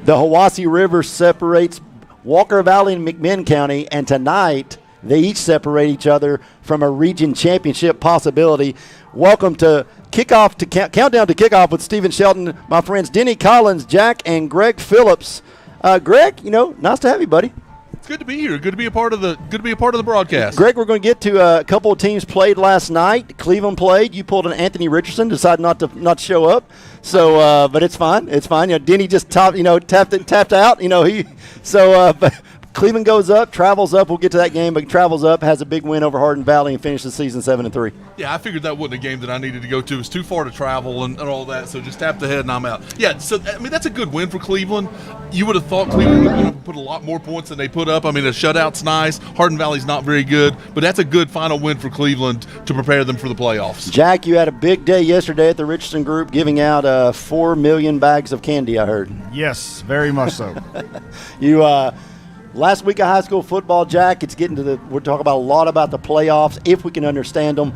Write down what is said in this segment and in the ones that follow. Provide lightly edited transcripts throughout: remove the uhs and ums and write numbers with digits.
The Hiwassee River separates Walker Valley and McMinn County, and tonight they each separate each other from a region championship possibility. Welcome to Kickoff, to Countdown to Kickoff with Stephen Shelton, my friends Denny Collins, Jack, and Greg Phillips. Greg, nice to have you, buddy. It's good to be here. Good to be a part of the broadcast. Greg, we're going to get to a couple of teams played last night. Cleveland played. You pulled an Anthony Richardson, decided not to show up. So, but it's fine. It's fine. Denny just tapped out. But Cleveland goes up, travels up. We'll get to that game, but travels up, has a big win over Hardin Valley, and finishes the season 7-3. Yeah, I figured that wasn't a game that I needed to go to. It was too far to travel and all that, so just tapped ahead and I'm out. Yeah, so, that's a good win for Cleveland. You would have thought Cleveland would put a lot more points than they put up. A shutout's nice. Hardin Valley's not very good, but that's a good final win for Cleveland to prepare them for the playoffs. Jack, you had a big day yesterday at the Richardson Group, giving out 4 million bags of candy, I heard. Yes, very much so. Last week of high school football, Jack, it's getting to we're talking about a lot about the playoffs, if we can understand them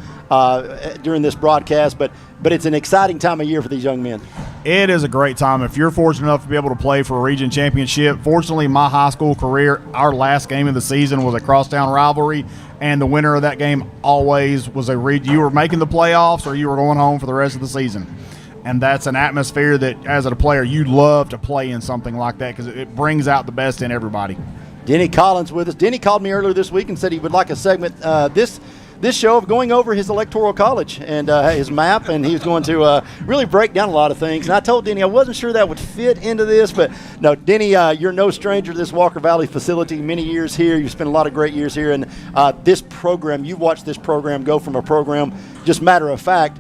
during this broadcast, but it's an exciting time of year for these young men. It is a great time. If you're fortunate enough to be able to play for a region championship, fortunately, my high school career, our last game of the season was a crosstown rivalry, and the winner of that game always was you were making the playoffs or you were going home for the rest of the season. And that's an atmosphere that, as a player, you love to play in something like that because it brings out the best in everybody. Denny Collins with us. Denny called me earlier this week and said he would like a segment this show of going over his electoral college and his map, and he was going to really break down a lot of things. And I told Denny I wasn't sure that would fit into this, but no, Denny, you're no stranger to this Walker Valley facility. Many years here. You've spent a lot of great years here, and this program, you've watched this program go from a program, just matter of fact,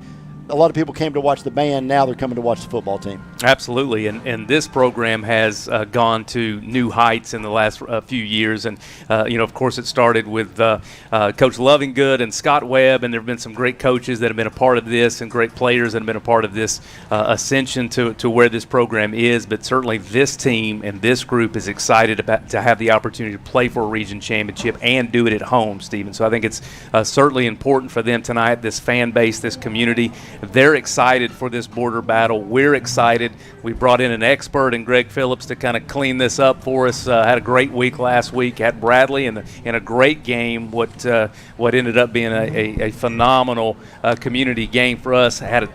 a lot of people came to watch the band. Now they're coming to watch the football team. Absolutely, and this program has gone to new heights in the last few years. And, of course, it started with Coach Lovingood and Scott Webb, and there have been some great coaches that have been a part of this and great players that have been a part of this ascension to where this program is. But certainly this team and this group is excited to have the opportunity to play for a region championship and do it at home, Stephen. So I think it's certainly important for them tonight, this fan base, this community. They're excited for this border battle. We're excited. We brought in an expert in Greg Phillips to kind of clean this up for us. Had a great week last week at Bradley in a great game. What ended up being a phenomenal community game for us. Had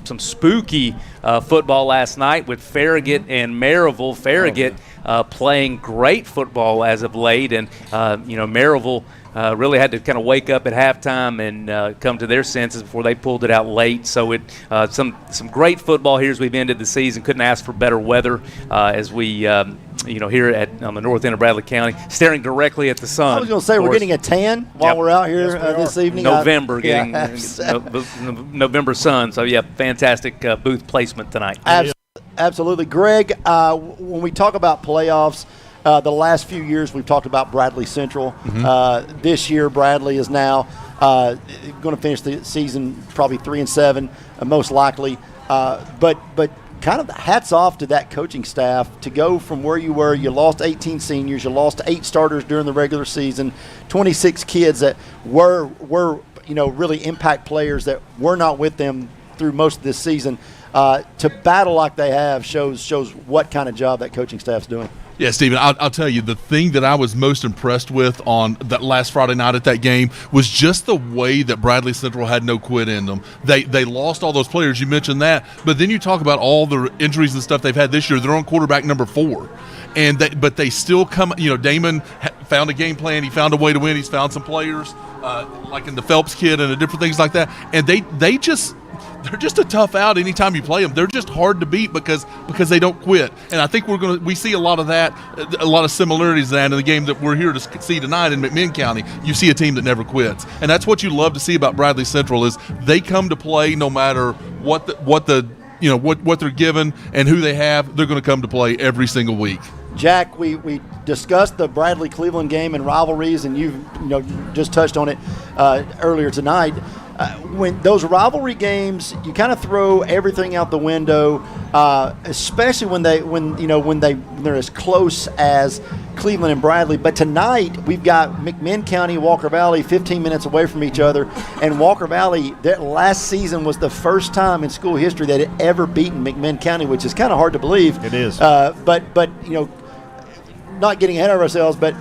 some spooky football last night with Farragut and Maryville. Farragut playing great football as of late, and Maryville really had to kind of wake up at halftime and come to their senses before they pulled it out late. So some great football here as we've ended the season. Couldn't ask for better weather as we here on the north end of Bradley County, staring directly at the sun. I was going to say we're getting a tan while we're out here this evening. November, November sun. So fantastic booth placement tonight. Absolutely, Greg. When we talk about playoffs. The last few years we've talked about Bradley Central. Mm-hmm. This year Bradley is now going to finish the season probably 3-7, most likely. But kind of hats off to that coaching staff to go from where you were. You lost 18 seniors. You lost 8 starters during the regular season. 26 kids that were really impact players that were not with them through most of this season. To battle like they have shows what kind of job that coaching staff's doing. Yeah, Stephen, I'll tell you, the thing that I was most impressed with on that last Friday night at that game was just the way that Bradley Central had no quit in them. They lost all those players. You mentioned that. But then you talk about all the injuries and stuff they've had this year. They're on quarterback number 4. But they still come – Damon found a game plan. He found a way to win. He's found some players like in the Phelps kid and different things like that. And they're just a tough out anytime you play them. They're just hard to beat because they don't quit. And I think we see a lot of that, a lot of similarities to that in the game that we're here to see tonight in McMinn County. You see a team that never quits, and that's what you love to see about Bradley Central is they come to play no matter what they're given and who they have. They're going to come to play every single week. Jack, we discussed the Bradley-Cleveland game and rivalries, and you just touched on it earlier tonight. When those rivalry games, you kind of throw everything out the window, especially when they're as close as Cleveland and Bradley. But tonight we've got McMinn County, Walker Valley, 15 minutes away from each other. And Walker Valley, that last season was the first time in school history that it ever beaten McMinn County, which is kind of hard to believe. It is. But not getting ahead of ourselves, but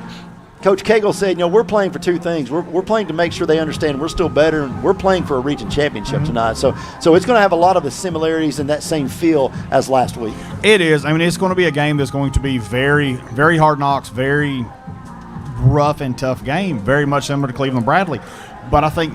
Coach Cagle said, we're playing for two things. We're playing to make sure they understand we're still better, and we're playing for a region championship tonight. So it's going to have a lot of the similarities and that same feel as last week. It is. I mean, it's going to be a game that's going to be very, very hard knocks, very rough and tough game, very much similar to Cleveland Bradley. But I think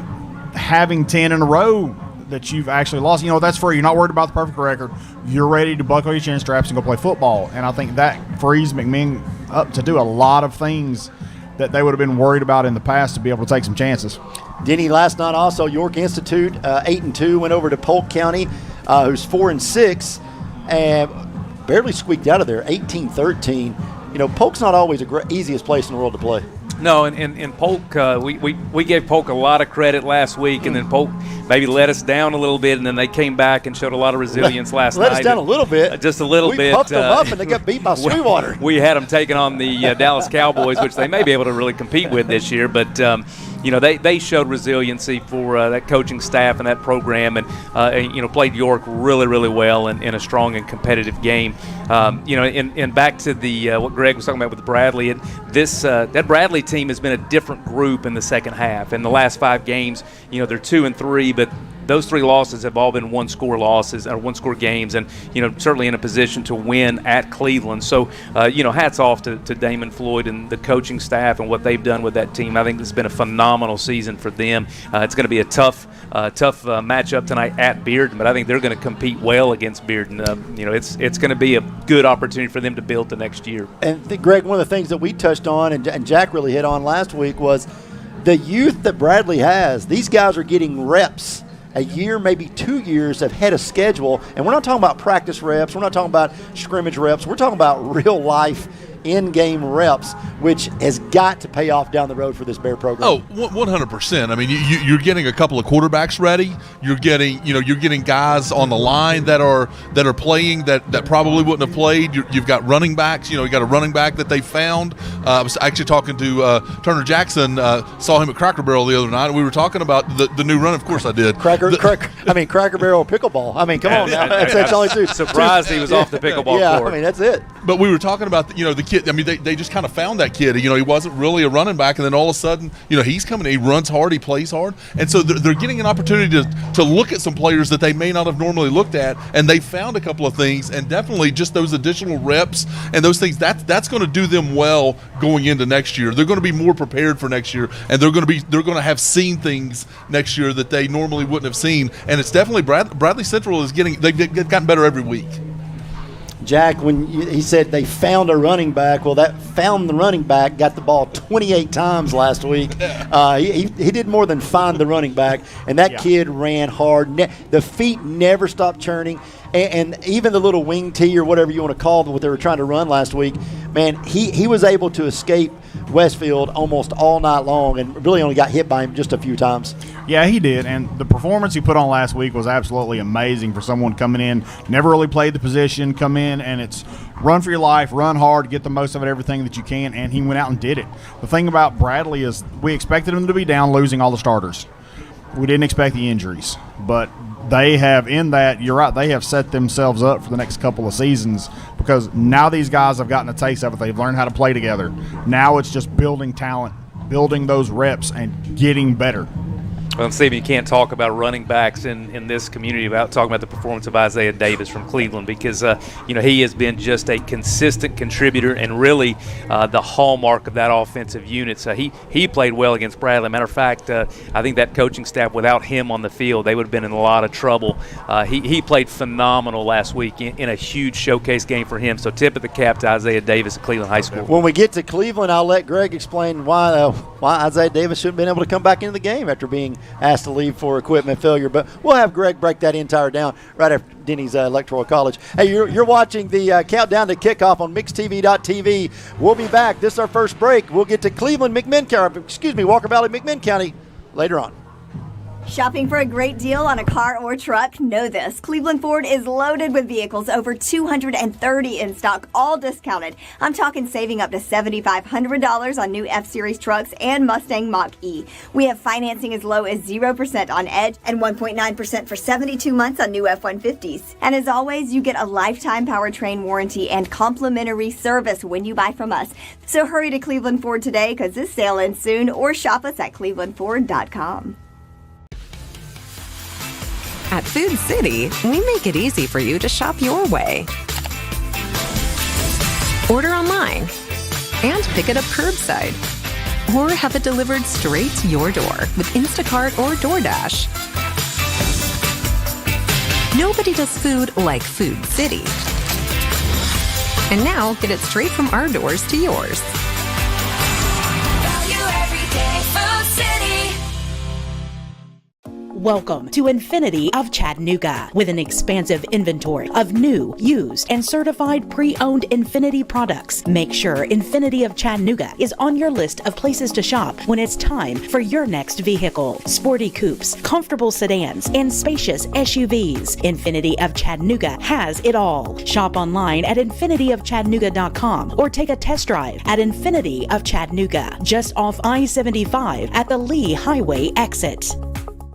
having 10 in a row that you've actually lost, that's free. You're not worried about the perfect record. You're ready to buckle your chin straps and go play football. And I think that frees McMinn up to do a lot of things that they would have been worried about in the past to be able to take some chances. Denny, last night also, York Institute, 8-2, went over to Polk County, who's 4-6, and barely squeaked out of there, 18-13. Polk's not always the easiest place in the world to play. No, and Polk, we gave Polk a lot of credit last week, and then Polk maybe let us down a little bit, and then they came back and showed a lot of resilience last night. Let us down a little bit. Just a little bit. We puffed them up, and they got beat by Sweetwater. We had them taking on the Dallas Cowboys, which they may be able to really compete with this year, but they showed resiliency for that coaching staff and that program, and played York really, really well in a strong and competitive game. And back to the what Greg was talking about with Bradley, that Bradley team has been a different group in the second half. In the last 5 games, they're 2-3, but those 3 losses have all been one-score games, and certainly in a position to win at Cleveland. So hats off to Damon Floyd and the coaching staff and what they've done with that team. I think it's been a phenomenal season for them. It's going to be a tough matchup tonight at Bearden, but I think they're going to compete well against Bearden. It's going to be a good opportunity for them to build the next year. And Greg, one of the things that we touched on and Jack really hit on last week was the youth that Bradley has. These guys are getting reps a year, maybe 2 years ahead of schedule. And we're not talking about practice reps. We're not talking about scrimmage reps. We're talking about real life in-game reps, which has got to pay off down the road for this Bear program. Oh, 100%. I mean, you're getting a couple of quarterbacks ready. You're getting guys on the line that are playing that probably wouldn't have played. You've got running backs. You got a running back that they found. I was actually talking to Turner Jackson. Saw him at Cracker Barrel the other night, and we were talking about the new run. Of course, I did. Cracker Barrel pickleball. I mean, come on now. That's only two. Surprised he was off the pickleball court. Yeah, I mean, that's it. But we were talking about the kid. I mean, they just kind of found that kid. He wasn't really a running back, and then all of a sudden, he's coming. He runs hard. He plays hard, and so they're getting an opportunity to look at some players that they may not have normally looked at, and they found a couple of things, and definitely just those additional reps and those things. That's going to do them well going into next year. They're going to be more prepared for next year, and they're going to have seen things next year that they normally wouldn't have seen. And it's definitely Bradley Central they've gotten better every week. Jack, when he said they found a running back, well, that found the running back got the ball 28 times last week. He did more than find the running back, and that kid ran hard. The feet never stopped churning, and even the little wing tee or whatever you want to call them, what they were trying to run last week, man, he was able to escape Westfield almost all night long and really only got hit by him just a few times. Yeah, he did, and the performance he put on last week was absolutely amazing for someone coming in, never really played the position, come in, and it's run for your life, run hard, get the most of it, everything that you can, and he went out and did it. The thing about Bradley is we expected him to be down, losing all the starters. We didn't expect the injuries, but they have, in that, you're right, they have set themselves up for the next couple of seasons because now these guys have gotten a taste of it. They've learned how to play together. Now it's just building talent, building those reps, and getting better. Well, Steve, you can't talk about running backs in this community without talking about the performance of Isaiah Davis from Cleveland because, he has been just a consistent contributor and really the hallmark of that offensive unit. So he played well against Bradley. Matter of fact, I think that coaching staff, without him on the field, they would have been in a lot of trouble. He played phenomenal last week in a huge showcase game for him. So tip of the cap to Isaiah Davis at Cleveland High School. When we get to Cleveland, I'll let Greg explain why Isaiah Davis shouldn't have been able to come back into the game after being asked to leave for equipment failure. But we'll have Greg break that entire down right after Denny's Electoral College. Hey, you're watching the countdown to kickoff on mixtv.tv. We'll be back. This is our first break. We'll get to Walker Valley, McMinn County later on. Shopping for a great deal on a car or truck? Know this. Cleveland Ford is loaded with vehicles, over 230 in stock, all discounted. I'm talking saving up to $7,500 on new F-Series trucks and Mustang Mach-E. We have financing as low as 0% on Edge and 1.9% for 72 months on new F-150s. And as always, you get a lifetime powertrain warranty and complimentary service when you buy from us. So hurry to Cleveland Ford today, because this sale ends soon, or shop us at clevelandford.com. At Food City, we make it easy for you to shop your way. Order online and pick it up curbside, or have it delivered straight to your door with Instacart or DoorDash. Nobody does food like Food City. And now get it straight from our doors to yours. Welcome to Infinity of Chattanooga, with an expansive inventory of new, used, and certified pre-owned Infinity products. Make sure Infinity of Chattanooga is on your list of places to shop when it's time for your next vehicle. Sporty coupes, comfortable sedans, and spacious SUVs. Infinity of Chattanooga has it all. Shop online at infinityofchattanooga.com or take a test drive at Infinity of Chattanooga, just off I-75 at the Lee Highway exit.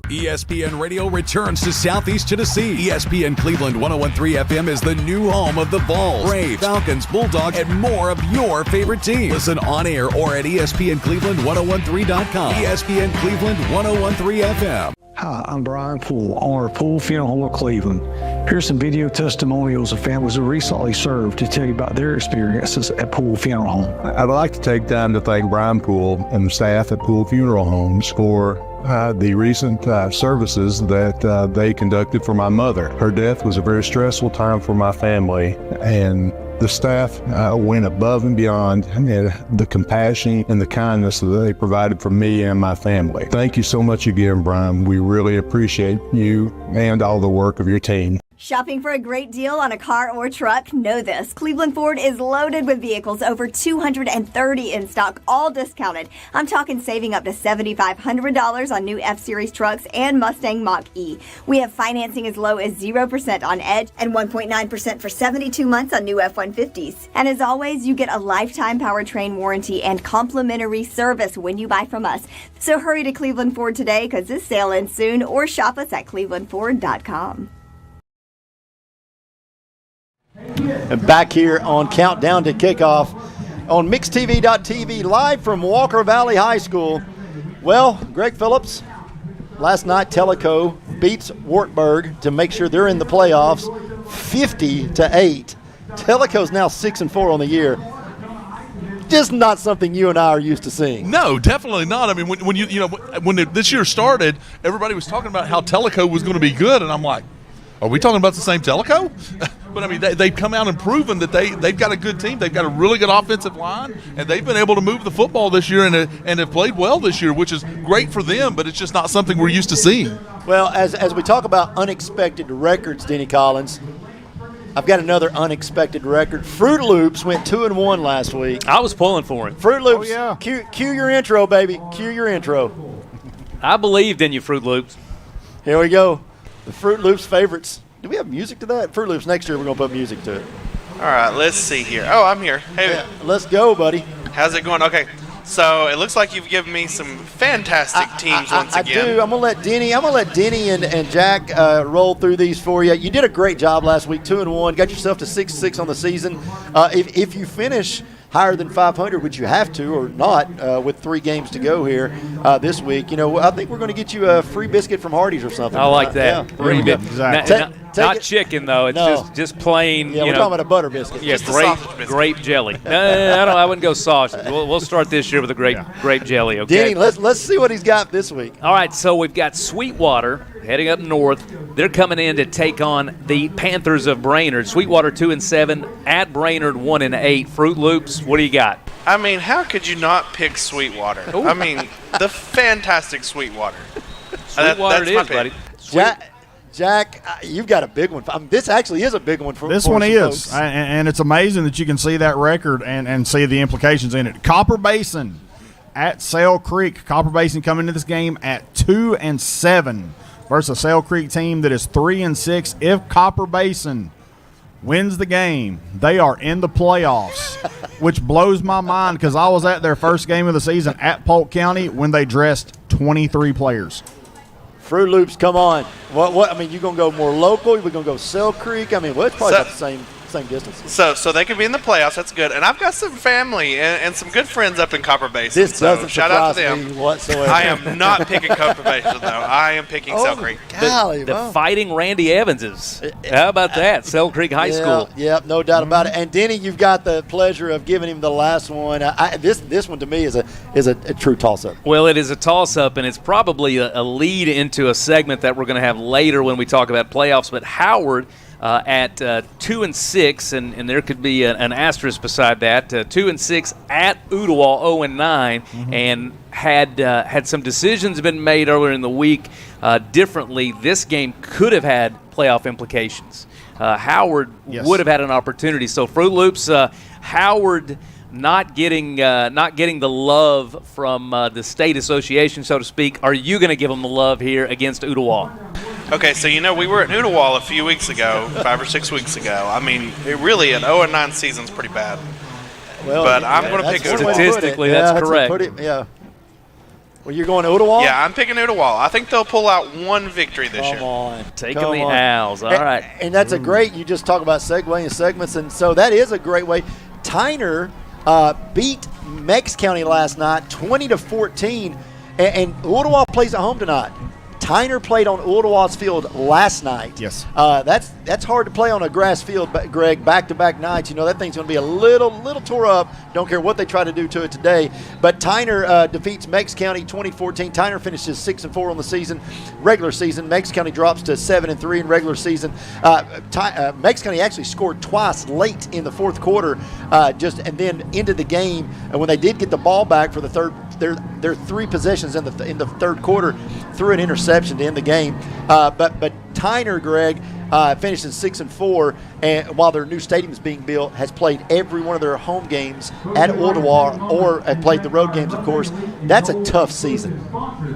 ESPN Radio returns to Southeast Tennessee. ESPN Cleveland 101.3 FM is the new home of the Vols, Braves, Falcons, Bulldogs, and more of your favorite teams. Listen on air or at ESPNCleveland1013.com. ESPN Cleveland 101.3 FM. Hi, I'm Brian Poole, owner of Poole Funeral Home of Cleveland. Here's some video testimonials of families who recently served to tell you about their experiences at Poole Funeral Home. I'd like to take time to thank Brian Poole and the staff at Poole Funeral Homes for the recent services that they conducted for my mother. Her death was a very stressful time for my family, and the staff went above and beyond the compassion and the kindness that they provided for me and my family. Thank you so much again, Brian. We really appreciate you and all the work of your team. Shopping for a great deal on a car or truck? Know this. Cleveland Ford is loaded with vehicles, over 230 in stock, all discounted. I'm talking saving up to $7,500 on new F-Series trucks and Mustang Mach-E. We have financing as low as 0% on Edge and 1.9% for 72 months on new F-150s. And as always, you get a lifetime powertrain warranty and complimentary service when you buy from us. So hurry to Cleveland Ford today, because this sale ends soon, or shop us at clevelandford.com. And back here on Countdown to Kickoff on MixedTV.tv, live from Walker Valley High School. Well, Greg Phillips, last night Tellico beats Wartburg to make sure they're in the playoffs 50-8. Tellico's now 6-4 on the year. Just not something you and I are used to seeing. No, definitely not. I mean, when this year started, everybody was talking about how Tellico was going to be good, and I'm like, are we talking about the same Tellico? But, I mean, they've come out and proven that they've got a good team. They've got a really good offensive line, and they've been able to move the football this year and have played well this year, which is great for them, but it's just not something we're used to seeing. Well, as we talk about unexpected records, Denny Collins, I've got another unexpected record. Fruit Loops went 2-1 last week. I was pulling for him. Fruit Loops, yeah. Cue your intro, baby. Cue your intro. I believed in you, Fruit Loops. Here we go. The Fruit Loops favorites. Do we have music to that? Fruit Loops, next year we're going to put music to it. All right, let's see here. Oh, I'm here. Hey, yeah, let's go, buddy. How's it going? Okay, so it looks like you've given me some fantastic teams once again. I do. I'm gonna let Denny and Jack roll through these for you. You did a great job last week, 2-1. Got yourself to 6-6 on the season. If you finish higher than 500, which you have to or not, with 3 games to go here this week, I think we're going to get you a free biscuit from Hardee's or something. I like that. Yeah, Free biscuit. Exactly. Not chicken, though. It's just plain. Yeah, we're talking about a butter biscuit. Yeah, Just grape jelly. No, I wouldn't go sausage. We'll start this year with a grape jelly. Okay. Denny, let's see what he's got this week. All right, so we've got Sweetwater heading up north. They're coming in to take on the Panthers of Brainerd. Sweetwater 2-7 at Brainerd 1-8. Fruit Loops, what do you got? I mean, how could you not pick Sweetwater? Ooh. I mean, the fantastic Sweetwater. Sweetwater That's it my is, pick. buddy. Jack, you've got a big one. This actually is a big one for this for one some is, folks. and it's amazing that you can see that record and see the implications in it. Copper Basin at Sale Creek. Copper Basin coming into this game at 2-7 versus a Sale Creek team that is 3-6. If Copper Basin wins the game, they are in the playoffs, which blows my mind because I was at their first game of the season at Polk County when they dressed 23 players. Fruit Loops, come on. What? I mean, you going to go more local? We're going to go Sale Creek? I mean, well, it's probably about the same distance. So they could be in the playoffs. That's good. And I've got some family and some good friends up in Copper Basin. This doesn't shout out to surprise them me whatsoever. I am not picking Copper Basin, though. I am picking Sale Creek. Golly, The Fighting Randy Evanses. How about that? Sale Creek High School. Yep, no doubt about it. And Denny, you've got the pleasure of giving him the last one. This one to me is a true toss-up. Well, it is a toss-up, and it's probably a lead into a segment that we're going to have later when we talk about playoffs. But Howard at 2-6, and there could be an asterisk beside that. 2-6 at Ooltewah, 0-9, and had some decisions been made earlier in the week differently. This game could have had playoff implications. Howard would have had an opportunity. So Fruit Loops, Howard not getting the love from the state association, so to speak. Are you going to give them the love here against Ooltewah? Okay, so we were at Ooltewah a few weeks ago, 5 or 6 weeks ago. I mean, really, an 0-9 season's pretty bad. Well, but I'm going to pick Ooltewah. Statistically, that's correct. Yeah. Well, you're going to Ooltewah? Yeah, I'm picking Ooltewah. I think they'll pull out one victory this year. Come on. Taking the Owls. All right. And that's a great, you just talk about segueing segments, and so that is a great way. Tyner beat Meigs County last night 20-14, and Ooltewah plays at home tonight. Tyner played on Ooltewah's field last night. Yes. That's hard to play on a grass field, but Greg, back-to-back nights. That thing's going to be a little tore up. Don't care what they try to do to it today. But Tyner defeats Meigs County 20-14. Tyner finishes 6-4 on the season, regular season. Meigs County drops to 7-3 in regular season. Meigs County actually scored twice late in the fourth quarter, and then ended the game. And when they did get the ball back for the third, their three possessions in the third quarter, threw an interception to end the game. But Tyner, Greg, finishes 6-4, and while their new stadium is being built, has played every one of their home games at Ooltewah, or have played the road games, of course. That's a tough season.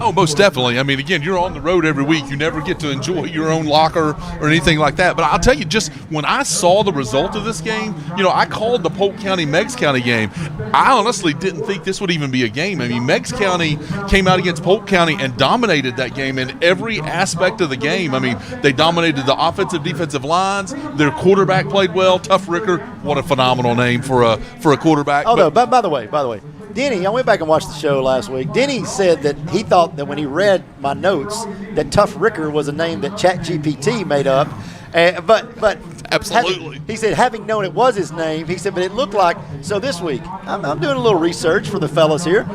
Oh, most definitely. I mean, again, you're on the road every week. You never get to enjoy your own locker or anything like that. But I'll tell you, just when I saw the result of this game, I called the Polk County Meigs County game. I honestly didn't think this would even be a game. I mean, Meigs County came out against Polk County and dominated that game in every aspect of the game. I mean, they dominated the offensive, defensive lines. Their quarterback played well. Tough Ricker, what a phenomenal name for a quarterback. Oh, no, by the way, Denny, I went back and watched the show last week. Denny said that he thought that when he read my notes that Tough Ricker was a name that ChatGPT made up. But absolutely, he said, having known it was his name, he said, but it looked like. So this week, I'm doing a little research for the fellas here.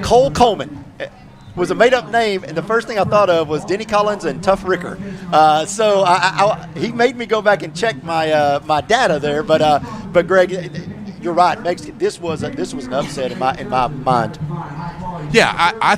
Cole Coleman was a made-up name, and the first thing I thought of was Denny Collins and Tough Ricker. So he made me go back and check my data there. But Greg, you're right. This was an upset in my mind. Yeah, I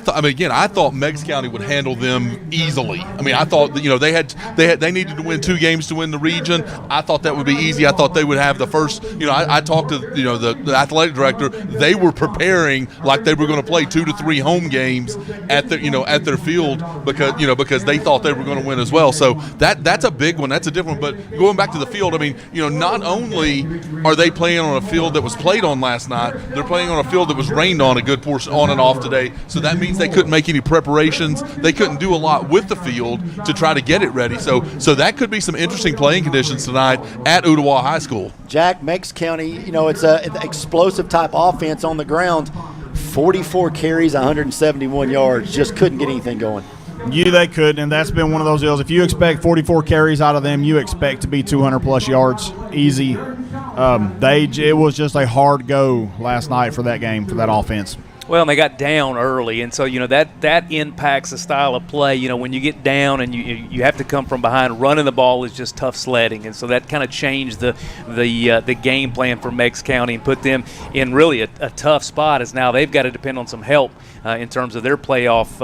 thought Meigs County would handle them easily. I mean, I thought they needed to win 2 games to win the region. I thought that would be easy. I thought they would have the first. I talked to the athletic director. They were preparing like they were going to play 2 to 3 home games at their field because they thought they were going to win as well. So that's a big one. That's a different one. But going back to the field, I mean, not only are they playing on a field that was played on last night, they're playing on a field that was rained on a good portion on and off today. So that means they couldn't make any preparations. They couldn't do a lot with the field to try to get it ready. So that could be some interesting playing conditions tonight at Ooltewah High School. Jack, Meigs County, it's an explosive type offense on the ground. 44 carries, 171 yards. Just couldn't get anything going. They couldn't, and that's been one of those deals. If you expect 44 carries out of them, you expect to be 200-plus yards, easy. It was just a hard go last night for that game, for that offense. Well, and they got down early, and so that impacts the style of play. When you get down and you have to come from behind, running the ball is just tough sledding, and so that kind of changed the game plan for Meigs County and put them in really a tough spot. As now they've got to depend on some help in terms of their playoff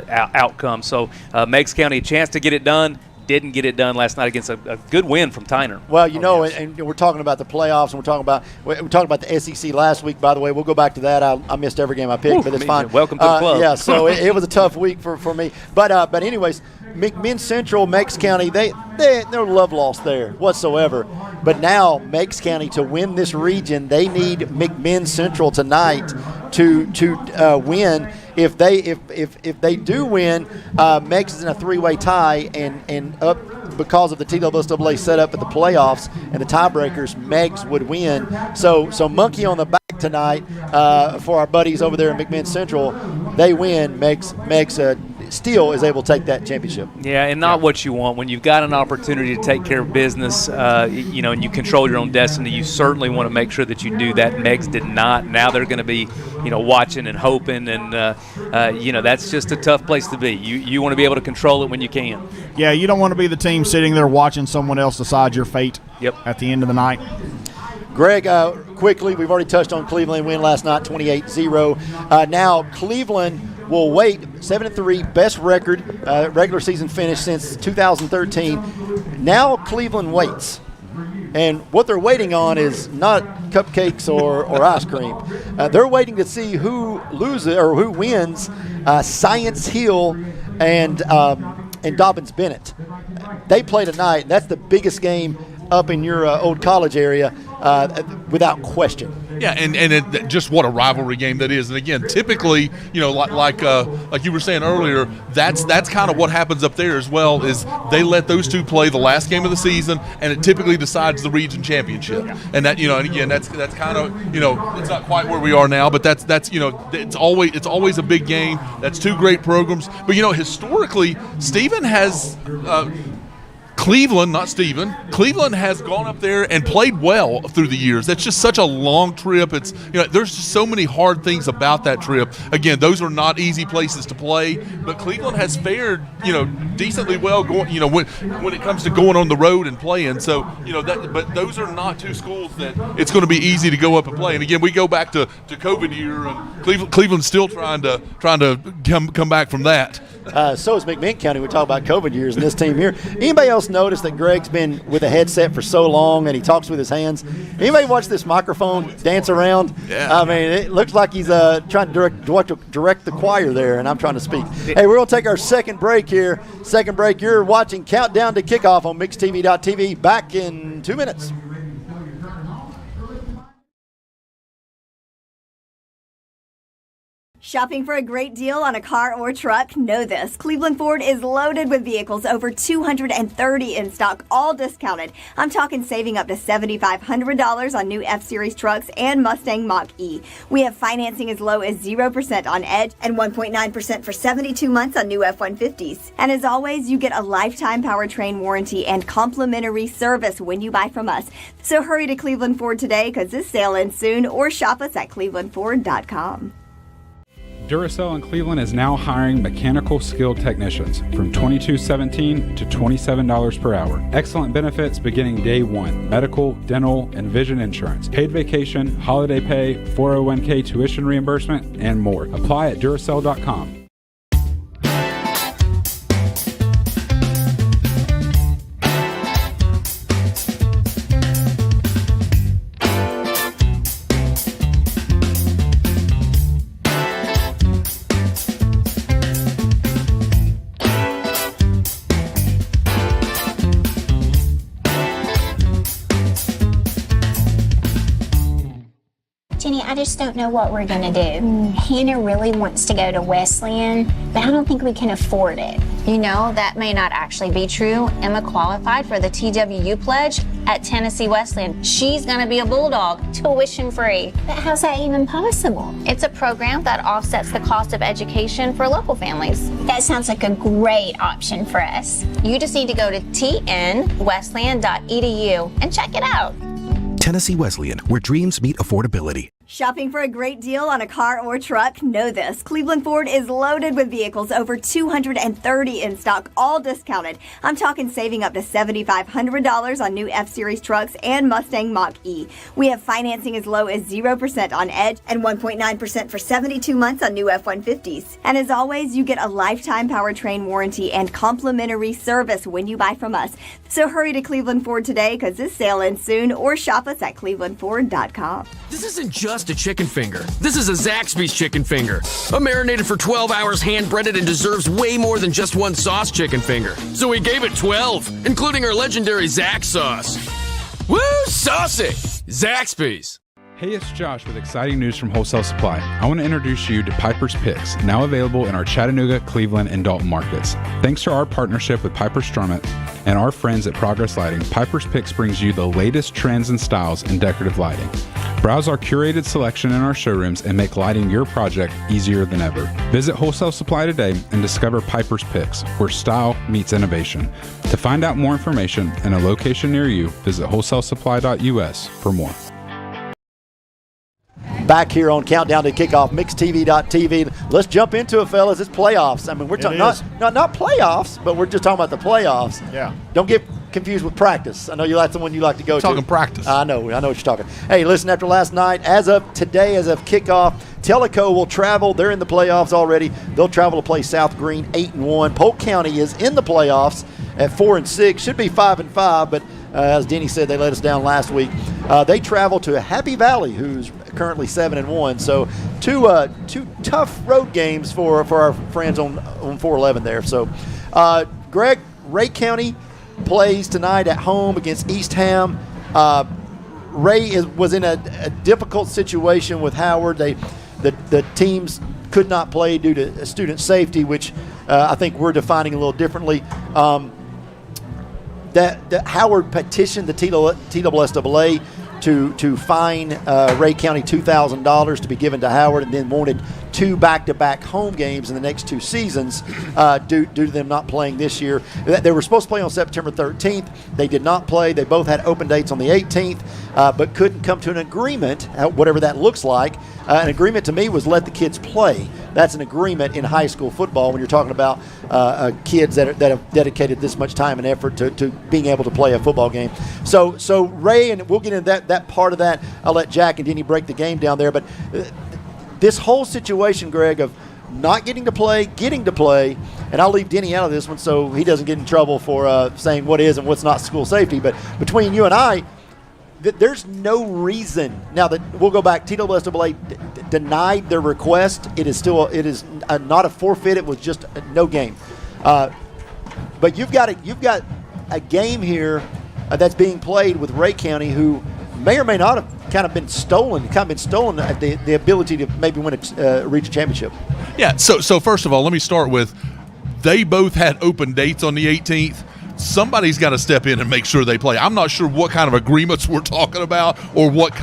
outcome. So Meigs County a chance to get it done. didn't get it done last night against a good win from Tyner. Well, and we're talking about the playoffs, and we're talking about the SEC last week. By the way, we'll go back to that. I missed every game I picked, but it's fine. Welcome to the club. Yeah, so it was a tough week for me. But anyways, McMinn Central, Meigs County, no love lost there whatsoever. But now Meigs County, to win this region, they need McMinn Central tonight to win. If they do win, Meigs is in a three-way tie, and up because of the TSSAA setup at the playoffs and the tiebreakers, Meigs would win. So monkey on the back tonight for our buddies over there in McMinn Central. They win. Meigs still is able to take that championship. Yeah, and not what you want. When you've got an opportunity to take care of business, and you control your own destiny, you certainly want to make sure that you do that. Meigs did not. Now they're going to be, watching and hoping, and that's just a tough place to be. You want to be able to control it when you can. Yeah, you don't want to be the team sitting there watching someone else decide your fate. Yep. At the end of the night. Greg, quickly, we've already touched on Cleveland win last night, 28-0. Now Cleveland will wait, 7-3, best record, regular season finish since 2013. Now Cleveland waits. And what they're waiting on is not cupcakes or ice cream. They're waiting to see who loses or who wins Science Hill and Dobbins Bennett. They play tonight, and that's the biggest game up in your old college area, without question. Yeah, and just what a rivalry game that is. And again, typically, like you were saying earlier, that's kind of what happens up there as well. Is they let those two play the last game of the season, and it typically decides the region championship. Yeah. And that and again, that's kind of it's not quite where we are now, but that's it's always a big game. That's two great programs. But historically, Stephen has. Cleveland has gone up there and played well through the years. That's just such a long trip. It's there's just so many hard things about that trip. Again, those are not easy places to play, but Cleveland has fared decently well going when it comes to going on the road and playing. So but those are not two schools that it's going to be easy to go up and play. And again, we go back to COVID year, and Cleveland's still trying to come back from that. So is McMinn County. We talk about COVID years and this team here. Anybody else notice that Greg's been with a headset for so long and he talks with his hands? Anybody watch this microphone dance around? Yeah. I mean, it looks like he's trying to direct the choir there, and I'm trying to speak. Hey, we're going to take our second break here. You're watching Countdown to Kickoff on MixedTV.tv. Back in 2 minutes. Shopping for a great deal on a car or truck? Know this. Cleveland Ford is loaded with vehicles, over 230 in stock, all discounted. I'm talking saving up to $7,500 on new F-Series trucks and Mustang Mach-E. We have financing as low as 0% on Edge and 1.9% for 72 months on new F-150s. And as always, you get a lifetime powertrain warranty and complimentary service when you buy from us. So hurry to Cleveland Ford today, because this sale ends soon, or shop us at clevelandford.com. Duracell in Cleveland is now hiring mechanical skilled technicians from $22.17 to $27 per hour. Excellent benefits beginning day one: medical, dental, and vision insurance, paid vacation, holiday pay, 401k tuition reimbursement, and more. Apply at Duracell.com. Jenny, I just don't know what we're going to do. Hannah really wants to go to Wesleyan, but I don't think we can afford it. You know, that may not actually be true. Emma qualified for the TWU pledge at Tennessee Wesleyan. She's going to be a Bulldog, tuition free. But how's that even possible? It's a program that offsets the cost of education for local families. That sounds like a great option for us. You just need to go to tnwesleyan.edu and check it out. Tennessee Wesleyan, where dreams meet affordability. Shopping for a great deal on a car or truck? Know this. Cleveland Ford is loaded with vehicles, over 230 in stock, all discounted. I'm talking saving up to $7,500 on new F-Series trucks and Mustang Mach-E. We have financing as low as 0% on Edge and 1.9% for 72 months on new F-150s. And as always, you get a lifetime powertrain warranty and complimentary service when you buy from us. So hurry to Cleveland Ford today, because this sale ends soon, or shop us at clevelandford.com. This isn't just a chicken finger. This is a Zaxby's chicken finger. A marinated for 12 hours, hand-breaded, and deserves way more than just one sauce chicken finger. So we gave it 12, including our legendary Zax sauce. Woo, saucy! Zaxby's. Hey, it's Josh with exciting news from Wholesale Supply. I want to introduce you to Piper's Picks, now available in our Chattanooga, Cleveland, and Dalton markets. Thanks to our partnership with Piper Strummett and our friends at Progress Lighting, Piper's Picks brings you the latest trends and styles in decorative lighting. Browse our curated selection in our showrooms and make lighting your project easier than ever. Visit Wholesale Supply today and discover Piper's Picks, where style meets innovation. To find out more information and a location near you, visit wholesalesupply.us for more. Back here on Countdown to Kickoff, mixtv.tv. Let's jump into it, fellas. It's playoffs. I mean, we're talking not playoffs, but we're just talking about the playoffs. Yeah. Don't get confused with practice. I know that's the one you like to go to. Talking practice. I know what you're talking. Hey, listen, after last night, as of today, as of kickoff, Tellico will travel. They're in the playoffs already. They'll travel to play South Green 8-1. Polk County is in the playoffs at 4-6. Should be 5-5, but as Denny said, they let us down last week. They travel to Happy Valley, who's currently 7-1. So two tough road games for our friends on 411 there. So, Greg, Ray County plays tonight at home against East Ham. Ray was in a difficult situation with Howard. The teams could not play due to student safety, which I think we're defining a little differently. That Howard petitioned the TSSAA to fine Ray County $2,000 to be given to Howard, and then wanted 2 back-to-back home games in the next 2 seasons due to them not playing this year. They were supposed to play on September 13th. They did not play. They both had open dates on the 18th, but couldn't come to an agreement, whatever that looks like. An agreement to me was let the kids play. That's an agreement in high school football when you're talking about kids that have dedicated this much time and effort to being able to play a football game. So Ray, and we'll get into that part of that. I'll let Jack and Denny break the game down there. But this whole situation, Greg, of not getting to play, getting to play, and I'll leave Denny out of this one so he doesn't get in trouble for saying what is and what's not school safety. But between you and I, there's no reason now that we'll go back. TSSAA denied their request. It is not a forfeit. It was just no game. But you've got a game here that's being played with Ray County, who may or may not have been stolen the ability to maybe win a region championship. Yeah. So first of all, let me start with they both had open dates on the 18th. Somebody's got to step in and make sure they play. I'm not sure what kind of agreements we're talking about or what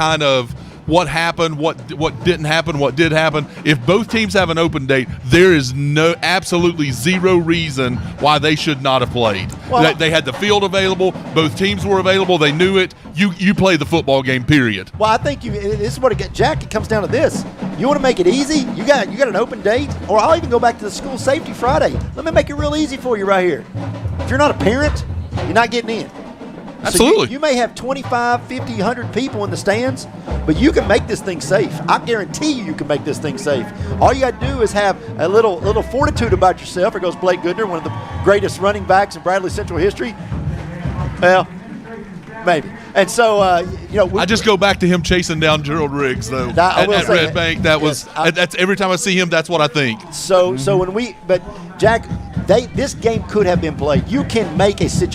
happened, what didn't happen, what did happen. If both teams have an open date, there is absolutely zero reason why they should not have played. Well, they had the field available. Both teams were available. They knew it. You play the football game, period. Well, I think this is what Jack, it comes down to this. You want to make it easy? You got an open date? Or I'll even go back to the school safety Friday. Let me make it real easy for you right here. If you're not a parent, you're not getting in. Absolutely. So you may have 25, 50, 100 people in the stands, but you can make this thing safe. I guarantee you can make this thing safe. All you got to do is have a little fortitude about yourself. There goes Blake Goodner, one of the greatest running backs in Bradley Central history. Well, maybe. And so, I just go back to him chasing down Gerald Riggs, though, at Red Bank. That's every time I see him, that's what I think. So but Jack, this game could have been played. You can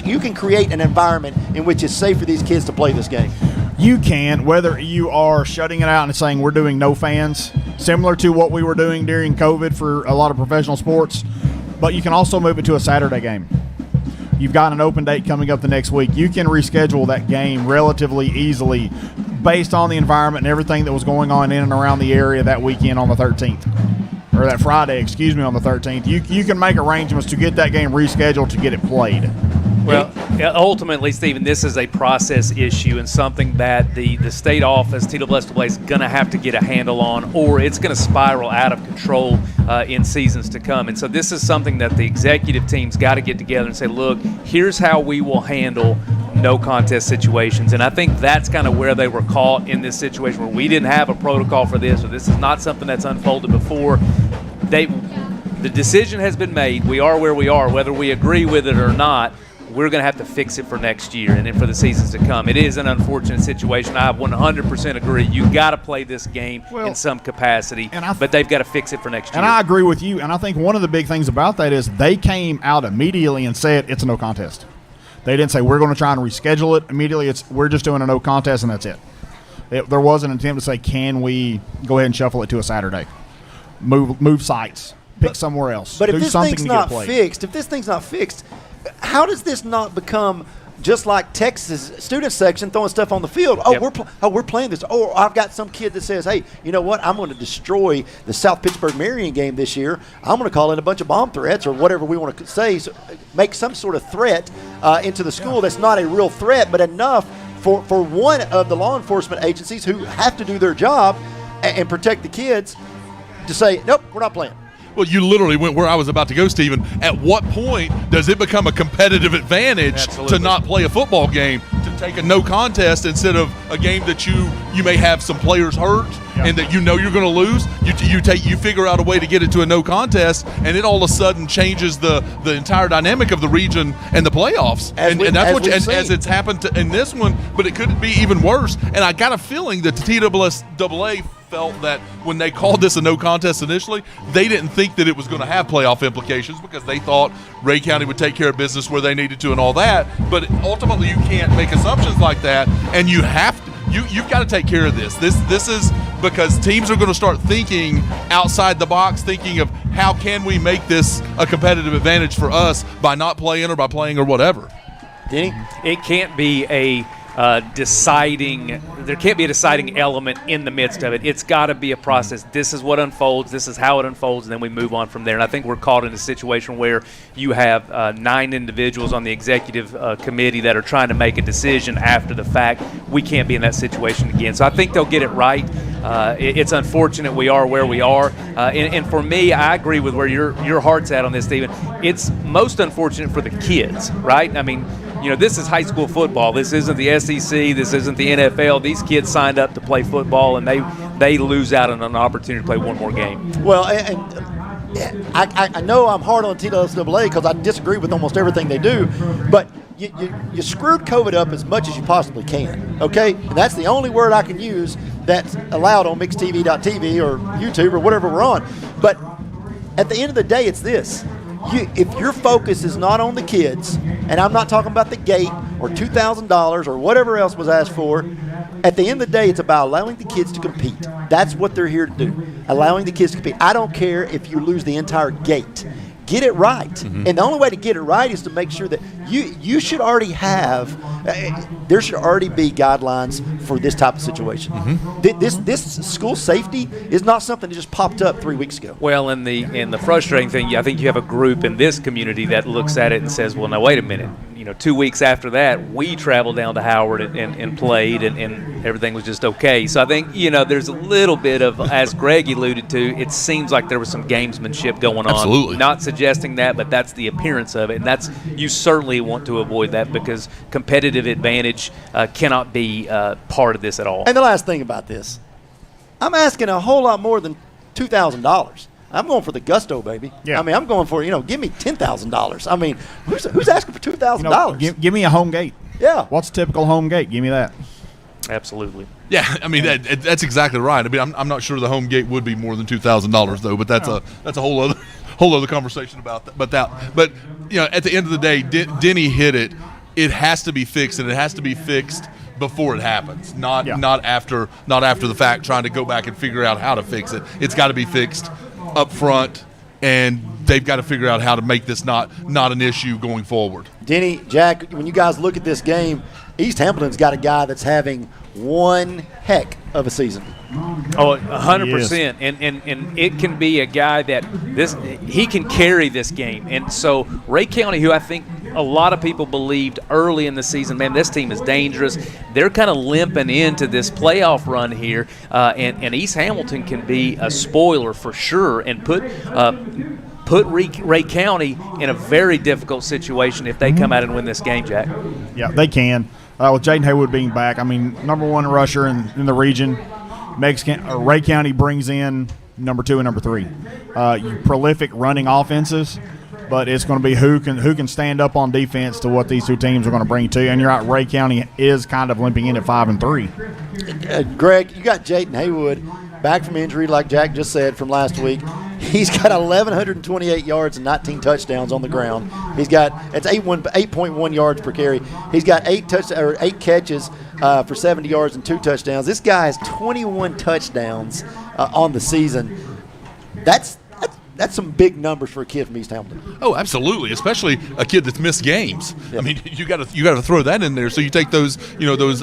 you can create an environment in which it's safe for these kids to play this game. You can, whether you are shutting it out and saying we're doing no fans, similar to what we were doing during COVID for a lot of professional sports, but you can also move it to a Saturday game. You've got an open date coming up the next week. You can reschedule that game relatively easily based on the environment and everything that was going on in and around the area that weekend on the 13th. Or that Friday, on the 13th. You can make arrangements to get that game rescheduled to get it played. Well, ultimately, Stephen, this is a process issue and something that the state office, TWSAA, is going to have to get a handle on, or it's going to spiral out of control in seasons to come. And so this is something that the executive team's got to get together and say, look, here's how we will handle no contest situations. And I think that's kind of where they were caught in this situation where we didn't have a protocol for this, or this is not something that's unfolded before. The decision has been made. We are where we are. Whether we agree with it or not, we're going to have to fix it for next year and then for the seasons to come. It is an unfortunate situation. I 100% agree. You got to play this game in some capacity, but they've got to fix it for next year. And I agree with you. And I think one of the big things about that is they came out immediately and said it's a no contest. They didn't say we're going to try and reschedule it immediately. We're just doing a no contest and that's it. There was an attempt to say, can we go ahead and shuffle it to a Saturday, move sites, pick somewhere else. But if this thing's not fixed, how does this not become just like Texas student section throwing stuff on the field? We're playing this. Oh, I've got some kid that says, hey, you know what? I'm going to destroy the South Pittsburgh-Marion game this year. I'm going to call in a bunch of bomb threats or whatever we want to say, so make some sort of threat into the school that's not a real threat, but enough for one of the law enforcement agencies who have to do their job and protect the kids to say, nope, we're not playing. Well, you literally went where I was about to go, Stephen. At what point does it become a competitive advantage to not play a football game, to take a no contest instead of a game that you may have some players hurt and that you know you're going to lose? You figure out a way to get it to a no contest, and it all of a sudden changes the entire dynamic of the region and the playoffs. And that's what as it's happened in this one, but it could be even worse. And I got a feeling that the TWSAA felt that when they called this a no contest initially, they didn't think that it was going to have playoff implications because they thought Ray County would take care of business where they needed to and all that. But ultimately, you can't make assumptions like that, and you have to. You've got to take care of this. This is because teams are going to start thinking outside the box, thinking of how can we make this a competitive advantage for us by not playing or by playing or whatever. Denny? It can't be a there can't be a deciding element in the midst of it. It's got to be a process. This is what unfolds. This is how it unfolds, and then we move on from there. And I think we're caught in a situation where you have 9 individuals on the executive committee that are trying to make a decision after the fact. We can't be in that situation again. So I think they'll get it right. It's unfortunate we are where we are. And for me, I agree with where your heart's at on this, Stephen. It's most unfortunate for the kids, right? I mean, you know, this is high school football. This isn't the SEC. This isn't the NFL. These kids signed up to play football, and they lose out on an opportunity to play one more game. Well, I know I'm hard on TWSAA because I disagree with almost everything they do, but you screwed COVID up as much as you possibly can, okay? And that's the only word I can use that's allowed on mixedtv.tv or YouTube or whatever we're on. But at the end of the day, it's this. If your focus is not on the kids, and I'm not talking about the gate or $2,000 or whatever else was asked for, at the end of the day, it's about allowing the kids to compete. That's what they're here to do, allowing the kids to compete. I don't care if you lose the entire gate. Get it right. Mm-hmm. And the only way to get it right is to make sure that you should already have, there should already be guidelines for this type of situation. Mm-hmm. This school safety is not something that just popped up 3 weeks ago. Well, and the frustrating thing, I think you have a group in this community that looks at it and says, well, now wait a minute. You know, 2 weeks after that, we traveled down to Howard and played, and everything was just okay. So I think, you know, there's a little bit of, as Greg alluded to, it seems like there was some gamesmanship going on. Absolutely. Not suggesting that, but that's the appearance of it. And you certainly want to avoid that because competitive advantage cannot be part of this at all. And the last thing about this, I'm asking a whole lot more than $2,000. I'm going for the gusto, baby. Yeah. I mean, I'm going for, give me $10,000. I mean, who's asking for $2,000? Give me a home gate. Yeah. What's a typical home gate? Give me that. Absolutely. Yeah, I mean that's exactly right. I mean, I'm not sure the home gate would be more than $2,000 though, but that's a whole other conversation about that. But at the end of the day, Denny hit it. It has to be fixed, and it has to be fixed before it happens, not after the fact, trying to go back and figure out how to fix it. It's got to be fixed up front, and they've got to figure out how to make this not an issue going forward. Denny, Jack, when you guys look at this game, East Hamilton's got a guy that's having one heck of a season. Oh, 100%, and it can be a guy that he can carry this game. And so Ray County, who I think a lot of people believed early in the season, man, this team is dangerous. They're kind of limping into this playoff run here, and East Hamilton can be a spoiler for sure and put Ray County in a very difficult situation if they come out and win this game, Jack. Yeah, they can. With Jaden Haywood being back, I mean, number one rusher in the region. Ray County brings in number 2 and number 3. Prolific running offenses, but it's going to be who can stand up on defense to what these two teams are going to bring to you. And you're right, Ray County is kind of limping in at 5-3. Greg, you got Jaden Haywood back from injury, like Jack just said, from last week. He's got 1,128 yards and 19 touchdowns on the ground. It's 8.1 yards per carry. He's got 8 catches for 70 yards and 2 touchdowns. This guy has 21 touchdowns on the season. That's some big numbers for a kid from East Hamilton. Oh, absolutely, especially a kid that's missed games. Yeah. I mean, you got to throw that in there. So you take those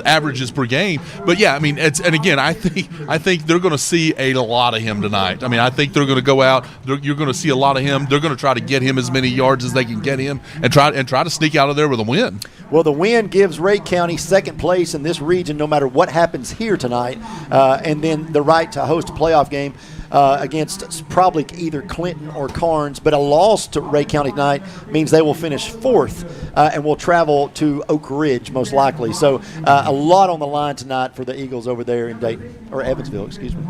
averages per game. But yeah, I mean, I think they're going to see a lot of him tonight. I mean, I think they're going to go out. You're going to see a lot of him. They're going to try to get him as many yards as they can get him, and try to sneak out of there with a win. Well, the win gives Ray County second place in this region, no matter what happens here tonight, and then the right to host a playoff game against probably either Clinton or Carnes. But a loss to Ray County tonight means they will finish 4th and will travel to Oak Ridge most likely. So a lot on the line tonight for the Eagles over there in Dayton, or Evansville, excuse me.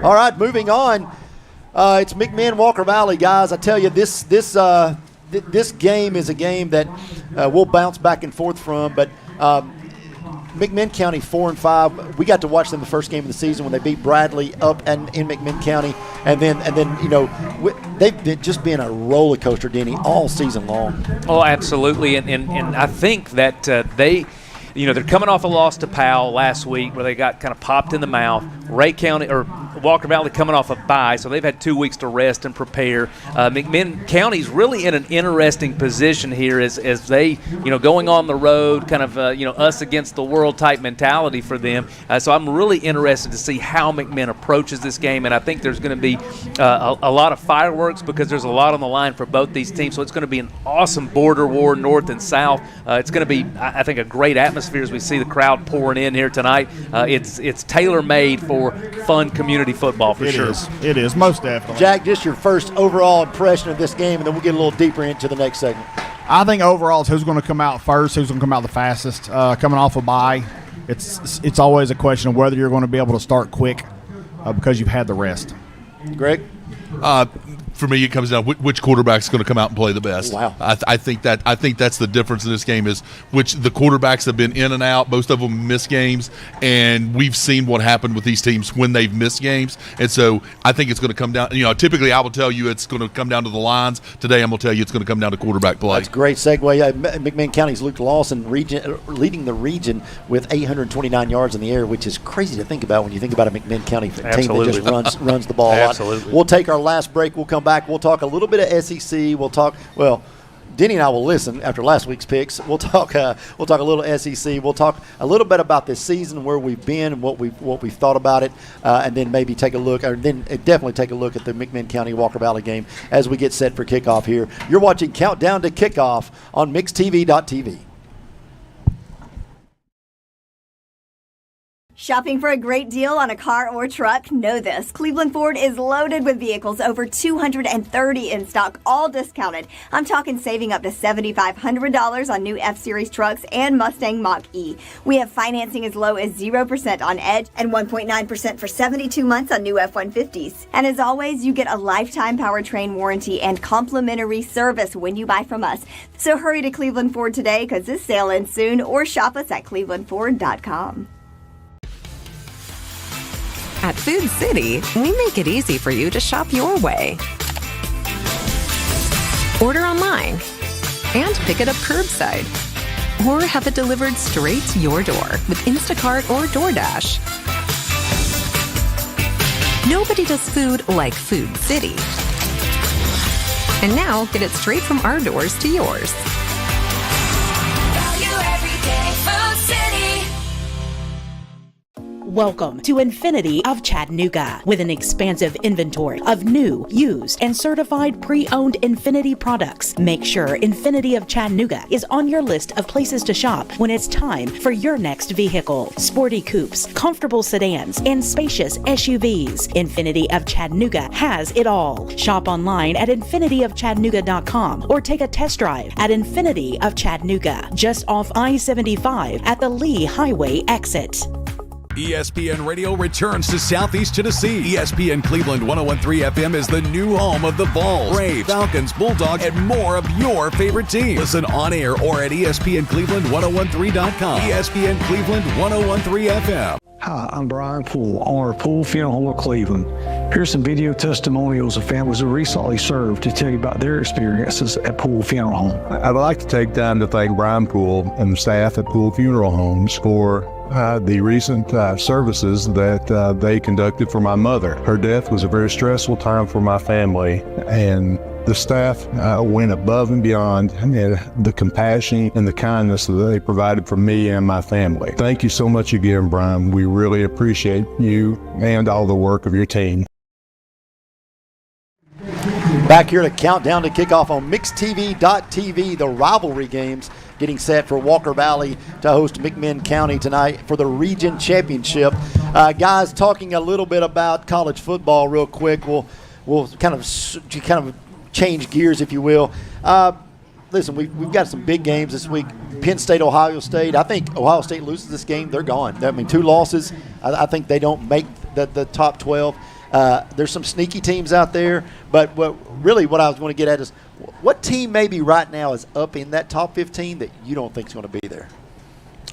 All right, moving on. It's McMinn Walker Valley, guys. I tell you, this game is a game that we'll bounce back and forth from, but McMinn County 4-5. We got to watch them the first game of the season when they beat Bradley up in McMinn County, and then they've just been a roller coaster, Denny, all season long. Oh, absolutely, and I think that they're coming off a loss to Powell last week where they got kind of popped in the mouth. Ray County or Walker Valley coming off a bye, so they've had 2 weeks to rest and prepare. McMinn County's really in an interesting position here as they, going on the road, kind of, us against the world type mentality for them. So I'm really interested to see how McMinn approaches this game, and I think there's going to be a lot of fireworks because there's a lot on the line for both these teams. So it's going to be an awesome border war, north and south. It's going to be, I think, a great atmosphere as we see the crowd pouring in here tonight. It's tailor-made for fun community football for sure. It is, most definitely. Jack, just your first overall impression of this game, and then we'll get a little deeper into the next segment. I think overall it's who's going to come out first, who's going to come out the fastest. Coming off a bye, it's always a question of whether you're going to be able to start quick because you've had the rest. Greg? For me, it comes down which quarterback's going to come out and play the best. Wow. I think that's the difference in this game is which the quarterbacks have been in and out. Most of them miss games, and we've seen what happened with these teams when they've missed games. And so I think it's going to come down. Typically I will tell you it's going to come down to the lines. Today I'm going to tell you it's going to come down to quarterback play. That's a great segue. McMinn County's Luke Lawson leading the region with 829 yards in the air, which is crazy to think about when you think about a McMinn County team that just runs the ball a lot. Absolutely. We'll take our last break. We'll come back. We'll talk a little bit of SEC. Denny and I will listen after last week's picks. We'll talk a little SEC. We'll talk a little bit about this season, where we've been and what we've thought about it, and then maybe definitely take a look at the McMinn County Walker Valley game as we get set for kickoff here. You're watching Countdown to Kickoff on MixTV.tv. Shopping for a great deal on a car or truck? Know this. Cleveland Ford is loaded with vehicles, over 230 in stock, all discounted. I'm talking saving up to $7,500 on new F-Series trucks and Mustang Mach-E. We have financing as low as 0% on Edge and 1.9% for 72 months on new F-150s. And as always, you get a lifetime powertrain warranty and complimentary service when you buy from us. So hurry to Cleveland Ford today because this sale ends soon, or shop us at clevelandford.com. At Food City, we make it easy for you to shop your way. Order online and pick it up curbside, or have it delivered straight to your door with Instacart or DoorDash. Nobody does food like Food City. And now, get it straight from our doors to yours. Value every day, Food Welcome to Infinity of Chattanooga. With an expansive inventory of new, used, and certified pre-owned Infinity products, make sure Infinity of Chattanooga is on your list of places to shop when it's time for your next vehicle. Sporty coupes, comfortable sedans, and spacious SUVs. Infinity of Chattanooga has it all. Shop online at infinityofchattanooga.com or take a test drive at Infinity of Chattanooga, just off I-75 at the Lee Highway exit. ESPN Radio returns to Southeast Tennessee. ESPN Cleveland 101.3 FM is the new home of the Vols, Braves, Falcons, Bulldogs, and more of your favorite teams. Listen on air or at ESPNCleveland1013.com. ESPN Cleveland 101.3 FM. Hi, I'm Brian Poole, owner of Poole Funeral Home of Cleveland. Here's some video testimonials of families who recently served to tell you about their experiences at Poole Funeral Home. I'd like to take time to thank Brian Poole and the staff at Poole Funeral Homes for the recent services that they conducted for my mother. Her death was a very stressful time for my family, and the staff went above and beyond the compassion and the kindness that they provided for me and my family. Thank you so much again, Brian. We really appreciate you and all the work of your team. Back here to count down to kickoff on MixedTV.tv, the Rivalry Games getting set for Walker Valley to host McMinn County tonight for the region championship. Guys, talking a little bit about college football real quick. We'll kind of change gears, if you will. Listen, we've got some big games this week. Penn State, Ohio State. I think Ohio State loses this game, they're gone. I mean, 2 losses. I think they don't make the top 12. There's some sneaky teams out there, but what I was going to get at is what team maybe right now is up in that top 15 that you don't think is going to be there?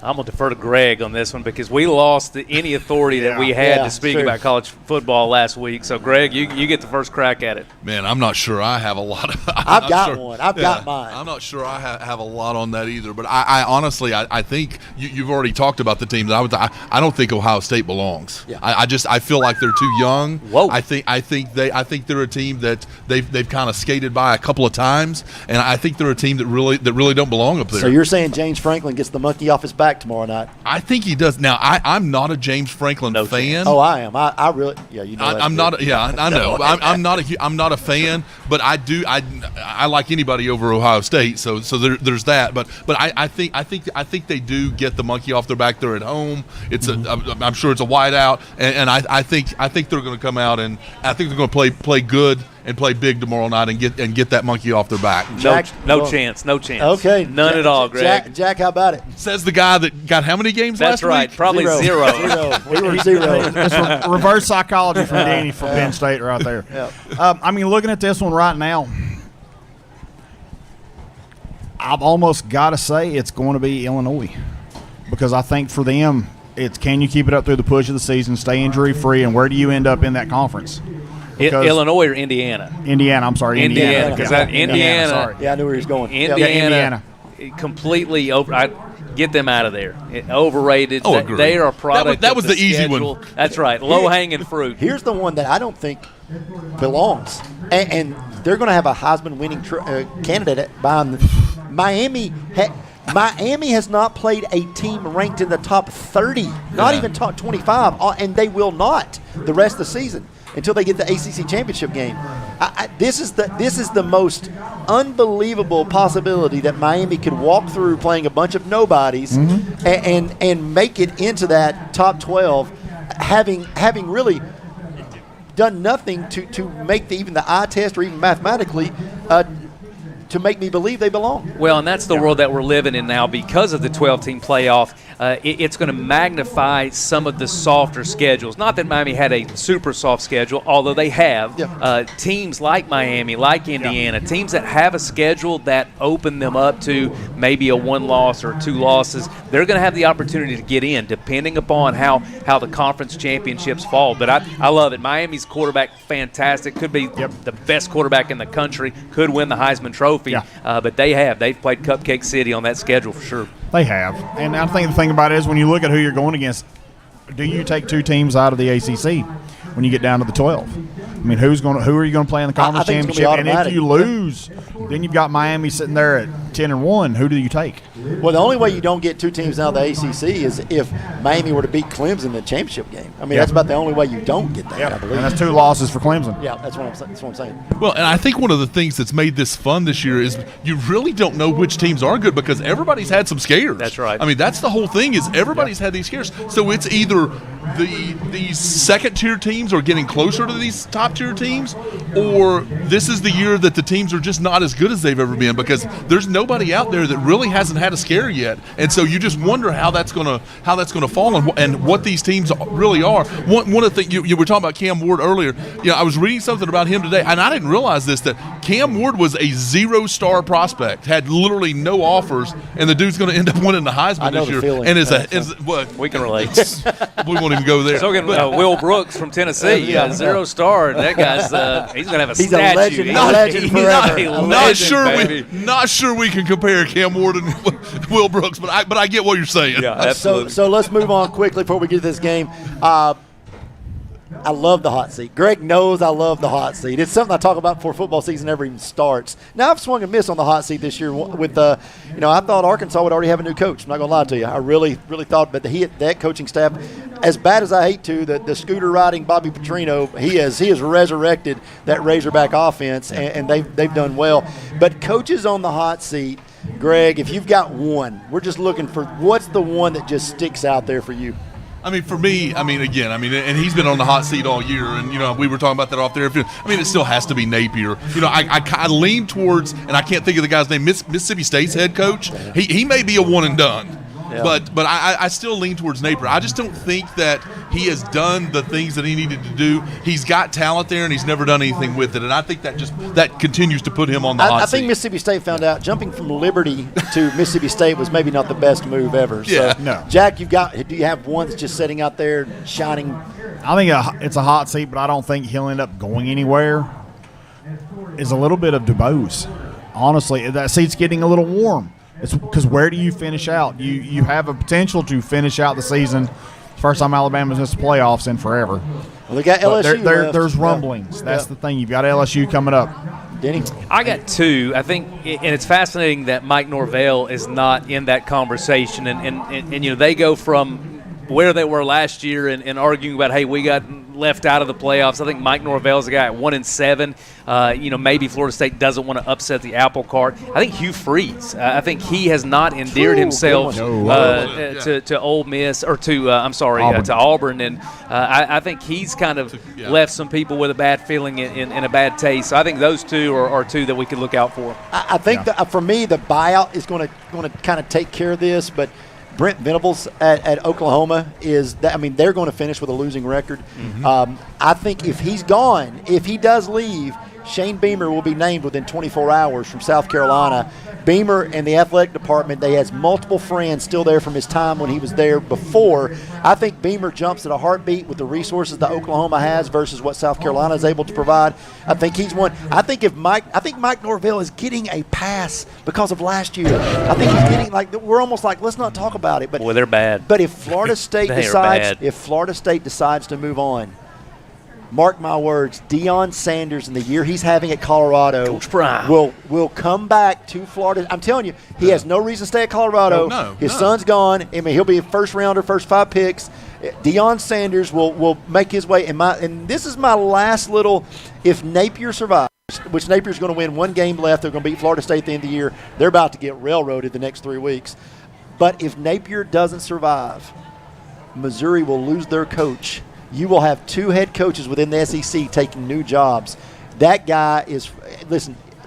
I'm going to defer to Greg on this one because we lost any authority that we had to speak about college football last week. So, Greg, you get the first crack at it. Man, I'm not sure I have a lot of – I've got one. I've got mine. I'm not sure I have a lot on that either. But I honestly, I think you've already talked about the team that I don't think Ohio State belongs. Yeah. I feel like they're too young. Whoa. I think they're a team that they've kind of skated by a couple of times, and I think they're a team that really don't belong up there. So you're saying James Franklin gets the monkey off his back tomorrow night? I think he does. Now, I'm not a James Franklin fan. Oh, I am. I really, you know. I'm not. I know. I'm not a fan, but I like anybody over Ohio State. So there's that. But I think they do get the monkey off their back. They're at home. I'm sure it's a whiteout, and I think they're going to come out and I think they're going to play good and play big tomorrow night and get that monkey off their back. No chance. Okay, none at all, Greg. Jack, how about it? Says the guy that got how many games last week? That's right, probably zero. We were 0. It's reverse psychology from Danny from Penn State right there. I mean, looking at this one right now, I've almost got to say it's going to be Illinois because I think for them, it's can you keep it up through the push of the season, stay injury-free, and where do you end up in that conference? Illinois or Indiana? Indiana, I'm sorry. Indiana. Because Indiana. Sorry. Yeah, I knew where he was going. Indiana. Completely over. I get them out of there. Overrated. Oh, agreed. They are a product. That was of the easy schedule. one. That's right. Low-hanging fruit. Here's the one that I don't think belongs, and they're going to have a Heisman-winning candidate behind them. Miami has not played a team ranked in the top 30, not even top 25, and they will not the rest of the season until they get the ACC championship game. This is the most unbelievable possibility that Miami could walk through playing a bunch of nobodies and make it into that top 12, having really done nothing to make even the eye test or even mathematically to make me believe they belong. Well, and that's the world that we're living in now because of the 12-team playoff. It's going to magnify some of the softer schedules. Not that Miami had a super soft schedule, although they have. Teams like Miami, like Indiana, teams that have a schedule that open them up to maybe a 1 loss or 2 losses, they're going to have the opportunity to get in, depending upon how the conference championships fall. But I love it. Miami's quarterback, fantastic. Could be the best quarterback in the country. Could win the Heisman Trophy. But they've played Cupcake City on that schedule for sure. They have. And I think the thing about it is when you look at who you're going against, do you take two teams out of the ACC when you get down to the 12? I mean, who are you going to play in the conference championship? And if you lose, then you've got Miami sitting there at 10-1. Who do you take? Well, the only way you don't get two teams out of the ACC is if Miami were to beat Clemson in the championship game. I mean, that's about the only way you don't get that, I believe. And that's 2 losses for Clemson. Yeah, that's what I'm saying. Well, and I think one of the things that's made this fun this year is you really don't know which teams are good because everybody's had some scares. That's right. I mean, that's the whole thing is everybody's had these scares. So it's either these second-tier teams are getting closer to these top-tier teams, or this is the year that the teams are just not as good as they've ever been because there's nobody out there that really hasn't had a scare yet, and so you just wonder how that's gonna fall and what these teams really are. One of the things you were talking about Cam Ward earlier. I was reading something about him today, and I didn't realize this, that Cam Ward was a 0-star prospect, had literally no offers, and the dude's going to end up winning the Heisman this year. Feeling. And we can relate. We won't even go there. So can Will Brooks from Tennessee, 0-star. That guy's he's going to have a he's statue. A legend forever. Not sure we can compare Cam Ward and Will Brooks, but I get what you're saying. Yeah, absolutely. So let's move on quickly before we get to this game. I love the hot seat. Greg knows I love the hot seat. It's something I talk about before football season ever even starts. Now, I've swung and missed on the hot seat this year with, I thought Arkansas would already have a new coach. I'm not going to lie to you. I really, really thought, but that coaching staff, as bad as I hate to, the scooter riding Bobby Petrino, he has resurrected that Razorback offense, and they've done well. But coaches on the hot seat, Greg, if you've got one, we're just looking for what's the one that just sticks out there for you? I mean, for me, and he's been on the hot seat all year, and, we were talking about that off there. It still has to be Napier. I lean towards, and I can't think of the guy's name, Mississippi State's head coach. He may be a one and done. Yeah. But I still lean towards Napier. I just don't think that he has done the things that he needed to do. He's got talent there, and he's never done anything with it. And I think that continues to put him on the hot seat. I think Mississippi State found out jumping from Liberty to Mississippi State was maybe not the best move ever. Yeah. So, no. Jack, do you have one that's just sitting out there shining? I think it's a hot seat, but I don't think he'll end up going anywhere. Is a little bit of DuBose. Honestly, that seat's getting a little warm. It's because where do you finish out? You have a potential to finish out the season. First time Alabama's missed the playoffs in forever. Well, they got LSU. There's rumblings. That's the thing. You've got LSU coming up. Denny? I got two. I think, and it's fascinating that Mike Norvell is not in that conversation. And they go from where they were last year and arguing about, hey, we got left out of the playoffs. I think Mike Norvell's a guy at 1-7. Maybe Florida State doesn't want to upset the apple cart. I think Hugh Freeze. I think he has not endeared himself to Ole Miss or to Auburn, and I think he's kind of left some people with a bad feeling and a bad taste. So I think those two are two that we could look out for. I think that for me, the buyout is going to kind of take care of this, but Brent Venables at Oklahoma they're going to finish with a losing record. Mm-hmm. I think if he's gone, if he does leave, Shane Beamer will be named within 24 hours from South Carolina. Beamer and the athletic department, they has multiple friends still there from his time when he was there before. I think Beamer jumps at a heartbeat with the resources that Oklahoma has versus what South Carolina is able to provide. I think he's one. I think Mike Norvell is getting a pass because of last year. I think he's getting we're almost like, let's not talk about it. But they're bad. But if Florida State decides to move on, mark my words, Deion Sanders in the year he's having at Colorado will come back to Florida. I'm telling you, he has no reason to stay at Colorado. His son's gone. He'll be a first rounder, first 5 picks. Deion Sanders will make his way. And this is my last little, if Napier survives, which Napier's going to win 1 game left, they're going to beat Florida State at the end of the year. They're about to get railroaded the next 3 weeks. But if Napier doesn't survive, Missouri will lose their coach. You will have 2 head coaches within the SEC taking new jobs. That guy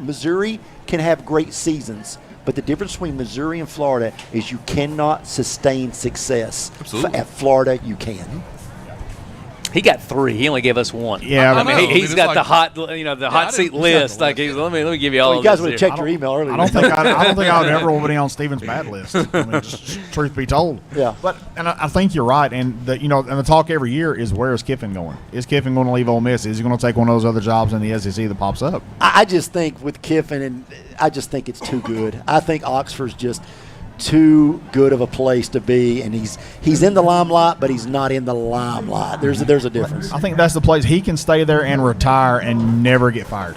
Missouri can have great seasons, but the difference between Missouri and Florida is you cannot sustain success. Absolutely. At Florida, you can. He got 3. He only gave us 1. Yeah, he's got the hot seat list. Let me give you all. You guys would have checked your email earlier. I don't think I would ever want to be on Steven's bad list. Just truth be told. Yeah. But I think you're right, and the talk every year is, where is Kiffin going? Is Kiffin going to leave Ole Miss? Is he going to take one of those other jobs in the SEC that pops up? I just think with Kiffin, and I just think it's too good. I think Oxford's just. too good of a place to be, and he's in the limelight, but he's not in the limelight. There's a difference. I think that's the place he can stay there and retire and never get fired.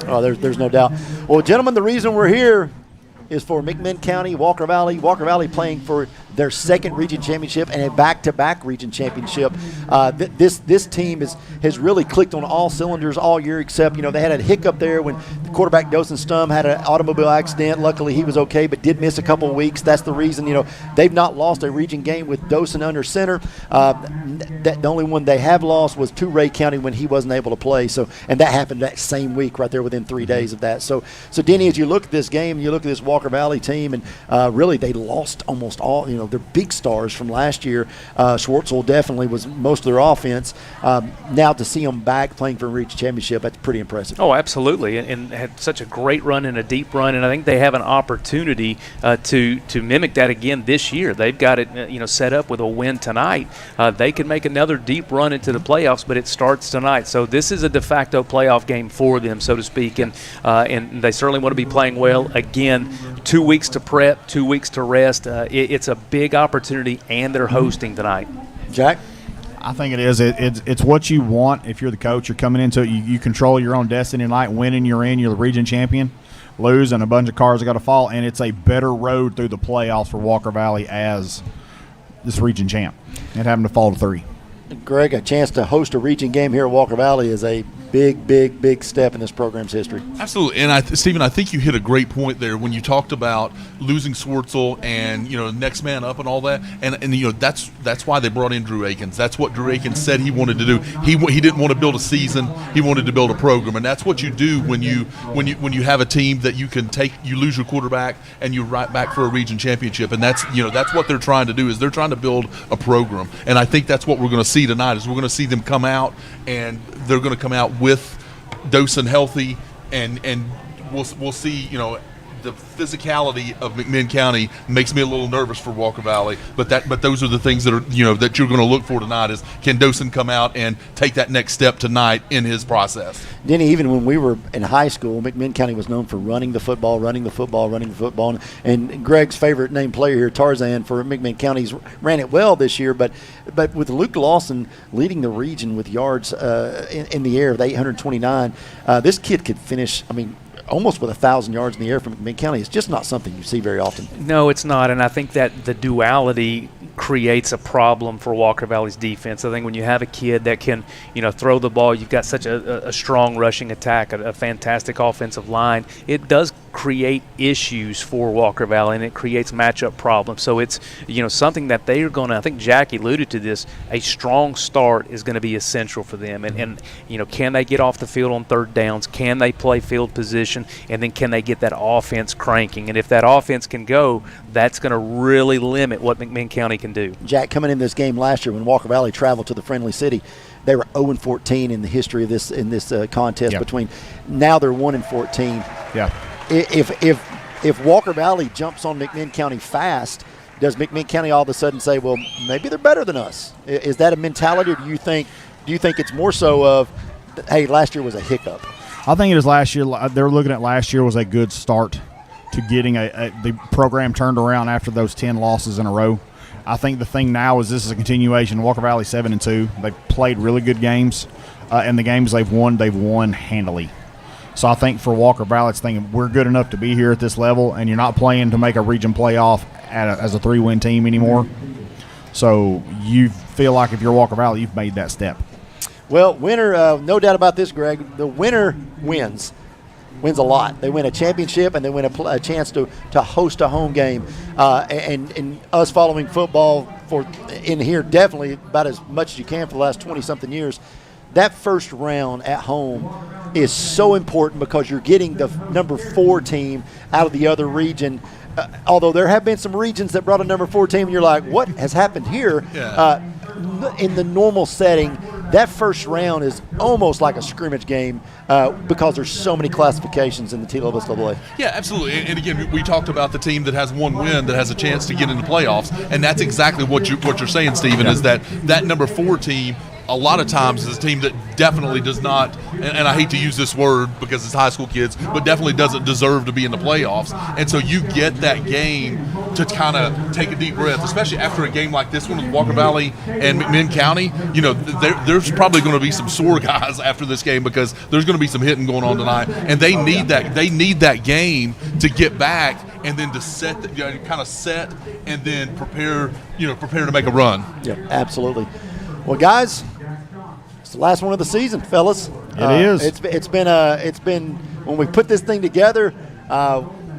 Oh, there's no doubt. Well, gentlemen, the reason we're here is for McMinn County, Walker Valley. Walker Valley playing for their second region championship and a back-to-back region championship. This team has really clicked on all cylinders all year, except they had a hiccup there when the quarterback Dawson Stum had an automobile accident. Luckily, he was okay, but did miss a couple of weeks. That's the reason they've not lost a region game with Dawson under center. The only one they have lost was to Ray County when he wasn't able to play. And that happened that same week, right there within 3 days of that. So Denny, as you look at this game, you look at this Walker Valley team, and really they lost almost all. Their big stars from last year. Schwartzel definitely was most of their offense. Now to see them back playing for a region championship, that's pretty impressive. Oh, absolutely, and had such a great run and a deep run, and I think they have an opportunity to mimic that again this year. They've got it set up with a win tonight. They could make another deep run into the playoffs, but it starts tonight. So this is a de facto playoff game for them, so to speak, and they certainly want to be playing well. Again, 2 weeks to prep, 2 weeks to rest. It's a big opportunity, and they're hosting tonight. Jack? I think it is. It's what you want if you're the coach. You're coming into it. You control your own destiny tonight. Winning, you're in. You're the region champion. Lose, and a bunch of cars have got to fall. And it's a better road through the playoffs for Walker Valley as this region champ and having to fall to 3. Greg, a chance to host a region game here at Walker Valley is a big step in this program's history. Absolutely. And Stephen, I think you hit a great point there when you talked about losing Schwartzel and next man up and all that. And that's why they brought in Drew Akins. That's what Drew Akins said he wanted to do. He didn't want to build a season. He wanted to build a program. And that's what you do when you have a team that you can take. You lose your quarterback and you're right back for a region championship. And that's what they're trying to do, is they're trying to build a program. And I think that's what we're going to see tonight, is we're going to see them come out, and they're going to come out with Dawson healthy, and we'll see. The physicality of McMinn County makes me a little nervous for Walker Valley, but those are the things that are that you're going to look for tonight, is can Dawson come out and take that next step tonight in his process. Denny, even when we were in high school, McMinn County was known for running the football, and Greg's favorite named player here, Tarzan, for McMinn County's ran it well this year, but with Luke Lawson leading the region with yards in the air of 829, this kid could finish, almost with 1,000 yards in the air from McMinn County. It's just not something you see very often. No, it's not, and I think that the duality creates a problem for Walker Valley's defense. I think when you have a kid that can, throw the ball, you've got such a strong rushing attack, a fantastic offensive line, it does create issues for Walker Valley, and it creates matchup problems. So it's, something that they are going to, I think Jack alluded to this, a strong start is going to be essential for them. And can they get off the field on third downs? Can they play field position? And then can they get that offense cranking? And if that offense can go, that's going to really limit what McMinn County can do. Jack, coming in this game last year when Walker Valley traveled to the Friendly City, they were 0-14 in the history of this contest. Yep. Between now they're 1-14. Yeah. If Walker Valley jumps on McMinn County fast, does McMinn County all of a sudden say, well, maybe they're better than us? Is that a mentality, or do you think it's more so of, hey, last year was a hiccup? I think it is last year. They're looking at last year was a good start to getting the program turned around after those 10 losses in a row. I think the thing now is this is a continuation. Walker Valley 7-2. They've played really good games, and the games they've won handily. So I think for Walker Valley, it's thinking we're good enough to be here at this level, and you're not playing to make a region playoff as a 3-win team anymore. So you feel like if you're Walker Valley, you've made that step. Well, winner, no doubt about this, Greg. The winner wins a lot. They win a championship, and they win a chance to host a home game. And us following football in here definitely about as much as you can for the last 20-something years, that first round at home is so important because you're getting the number 4 team out of the other region. Although there have been some regions that brought a number 4 team, and you're like, what has happened here? Yeah. In the normal setting, that first round is almost like a scrimmage game because there's so many classifications in the TLSAA. Yeah, absolutely. And again, we talked about the team that has one win that has a chance to get into playoffs, and that's exactly what you're saying, Stephen, is that number 4 team a lot of times is a team that definitely does not, and I hate to use this word because it's high school kids, but definitely doesn't deserve to be in the playoffs. And so you get that game to kind of take a deep breath, especially after a game like this one with Walker Valley and McMinn County. You know, there's probably going to be some sore guys after this game because there's going to be some hitting going on tonight, and they need that. They need that game to get back and then to set, kind of set, and then prepare to make a run. Yeah, absolutely. Well, guys, it's the last one of the season, fellas. It is. It's been when we put this thing together.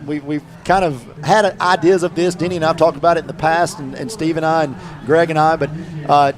We've kind of had ideas of this. Denny and I have talked about it in the past, and Steve and I and Greg and I. But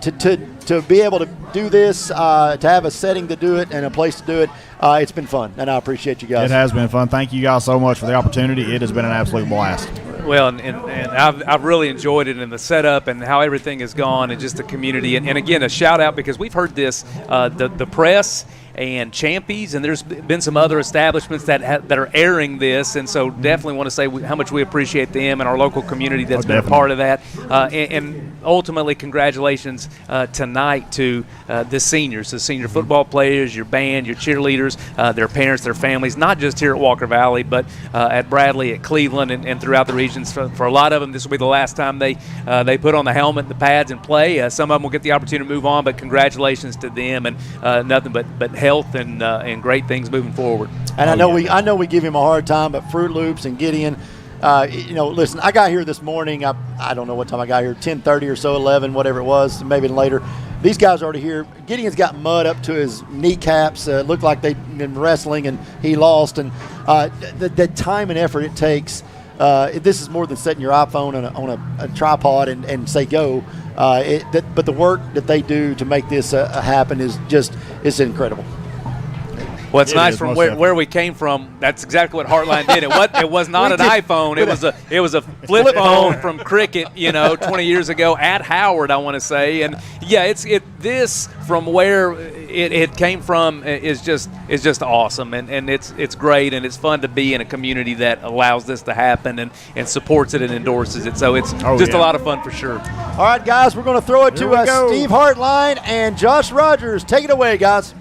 to be able to do this, to have a setting to do it and a place to do it, it's been fun, and I appreciate you guys. It has been fun. Thank you guys so much for the opportunity. It has been an absolute blast. Well, and I've really enjoyed it, and the setup and how everything has gone, and just the community. And again, a shout out because we've heard this, the press and Champies, and there's been some other establishments that are airing this, and so definitely want to say how much we appreciate them and our local community that's been a part of that. And ultimately, congratulations tonight to the senior football players, your band, your cheerleaders, their parents, their families, not just here at Walker Valley, but at Bradley, at Cleveland, and throughout the regions. For a lot of them, this will be the last time they put on the helmet, the pads, and play. Some of them will get the opportunity to move on, but congratulations to them, and nothing but health and great things moving forward. And I know we give him a hard time, but Fruit Loops and Gideon, listen, I got here this morning. I don't know what time I got here, 10:30 or so, 11, whatever it was, maybe later. These guys are already here. Gideon's got mud up to his kneecaps. Looked like they've been wrestling, and he lost. And the time and effort it takes, this is more than setting your iPhone on a tripod and say go. But the work that they do to make this happen is incredible. Well, it's nice from where we came from. That's exactly what Heartline did. It was not an iPhone. It was a flip phone from Cricket, 20 years ago at Howard, I want to say. And yeah, this from where it came from is just awesome, and it's great, and it's fun to be in a community that allows this to happen and supports it and endorses it. So it's a lot of fun for sure. All right, guys, we're going to throw it to Steve Heartline and Josh Rogers. Take it away, guys.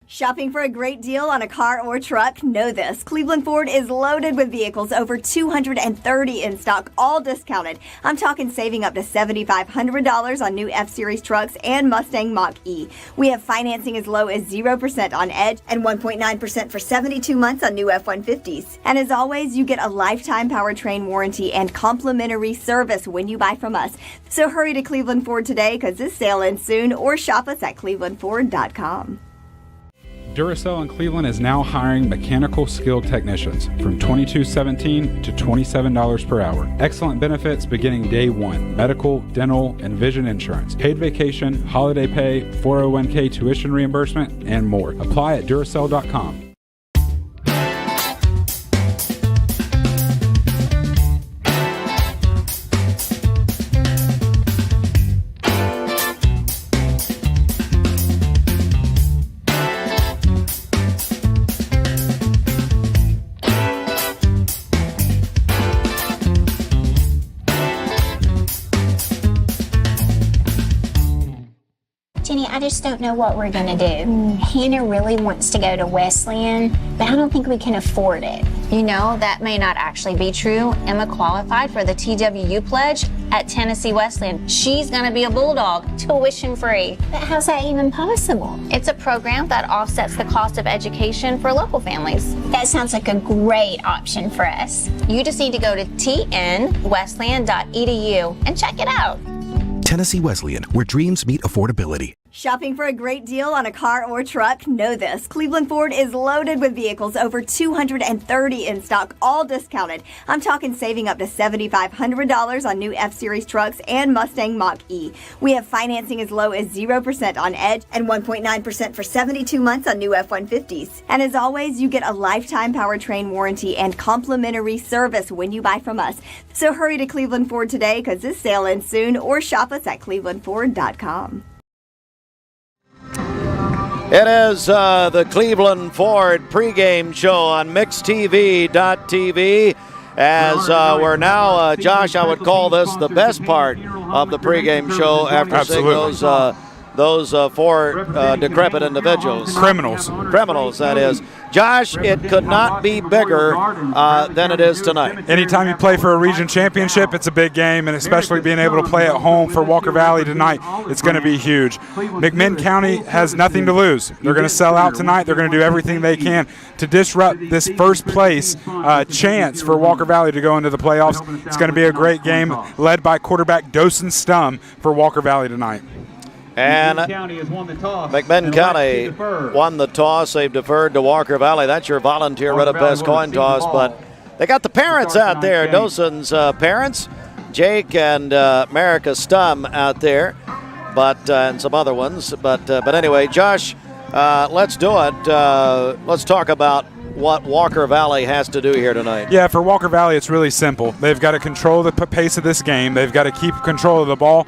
Shopping for a great deal on a car or truck? Know this. Cleveland Ford is loaded with vehicles, over 230 in stock, all discounted. I'm talking saving up to $7,500 on new F-Series trucks and Mustang Mach-E. We have financing as low as 0% on Edge and 1.9% for 72 months on new F-150s. And as always, you get a lifetime powertrain warranty and complimentary service when you buy from us. So hurry to Cleveland Ford today, because this sale ends soon, or shop us at clevelandford.com. Duracell in Cleveland is now hiring mechanical skilled technicians from $22.17 to $27 per hour. Excellent benefits beginning day one: medical, dental, and vision insurance, paid vacation, holiday pay, 401k tuition reimbursement, and more. Apply at Duracell.com. I just don't know what we're going to do. Hannah really wants to go to Wesleyan, but I don't think we can afford it. That may not actually be true. Emma qualified for the TWU pledge at Tennessee Wesleyan. She's going to be a Bulldog, tuition free. But how's that even possible? It's a program that offsets the cost of education for local families. That sounds like a great option for us. You just need to go to tnwesleyan.edu and check it out. Tennessee Wesleyan, where dreams meet affordability. Shopping for a great deal on a car or truck? Know this. Cleveland Ford is loaded with vehicles, over 230 in stock, all discounted. I'm talking saving up to $7,500 on new F-Series trucks and Mustang Mach-E. We have financing as low as 0% on Edge and 1.9% for 72 months on new F-150s. And as always, you get a lifetime powertrain warranty and complimentary service when you buy from us. So hurry to Cleveland Ford today, because this sale ends soon, or shop us at clevelandford.com. It is the Cleveland Ford pregame show on MixTV.tv. as we're now, Josh, I would call this the best part of the pregame show after seeing those four decrepit individuals. Criminals, that is. Josh, it could not be bigger than it is tonight. Anytime you play for a region championship, it's a big game, and especially being able to play at home for Walker Valley tonight, it's going to be huge. McMinn County has nothing to lose. They're going to sell out tonight. They're going to do everything they can to disrupt this first place chance for Walker Valley to go into the playoffs. It's going to be a great game led by quarterback Dosen Stum for Walker Valley tonight. And McMinn County won the toss. They've deferred to Walker Valley. That's your volunteer Red-Best coin toss. But they got the parents out there, Dosen's parents, Jake and Marika Stum out there, and some other ones. But anyway, Josh, let's do it. Let's talk about what Walker Valley has to do here tonight. Yeah, for Walker Valley, it's really simple. They've got to control the pace of this game. They've got to keep control of the ball.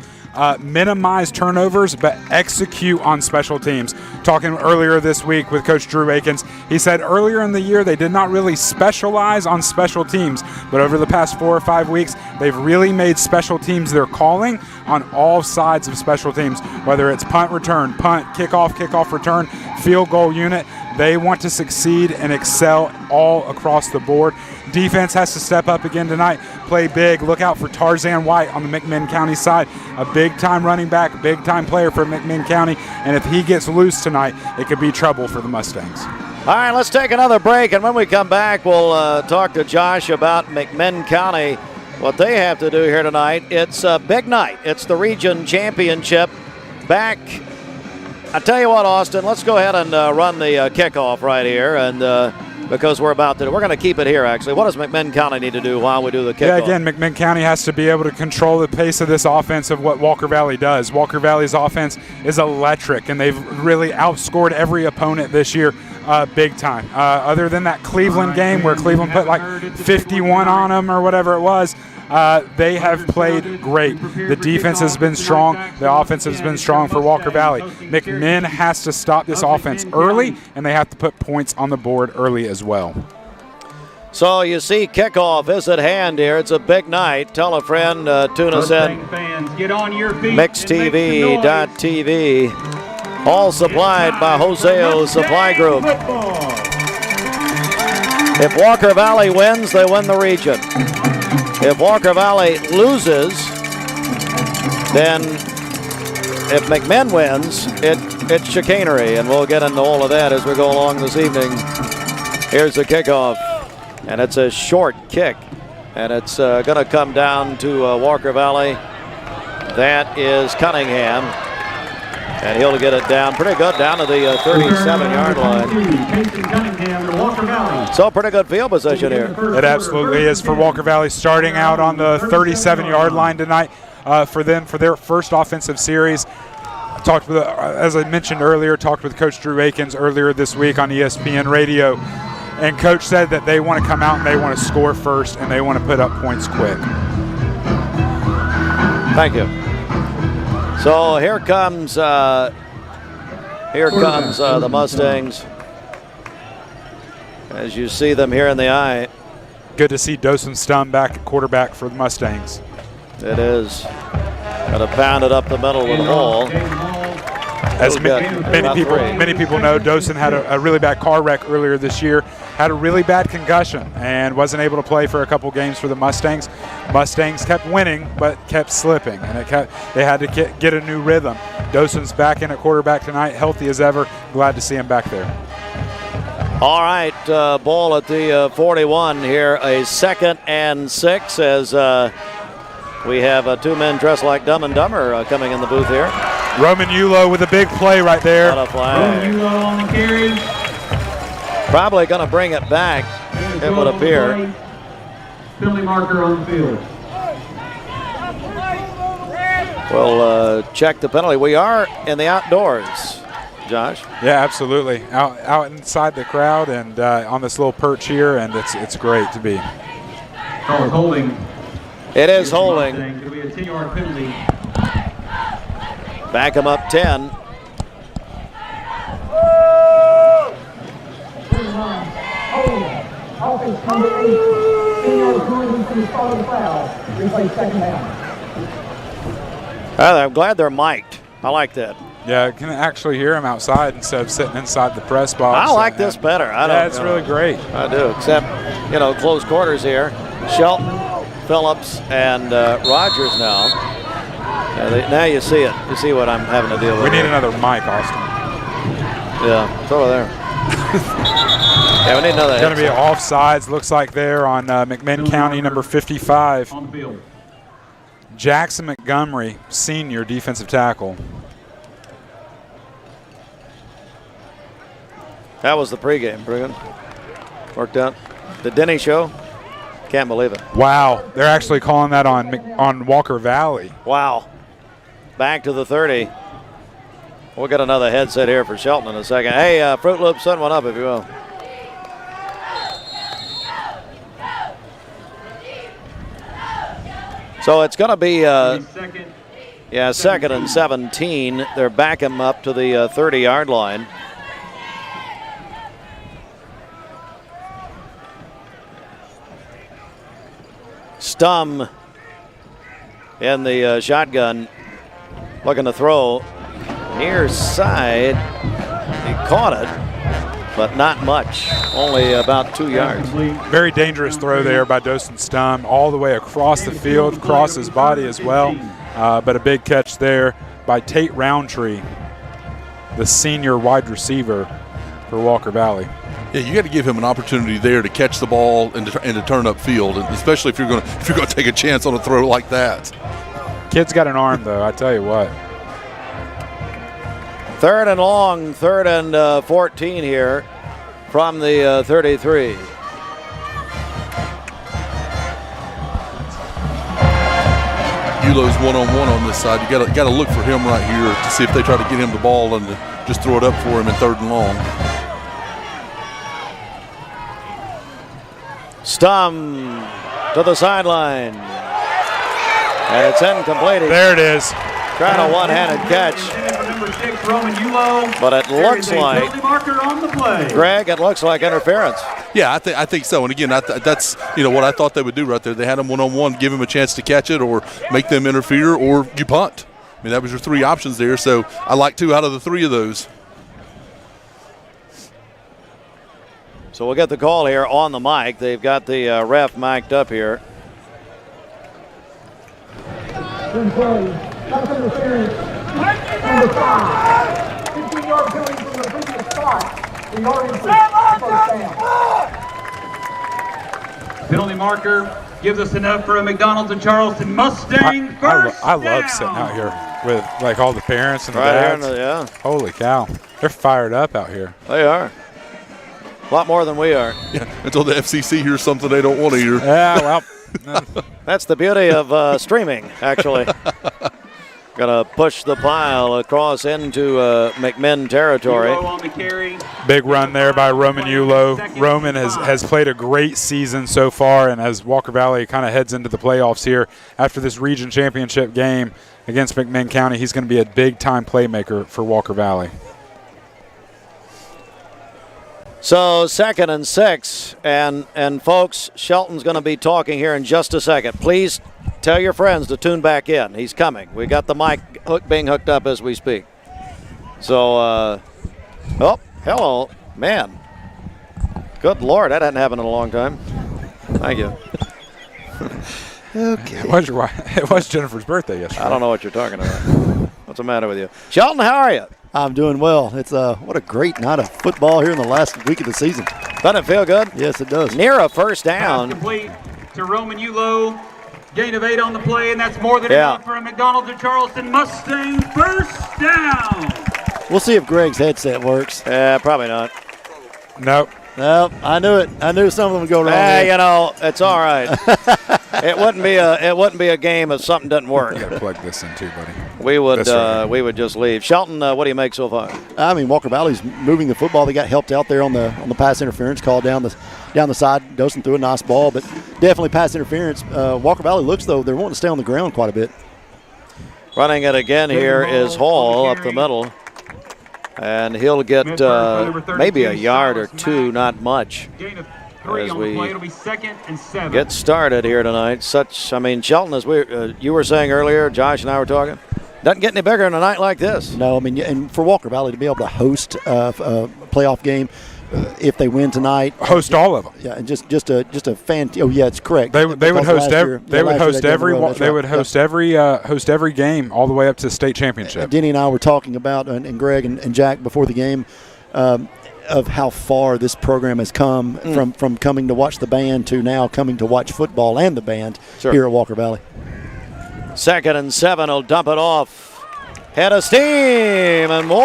Minimize turnovers, but execute on special teams. Talking earlier this week with Coach Drew Akins, he said earlier in the year they did not really specialize on special teams, but over the past 4 or 5 weeks, they've really made special teams their calling on all sides of special teams, whether it's punt return, punt, kickoff return, field goal unit. They want to succeed and excel all across the board. Defense has to step up again tonight, play big. Look out for Tarzan White on the McMinn County side, a big-time running back, big-time player for McMinn County, and if he gets loose tonight, it could be trouble for the Mustangs. All right, let's take another break, and when we come back, we'll talk to Josh about McMinn County, what they have to do here tonight. It's a big night. It's the region championship back. I tell you what, Austin, let's go ahead and run the kickoff right here, and because we're going to keep it here, actually. What does McMinn County need to do while we do the kickoff? Yeah, again, McMinn County has to be able to control the pace of this offense of what Walker Valley does. Walker Valley's offense is electric, and they've really outscored every opponent this year big time. Other than that Cleveland game where Cleveland put like 51 on them or whatever it was, they have played great. The defense has been strong. The offense has been strong for Walker Valley. McMinn has to stop this offense early, and they have to put points on the board early as well. So you see kickoff is at hand here. It's a big night. Tell a friend, tune us in. MixTV.tv. All supplied by Wholesale Supply Group. If Walker Valley wins, they win the region. If Walker Valley loses, then if McMinn wins, it's chicanery, and we'll get into all of that as we go along this evening. Here's the kickoff, and it's a short kick, and it's going to come down to Walker Valley. That is Cunningham, and he'll get it down pretty good down to the 37-yard line. So pretty good field position here. It absolutely is for Walker Valley, starting out on the 37-yard line tonight for their first offensive series. Talked with, as I mentioned earlier, talked with Coach Drew Akins earlier this week on ESPN Radio, and Coach said that they want to come out and they want to score first and they want to put up points quick. Thank you. So here comes the Mustangs. As you see them here in the eye. Good to see Dosen Stum back at quarterback for the Mustangs. It is. Got to pound it up the middle with Hall. As many people know, Dosen had a really bad car wreck earlier this year, had a really bad concussion, and wasn't able to play for a couple games for the Mustangs. Mustangs kept winning, but kept slipping, and they had to get a new rhythm. Dosen's back in at quarterback tonight, healthy as ever. Glad to see him back there. All right, ball at the 41 here, a 2nd and 6 as we have 2 men dressed like Dumb and Dumber coming in the booth here. Roman Yulo with a big play right there. Roman Yulo on the carry. Probably going to bring it back, it would appear. Penalty marker on the field. We'll check the penalty. We are in the outdoors, Josh. Yeah, absolutely. Out inside the crowd and on this little perch here, and it's great to be. Call holding. It is holding. It'll be a 10-yard penalty. Back him up 10. Offense coming in. 10-yard penalty I'm glad they're mic'd. I like that. Yeah, I can actually hear him outside instead of sitting inside the press box. I like this better. It's really great. I do, except, close quarters here. Shelton, Phillips, and Rogers now. Now you see it. You see what I'm having to deal with. We need another mic, Austin. Yeah, it's over there. Yeah, we need another. It's going to be offsides, looks like there on McMinn County, number 55. On the field. Jackson Montgomery, senior defensive tackle. That was the pregame, Brigham. Worked out. The Denny show. Can't believe it. Wow, they're actually calling that on Walker Valley. Wow. Back to the 30. We'll get another headset here for Shelton in a second. Hey, Fruit Loops, send one up if you will. So it's going to be, second and 17. They're backing him up to the 30-yard line. Stum in the shotgun, looking to throw near side. He caught it, but not much, only about 2 yards. Very dangerous throw there by Dawson Stum, all the way across the field, across his body as well, but a big catch there by Tate Roundtree, the senior wide receiver for Walker Valley. Yeah, you got to give him an opportunity there to catch the ball and to turn upfield, and especially if you're going to take a chance on a throw like that. Kid's got an arm, though. I tell you what. Third and long, 3rd and 14 here from the 33. Ulo's one-on-one on this side. You got to look for him right here to see if they try to get him the ball and to just throw it up for him in 3rd and long. Stum to the sideline. And it's incomplete. There it is. Trying a one-handed catch. But it looks like, Greg, it looks like interference. Yeah, I think so. And again, that's what I thought they would do right there. They had him one-on-one, give him a chance to catch it or make them interfere, or you punt. I mean, that was your 3 options there. So I like 2 out of the 3 of those. So we'll get the call here on the mic. They've got the ref mic'd up here. Number 5. 15-yard penalty from the previous spot. The yardage is first down. Penalty marker gives us enough for a McDonald's and Charleston Mustang first I love sitting out here with like all the parents and the right dads. Holy cow. They're fired up out here. They are. A lot more than we are. Yeah, until the FCC hears something they don't want to hear. Yeah, well. That's the beauty of streaming, actually. Gonna push the pile across into McMinn territory. Big run there by Roman Ulo. Roman has played a great season so far, and as Walker Valley kind of heads into the playoffs here after this region championship game against McMinn County, he's going to be a big-time playmaker for Walker Valley. So 2nd and 6, and folks, Shelton's going to be talking here in just a second. Please tell your friends to tune back in. He's coming. We got the mic being hooked up as we speak. So, oh, hello, man. Good Lord, that hadn't happened in a long time. Thank you. Okay. It was Jennifer's birthday yesterday. I don't know what you're talking about. What's the matter with you? Shelton, how are you? I'm doing well. It's what a great night of football here in the last week of the season. Doesn't it feel good? Yes, it does. Near a first down. Complete to Roman Ulo. Gain of 8 on the play, and that's more than enough for a McDonald's and Charleston Mustang first down. We'll see if Greg's headset works. Probably not. Nope. Nope. I knew it. I knew something would go wrong. You know, it's all right. It wouldn't be a game if something doesn't work. You gotta plug this in too, buddy. We would just leave. Shelton, what do you make so far? I mean, Walker Valley's moving the football. They got helped out there on the pass interference call down the side. Dawson threw a nice ball, but definitely pass interference. Walker Valley looks though they're wanting to stay on the ground quite a bit. Running it again here is Hall up the middle, and he'll get maybe a yard or two, not much. 3 as on the we play. It'll be 2nd and 7. get started here tonight. Shelton, as you were saying earlier, Josh and I were talking, doesn't get any bigger in a night like this. No, I mean, and for Walker Valley to be able to host a playoff game, if they win tonight, host all of them. Yeah, and just a fan. Oh yeah, it's correct. They would host every game all the way up to state championship. Denny and I were talking about, and Greg and Jack before the game, of how far this program has come from coming to watch the band to now coming to watch football and the band here at Walker Valley. 2nd and 7 will dump it off. Head of steam and more.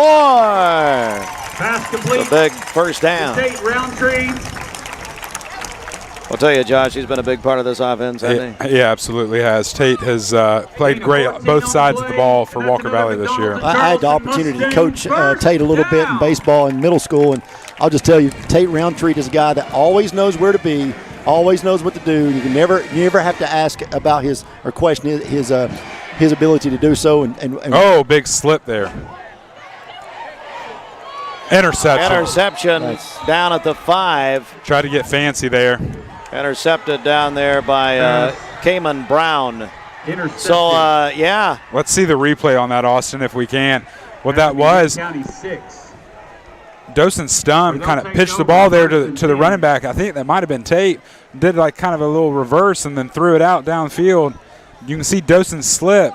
Pass complete. A big first down. State Roundtree. I'll tell you, Josh, he's been a big part of this offense, hasn't he? Yeah, absolutely has. Tate has played great on both sides of the ball for Walker Valley this year. I had the opportunity to coach Tate a little bit in baseball in middle school, and I'll just tell you, Tate Roundtree is a guy that always knows where to be, always knows what to do. You never have to ask about or question his ability to do so. And big slip there. Interception. Nice. Down at the 5. Tried to get fancy there. Intercepted down there by Cayman Brown. So, yeah. Let's see the replay on that, Austin, if we can. What that was, Dawson Stum kind of pitched the ball there to the running back. I think that might have been Tate. Did like kind of a little reverse and then threw it out downfield. You can see Dawson slip.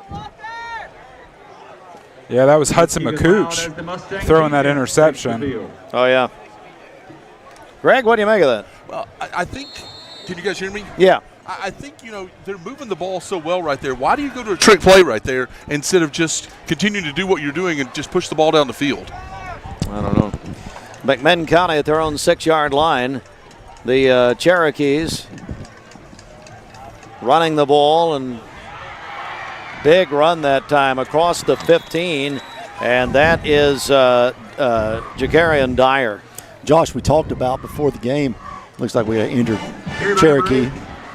Yeah, that was Hudson McCooch throwing that interception. Oh, yeah. Greg, what do you make of that? Well, I think – can you guys hear me? Yeah. I think, they're moving the ball so well right there. Why do you go to a trick play right there instead of just continuing to do what you're doing and just push the ball down the field? I don't know. McMinn County at their own 6-yard line. The Cherokees running the ball, and big run that time across the 15, and that is Jacarian Dyer. Josh, we talked about before the game, looks like we got injured Cherokee.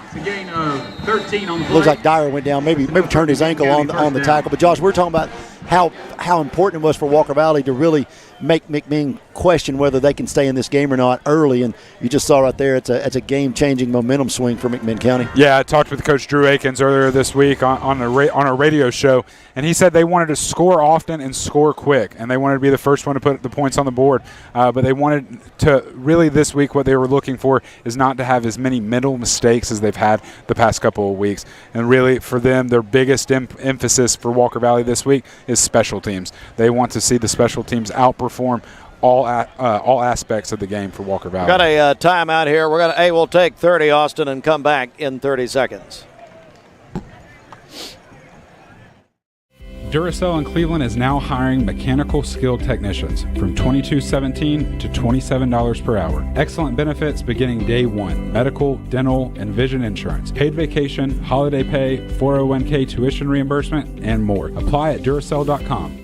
It's a gain of 13 on the play. Looks like Dyer went down, maybe turned his ankle on the tackle. But Josh, we're talking about how important it was for Walker Valley to really make McMinn question whether they can stay in this game or not early. And you just saw right there, it's a game-changing momentum swing for McMinn County. Yeah, I talked with Coach Drew Akins earlier this week on a radio show, and he said they wanted to score often and score quick, and they wanted to be the first one to put the points on the board. But they wanted to really this week what they were looking for is not to have as many mental mistakes as they've had the past couple of weeks. And really for them, their biggest emphasis for Walker Valley this week is special teams. They want to see the special teams outperform all aspects of the game for Walker Valley. Got a timeout here. We'll take 30, Austin, and come back in 30 seconds. Duracell in Cleveland is now hiring mechanical skilled technicians from $22.17 to $27 per hour. Excellent benefits beginning day one: medical, dental, and vision insurance, paid vacation, holiday pay, 401k tuition reimbursement, and more. Apply at Duracell.com.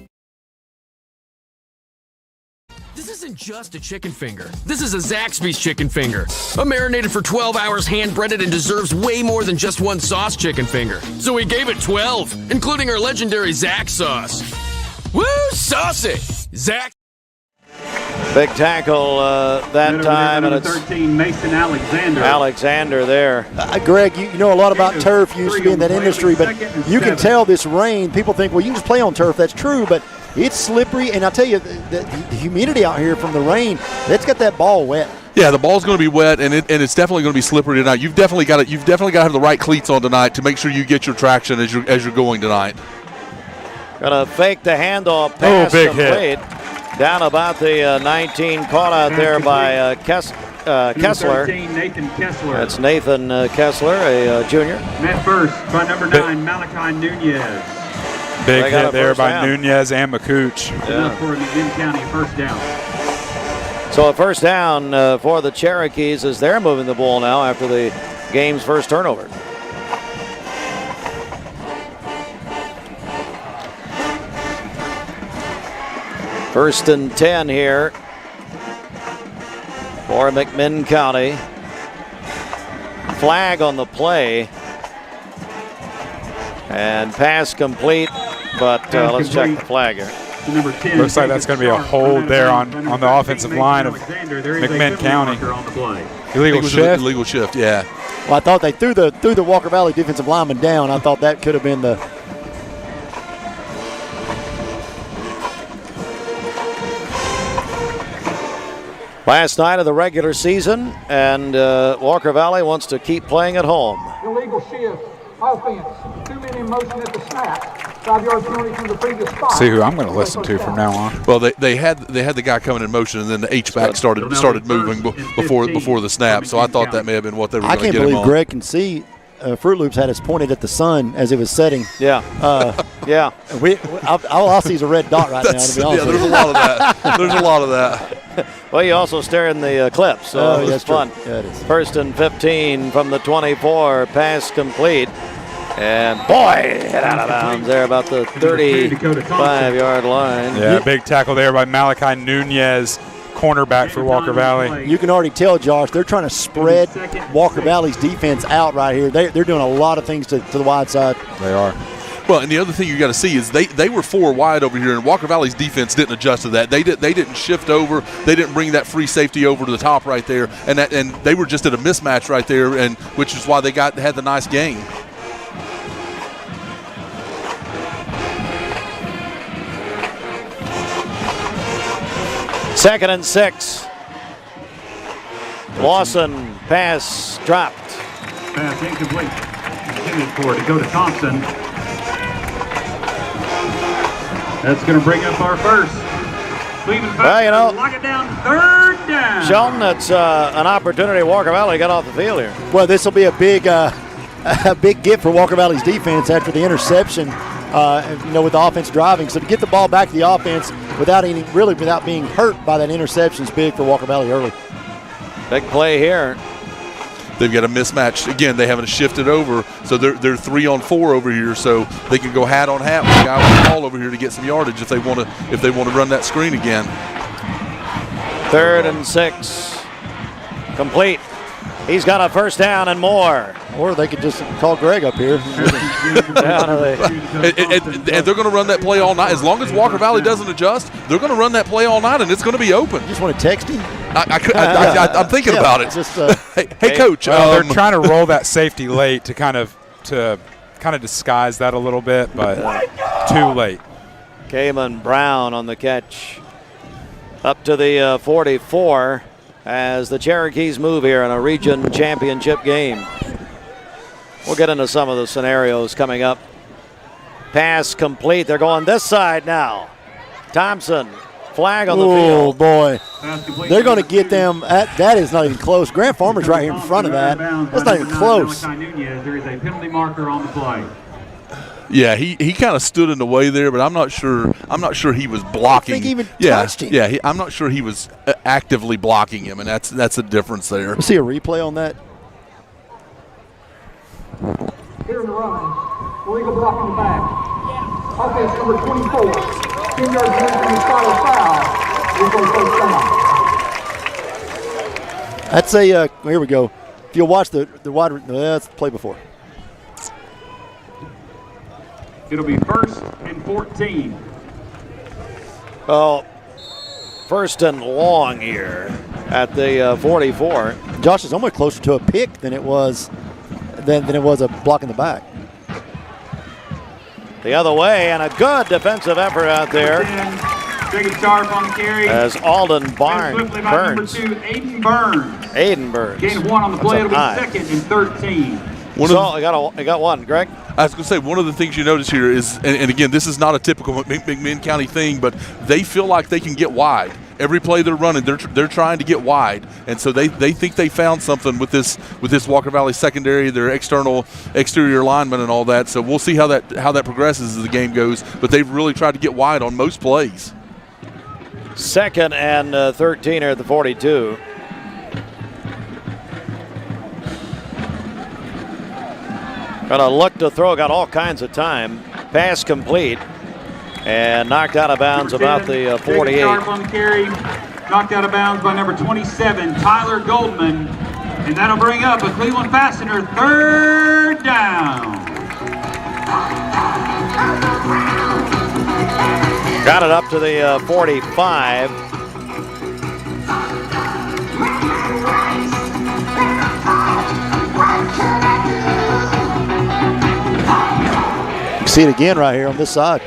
This isn't just a chicken finger. This is a Zaxby's chicken finger. Marinated for 12 hours, hand-breaded, and deserves way more than just one sauce chicken finger. So we gave it 12, including our legendary Zax sauce. Woo, saucy! Zax. Big tackle that time, and it's 13, Mason Alexander. Alexander there. Greg, you know a lot about turf. You used to be in that industry, but you can tell this rain. People think, well, you can just play on turf. That's true, but it's slippery, and I tell you, the humidity out here from the rain, it's got that ball wet. Yeah, the ball's going to be wet, and it's definitely going to be slippery tonight. You've definitely got to have the right cleats on tonight to make sure you get your traction as you're going tonight. Gonna fake the handoff pass. Big hit. Down about the 19, caught out there by Kessler. 13, Nathan Kessler. That's Nathan Kessler, a junior. Met first by number 9, Malachi Nunez. Big hit there by Nunez and McCooch. Enough for McMinn County first down. So a first down for the Cherokees as they're moving the ball now after the game's first turnover. First and 10 here for McMinn County. Flag on the play. And pass complete, but let's check the flag here. to number 10. Looks like that's going to be a hold there on the offensive line of McMinn County. Illegal shift? Illegal shift, yeah. Well, I thought they threw the Walker Valley defensive lineman down. I thought that could have been the. Last night of the regular season, and Walker Valley wants to keep playing at home. Illegal shift, offense, 2 men in motion at the snap. 5-yard penalty from the previous spot. See who I'm going to listen to from now on. Well, they had the guy coming in motion, and then the H-back started moving before the snap. So I thought that may have been what they were going to get him on. I can't believe Greg can see Fruit Loops had us pointed at the sun as it was setting. Yeah. Yeah. All I see is a red dot right now, to be honest. Yeah, there's a lot of that. There's a lot of that. Well, you also stare in the clip, so it was fun. Yeah, it is. 1st and 15 from the 24, pass complete. And boy, hit out of bounds there about the 35-yard line. Yeah, big tackle there by Malachi Nunez, cornerback for Walker Valley. You can already tell, Josh, they're trying to spread Walker Valley's defense out right here. They're doing a lot of things to the wide side. They are. Well, and the other thing you got to see is they were 4 wide over here, and Walker Valley's defense didn't adjust to that. They didn't shift over. They didn't bring that free safety over to the top right there, and they were just at a mismatch right there, and which is why they had the nice gain. Second and 6. Lawson, pass dropped. Pass incomplete. Intended for Dakota Thompson. That's going to bring up our first. Cleveland lock it down, 3rd down. Shelton, it's an opportunity Walker Valley got off the field here. Well, this will be a big gift for Walker Valley's defense after the interception. With the offense driving. So to get the ball back to the offense without being hurt by that interception is big for Walker Valley early. Big play here. They've got a mismatch. Again, they haven't shifted over, so they're 3 on 4 over here, so they can go hat on hat with the guy with the ball over here to get some yardage if they want to run that screen again. 3rd and 6. Complete. He's got a first down and more. Or they could just call Greg up here. And they're going to run that play all night. As long as Walker Valley doesn't adjust, they're going to run that play all night, and it's going to be open. You just want to text him? I'm thinking about it. Just, hey, Coach. They're trying to roll that safety late to kind of disguise that a little bit, but too late. Kamen Brown on the catch. Up to the 44 as the Cherokees move here in a region championship game. We'll get into some of the scenarios coming up. Pass complete. They're going this side now. Thompson, flag on the field. Oh, boy. They're going to get them. That is not even close. Grant Farmer's right here in front of that. That's not even close. There is a penalty marker on the play. Yeah, he kind of stood in the way there, but I'm not sure he was blocking. I think he even touched him. Yeah, I'm not sure he was actively blocking him, and that's a difference there. We'll see a replay on that. Here in the run. Illegal block in the back. Offense number 24. 10 yards from the start of foul. Illegal first down. That's a here we go. If you'll watch the wide, that's the play before. It'll be 1st and 14. Well, 1st and long here at the 44. Josh is almost closer to a pick than it was a block in the back. The other way, and a good defensive effort out there. Big sharp on the carry. As Alden Burns. Number 2, Aiden Burns. Aiden Burns. Gain of 1 on the play. It'll be 2nd and 13. I got one, Greg. I was going to say, one of the things you notice here is, and again, this is not a typical McMinn County thing, but they feel like they can get wide. Every play they're running, they're trying to get wide, and so they think they found something with this Walker Valley secondary, their exterior linemen and all that. So we'll see how that progresses as the game goes. But they've really tried to get wide on most plays. 2nd and 13 here at the 42. Got a look to throw, got all kinds of time. Pass complete. And knocked out of bounds about the 48. On the carry, knocked out of bounds by number 27, Tyler Goldman. And that'll bring up a Cleveland Fastener 3rd down. Got it up to the 45. See it again right here on this side.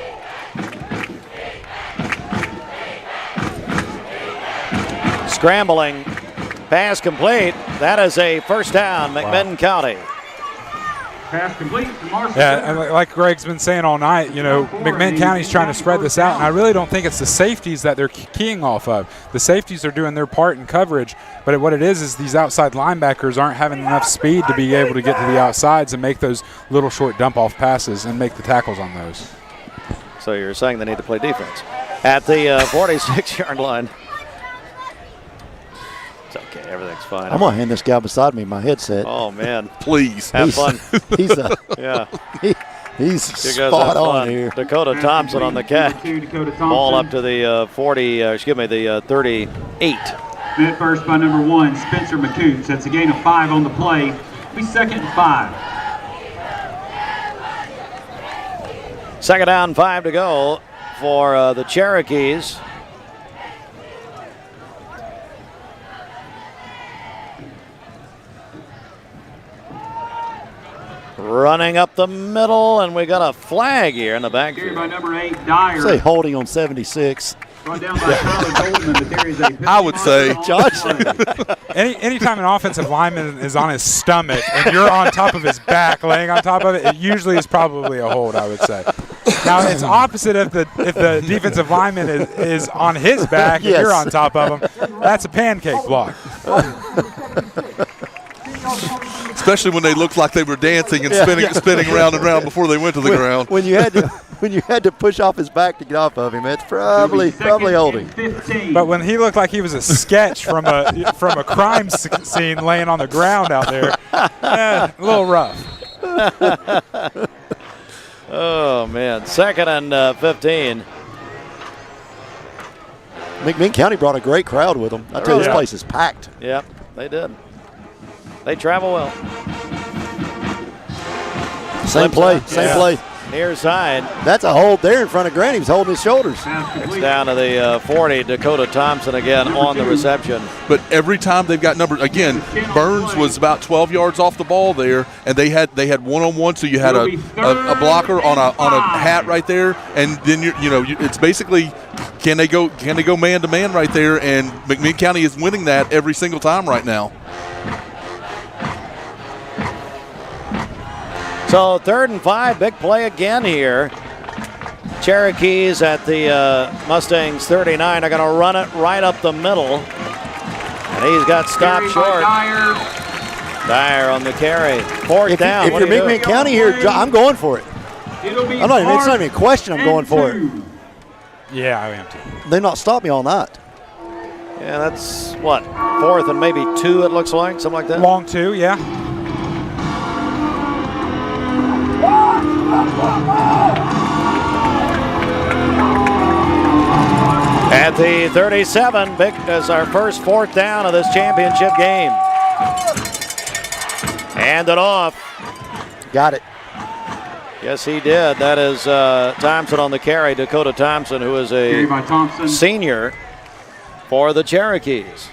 Scrambling. Pass complete. That is a first down, McMinn County. Pass complete to Marshall. Yeah, and like Greg's been saying all night, McMinn County's trying to spread this out, and I really don't think it's the safeties that they're keying off of. The safeties are doing their part in coverage, but what it is these outside linebackers aren't having enough speed to be able to get to the outsides and make those little short dump-off passes and make the tackles on those. So you're saying they need to play defense. At the 46-yard line. It's okay, everything's fine. I'm gonna hand this guy beside me my headset. Oh man, please have fun. He's a he's spot on here. Dakota Thompson on the catch. Ball up to the 38. Mid first by number 1, Spencer McCoots. That's a gain of 5 on the play. It'll be 2nd and 5. Second down, 5 to go for the Cherokees. Running up the middle, and we got a flag here in the backfield. By number 8, Dyer. Say holding on 76. Brought down by Tyler Goldman, but there is a I would say, Josh. Anytime an offensive lineman is on his stomach and you're on top of his back, laying on top of it, it usually is probably a hold, I would say. Now, it's opposite if the defensive lineman is on his back and you're on top of him. That's a pancake block. Especially when they looked like they were dancing and spinning round and round before they went to the ground. When you had to push off his back to get off of him, it's probably holding. But when he looked like he was a sketch from a crime scene laying on the ground out there, a little rough. Oh man, 2nd and 15. McMinn County brought a great crowd with them. I tell you, this place is packed. Yep, they did. They travel well. Same play. Near side. That's a hold there in front of Grant. He was holding his shoulders. It's down to the 40. Dakota Thompson again on the reception. But every time they've got numbers, again, Burns was about 12 yards off the ball there, and they had one-on-one, so you had a blocker on a hat right there, and then it's basically can they go man-to-man right there, and McMinn County is winning that every single time right now. So 3rd and 5, big play again here. Cherokees at the Mustangs 39 are going to run it right up the middle. And he's got stopped short. Dyer on the carry. 4th down. If you're McMinn County here, I'm going for it. It's not even a question. I'm going for it. Yeah, I am too. They not stop me all night. Yeah, that's what, 4th and maybe 2 it looks like, something like that? Long 2, yeah. At the 37, big is our first 4th down of this championship game. Hand it off. Got it. Yes, he did. That is Thompson on the carry. Dakota Thompson, who is a senior for the Cherokees.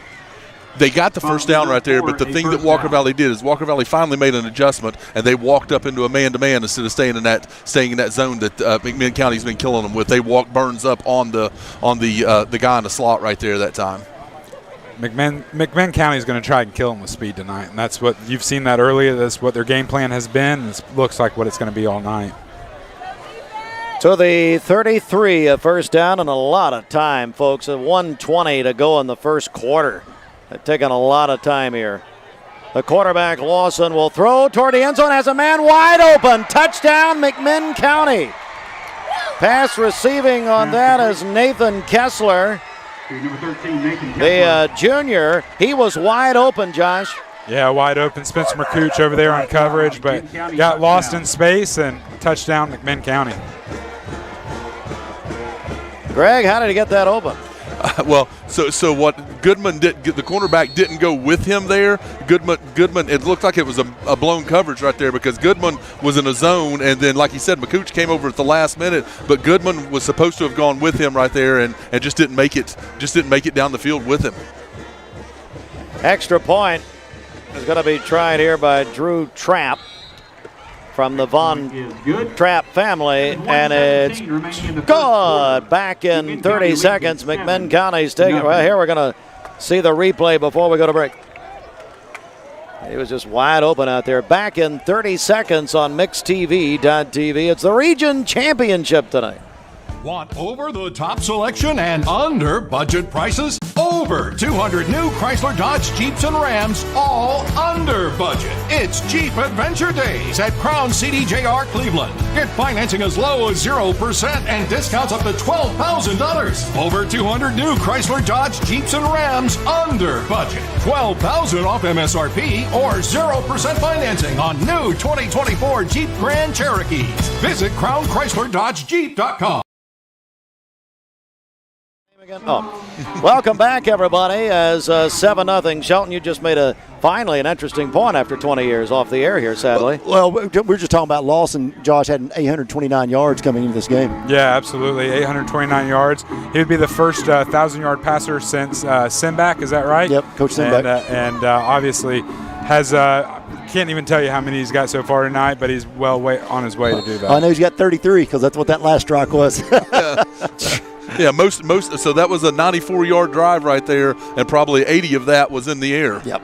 They got the first down right there, but the thing that Walker Valley did is Walker Valley finally made an adjustment, and they walked up into a man-to-man instead of staying in that zone that McMinn County's been killing them with. They walked Burns up on the guy in the slot right there that time. McMinn County's going to try and kill them with speed tonight, and that's what you've seen that earlier. That's what their game plan has been. It looks like what it's going to be all night. To the 33, a first down and a lot of time, folks. 1:20 to go in the first quarter. They've taken a lot of time here. The quarterback, Lawson, will throw toward the end zone. Has a man wide open. Touchdown, McMinn County. Pass receiving on that is Nathan Kessler. Number 13, Nathan Kessler. The junior, he was wide open, Josh. Yeah, wide open. Spencer McCooch over there on coverage, but got lost in space and touchdown, McMinn County. Greg, how did he get that open? Well, so what Goodman the cornerback didn't go with him there. Goodman. It looked like it was a blown coverage right there because Goodman was in a zone, and then, like you said, McCooch came over at the last minute, but Goodman was supposed to have gone with him right there, and just didn't make it. Just didn't make it down the field with him. Extra point is going to be tried here by Drew Trapp from the Von Trapp family, and it's good. Back in 30 seconds, McMinn County's taking. Well, here we're going to see the replay before we go to break. He was just wide open out there. Back in 30 seconds on MixedTV.tv. It's the region championship tonight. Want over-the-top selection and under-budget prices? Over 200 new Chrysler, Dodge, Jeeps, and Rams, all under budget. It's Jeep Adventure Days at Crown CDJR Cleveland. Get financing as low as 0% and discounts up to $12,000. Over 200 new Chrysler, Dodge, Jeeps, and Rams under budget. $12,000 off MSRP or 0% financing on new 2024 Jeep Grand Cherokees. Visit CrownChryslerDodgeJeep.com. Welcome back, everybody, as 7-0. Shelton, you just made finally an interesting point after 20 years off the air here, sadly. Well, we're just talking about Lawson. Josh had 829 yards coming into this game. Yeah, absolutely. 829 yards. He would be the first 1,000-yard passer since Simbach, is that right? Yep, Coach Simbach. And obviously has can't even tell you how many he's got so far tonight, but he's well on his way to do that. I know he's got 33 because that's what that last strike was. Yeah, most. So that was a 94-yard drive right there, and probably 80 of that was in the air. Yep.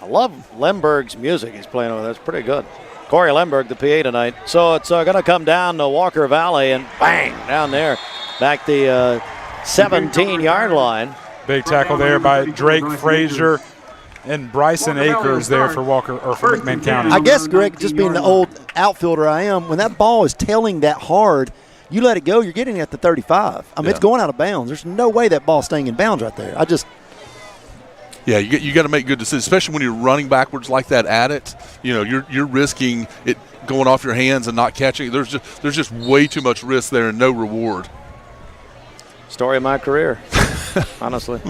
I love Lemberg's music he's playing over there. It's pretty good. Corey Lemberg, the PA tonight. So it's going to come down to Walker Valley, and bang, down there, back the 17-yard line. Big tackle there by Drake Frazier and Bryson Akers there for Walker or for McMinn County. I guess, Greg, just being the old outfielder I am, when that ball is tailing that hard, you let it go, you're getting at the 35. I mean, it's going out of bounds. There's no way that ball's staying in bounds right there. Yeah, you got to make good decisions, especially when you're running backwards like that at it. You know, you're risking it going off your hands and not catching. There's just way too much risk there and no reward. Story of my career, honestly.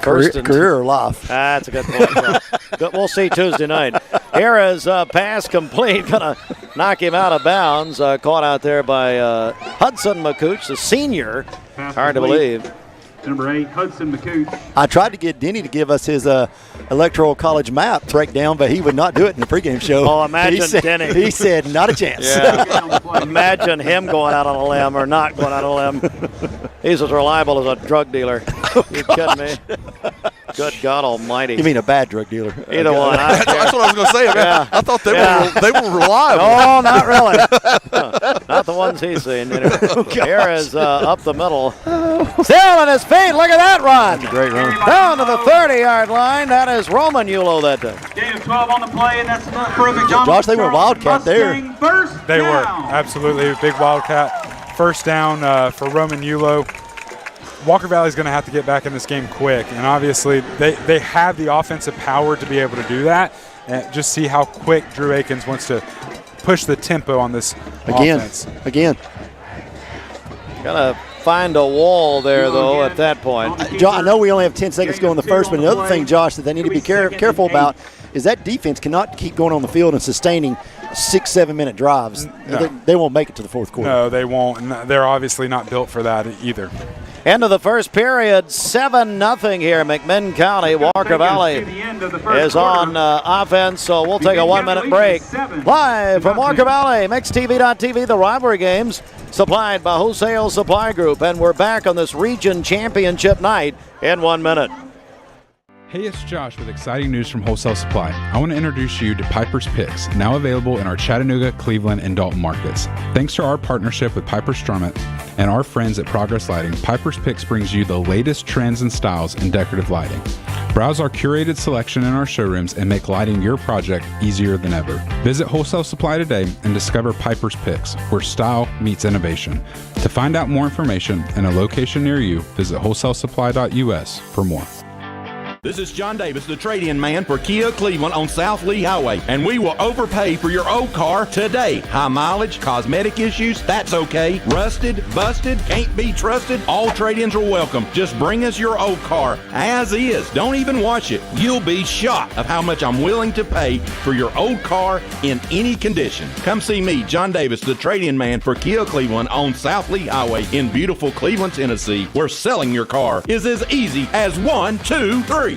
Career or life? That's a good point. We'll see Tuesday night. Here is pass complete. Going to knock him out of bounds. Caught out there by Hudson McCooch, the senior. Hard to believe. Number 8, Hudson McCooch. I tried to get Denny to give us his electoral college map breakdown, but he would not do it in the pregame show. Oh, imagine Denny. He said, not a chance. Yeah. Imagine him going out on a limb or not going out on a limb. He's as reliable as a drug dealer. You kidding me? Good God Almighty! You mean a bad drug dealer? Either one. That's what I was going to say. Yeah. I thought they were reliable. Oh, not really. Not the ones he's seen. Anyway. Here is up the middle. Still on his feet. Look at that run. That's a great run. Down to the 30-yard line. That is Roman Yulo that day. Gain of 12 on the play, and that's enough for McDonald. Josh, they were Wildcat there. They were absolutely big Wildcat. First down for Roman Yulo. Walker Valley's going to have to get back in this game quick, and obviously they have the offensive power to be able to do that. And just see how quick Drew Akins wants to push the tempo on this offense. Again. Got to find a wall there, though, at that point. John, I know we only have 10 seconds to go in the first, but another thing, Josh, that they need to be careful about is that defense cannot keep going on the field and sustaining 6-7 minute drives. No. They won't make it to the fourth quarter. No, they won't, and they're obviously not built for that either. End of the first period, 7-0 here. McMinn County, Walker Valley is on offense, so we'll take a 1-minute break. Live from Walker Valley, MixedTV.tv, the Rivalry Games, supplied by Wholesale Supply Group, and we're back on this region championship night in 1 minute. Hey, it's Josh with exciting news from Wholesale Supply. I want to introduce you to Piper's Picks, now available in our Chattanooga, Cleveland, and Dalton markets. Thanks to our partnership with Piper Strummett and our friends at Progress Lighting, Piper's Picks brings you the latest trends and styles in decorative lighting. Browse our curated selection in our showrooms and make lighting your project easier than ever. Visit Wholesale Supply today and discover Piper's Picks, where style meets innovation. To find out more information and a location near you, visit wholesalesupply.us for more. This is John Davis, the trade-in man for Kia Cleveland on South Lee Highway, and we will overpay for your old car today. High mileage, cosmetic issues, that's okay. Rusted, busted, can't be trusted, all trade-ins are welcome. Just bring us your old car as is. Don't even wash it. You'll be shocked of how much I'm willing to pay for your old car in any condition. Come see me, John Davis, the trade-in man for Kia Cleveland on South Lee Highway in beautiful Cleveland, Tennessee, where selling your car is as easy as 1, 2, 3.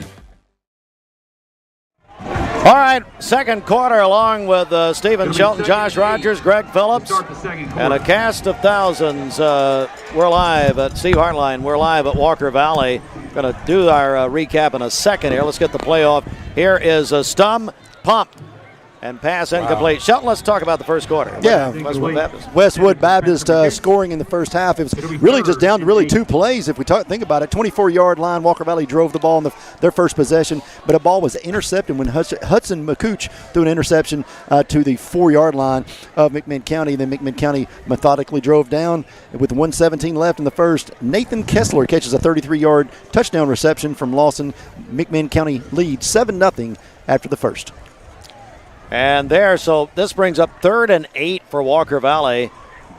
All right, second quarter along with Stephen Shelton, Josh Rogers, Greg Phillips, and a cast of thousands. We're live at Steve Hartline. We're live at Walker Valley. Going to do our recap in a second here. Let's get the playoff. Here is a Stum pump and pass incomplete. Shelton, let's talk about the first quarter. Yeah, Westwood Baptist scoring in the first half. It was really just down to really two plays. If we think about it, 24-yard line. Walker Valley drove the ball in their first possession, but a ball was intercepted when Hudson McCooch threw an interception to the 4-yard line of McMinn County. Then McMinn County methodically drove down with 1:17 left in the first. Nathan Kessler catches a 33-yard touchdown reception from Lawson. McMinn County leads 7-0 after the first. And so this brings up 3rd and 8 for Walker Valley.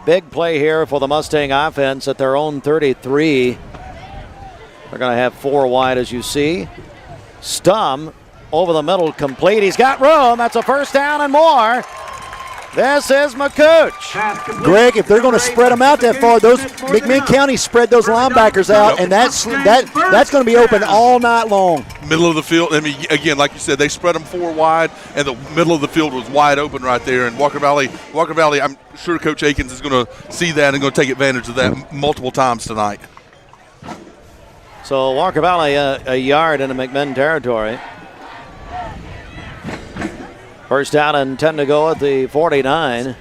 Big play here for the Mustang offense at their own 33. They're going to have 4 wide, as you see. Stum over the middle, complete. He's got room. That's a first down and more. This is McCooch. Greg, if they're going to spread them out that far, those McMinn County spread those linebackers out, and that's going to be open all night long. Middle of the field. I mean, again, like you said, they spread them 4 wide, and the middle of the field was wide open right there. And Walker Valley, I'm sure Coach Akins is going to see that and going to take advantage of that multiple times tonight. So Walker Valley a yard into McMinn territory. First down and 10 to go at the 49.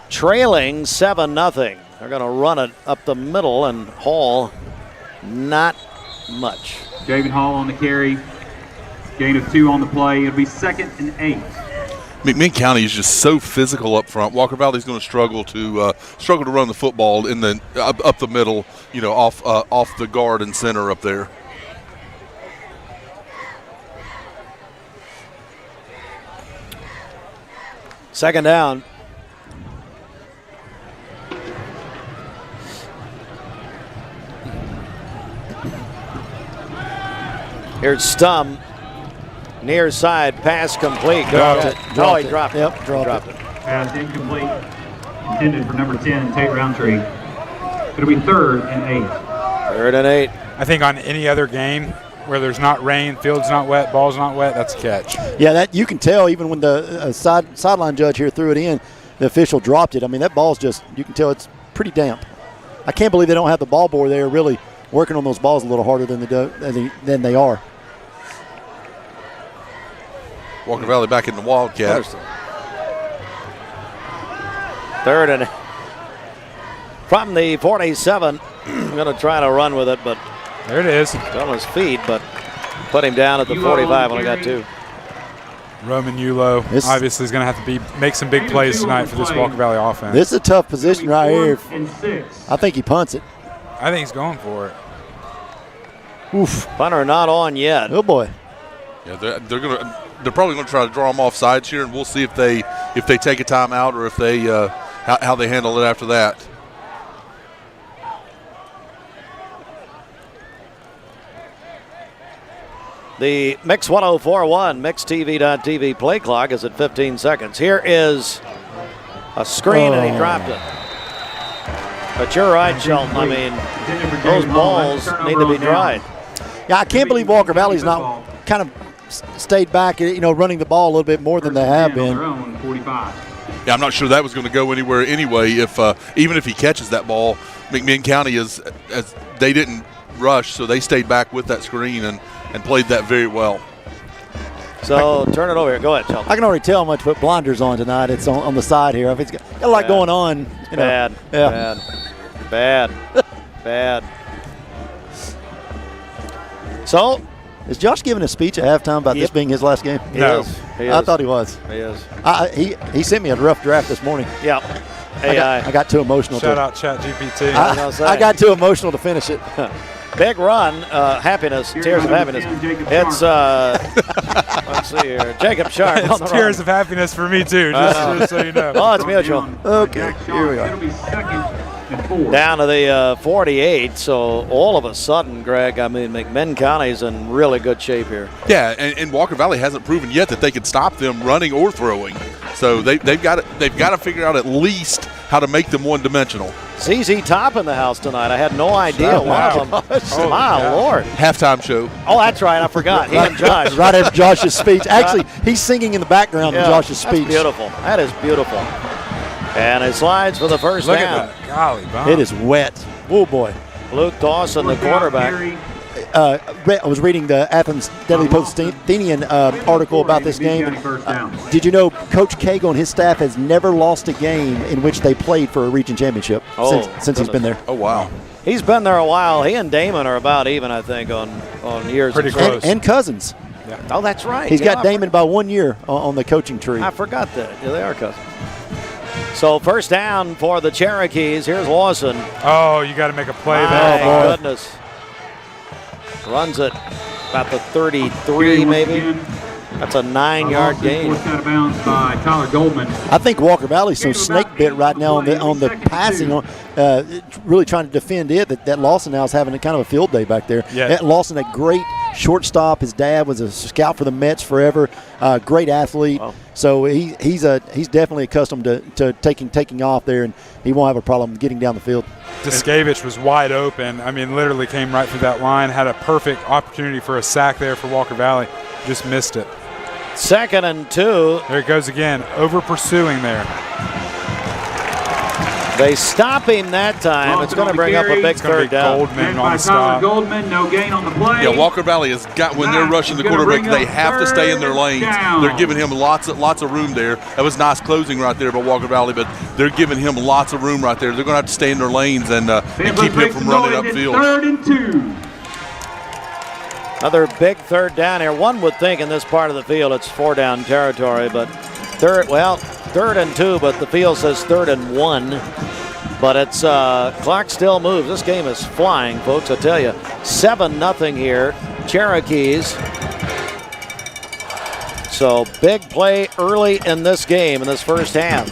Trailing 7-0. They're going to run it up the middle, and Hall not much. Javen Hall on the carry. Gain of 2 on the play. It'll be 2nd and 8. McMinn County is just so physical up front. Walker Valley is going to struggle to run the football in the up the middle, off the guard and center up there. Second down. Here's Stum. Near side, pass complete. Dropped it. He dropped it. Yep, dropped it. Pass incomplete. Intended for number 10, Tate Roundtree. It'll be 3rd and 8. 3rd and 8. I think on any other game where there's not rain, field's not wet, ball's not wet, that's a catch. Yeah, that you can tell even when the sideline judge here threw it in, the official dropped it. I mean, that ball's you can tell it's pretty damp. I can't believe they don't have the ball boy there really working on those balls a little harder than they are. Walker Valley back in the Wildcat. 3rd and from the 47. I'm going to try to run with it, but there it is. It's on his feet, but put him down at the 45 when I got 2. Roman Yulo obviously is going to have to make some big plays tonight for this Walker Valley offense. This is a tough position right here. I think he punts it. I think he's going for it. Oof. Punter not on yet. Oh boy. Yeah, they're probably going to try to draw him off sides here, and we'll see if they take a timeout or if they how they handle it after that. The Mix 104.1 MixTV.tv play clock is at 15 seconds. Here is a screen, and he dropped it. But you're right, Shelton. I mean, those balls need to be dried. Yeah, I can't believe Walker Valley's not kind of stayed back, running the ball a little bit more than they have been. Yeah, I'm not sure that was going to go anywhere anyway. If even if he catches that ball, McMinn County they didn't rush, so they stayed back with that screen and played that very well. So turn it over here. Go ahead, Shelton. I can already tell how much put blinders on tonight. It's on the side here. If it's got a lot going on. Bad. So, is Josh giving a speech at halftime about this being his last game? He is. I thought he was. He is. He sent me a rough draft this morning. Yeah. I got too emotional. Shout out ChatGPT. I got too emotional to finish it. Big run, happiness, tears of happiness. It's, let's see here, Jacob Sharp. It's tears of happiness for me, too, just so you know. Oh, it's mutual. Okay, here we are. Down to the 48, so all of a sudden, Greg, I mean, McMinn County's in really good shape here. Yeah, and Walker Valley hasn't proven yet that they can stop them running or throwing. So they've got to figure out at least how to make them one-dimensional. ZZ Top in the house tonight. I had no idea. Wow. My Lord. Halftime show. Oh, that's right. I forgot. He and Josh. Right after Josh's speech. Actually, he's singing in the background of Josh's speech. That's beautiful. That is beautiful. And it slides for the first Look down. at that. Golly, bomb. It is wet. Oh, boy. Luke Dawson, the quarterback. I was reading the Athens Daily Post-Athenian article about this game. Did you know Coach Cagle and his staff has never lost a game in which they played for a region championship since he's been there? Oh, wow. He's been there a while. He and Damon are about even, I think, on years. Pretty close. And Cousins. Yeah. Oh, that's right. He's got Damon by 1 year on the coaching tree. I forgot that. Yeah, they are Cousins. So first down for the Cherokees. Here's Lawson. Oh, you got to make a play there. My goodness. Runs it about the 33, maybe. That's a 9-yard gain. Forced out of bounds by Tyler Goldman. I think Walker Valley's so snake bit right now on the passing, really trying to defend it. That Lawson now is having a kind of a field day back there. Yeah. Lawson, a great shortstop. His dad was a scout for the Mets forever. Great athlete. Wow. So he's definitely accustomed to taking off there, and he won't have a problem getting down the field. Deskevich was wide open. I mean, literally came right through that line. Had a perfect opportunity for a sack there for Walker Valley. Just missed it. 2nd and 2. There it goes again. Over pursuing there. They stop him that time. It's going to bring up a big third down. Goldman on the Tyler stop. Goldman, no gain on the play. Yeah, Walker Valley has got, when they're rushing the quarterback, they have to stay in their lanes. They're giving him lots of room there. That was nice closing right there by Walker Valley, but they're giving him lots of room right there. They're going to have to stay in their lanes and keep him from running upfield. 3rd and 2. Another big third down here. One would think in this part of the field it's 4-down territory, but 3rd and 2, but the field says 3rd and 1. But it's clock still moves. This game is flying, folks. I tell you, 7-0 here, Cherokees. So big play early in this game, in this first half.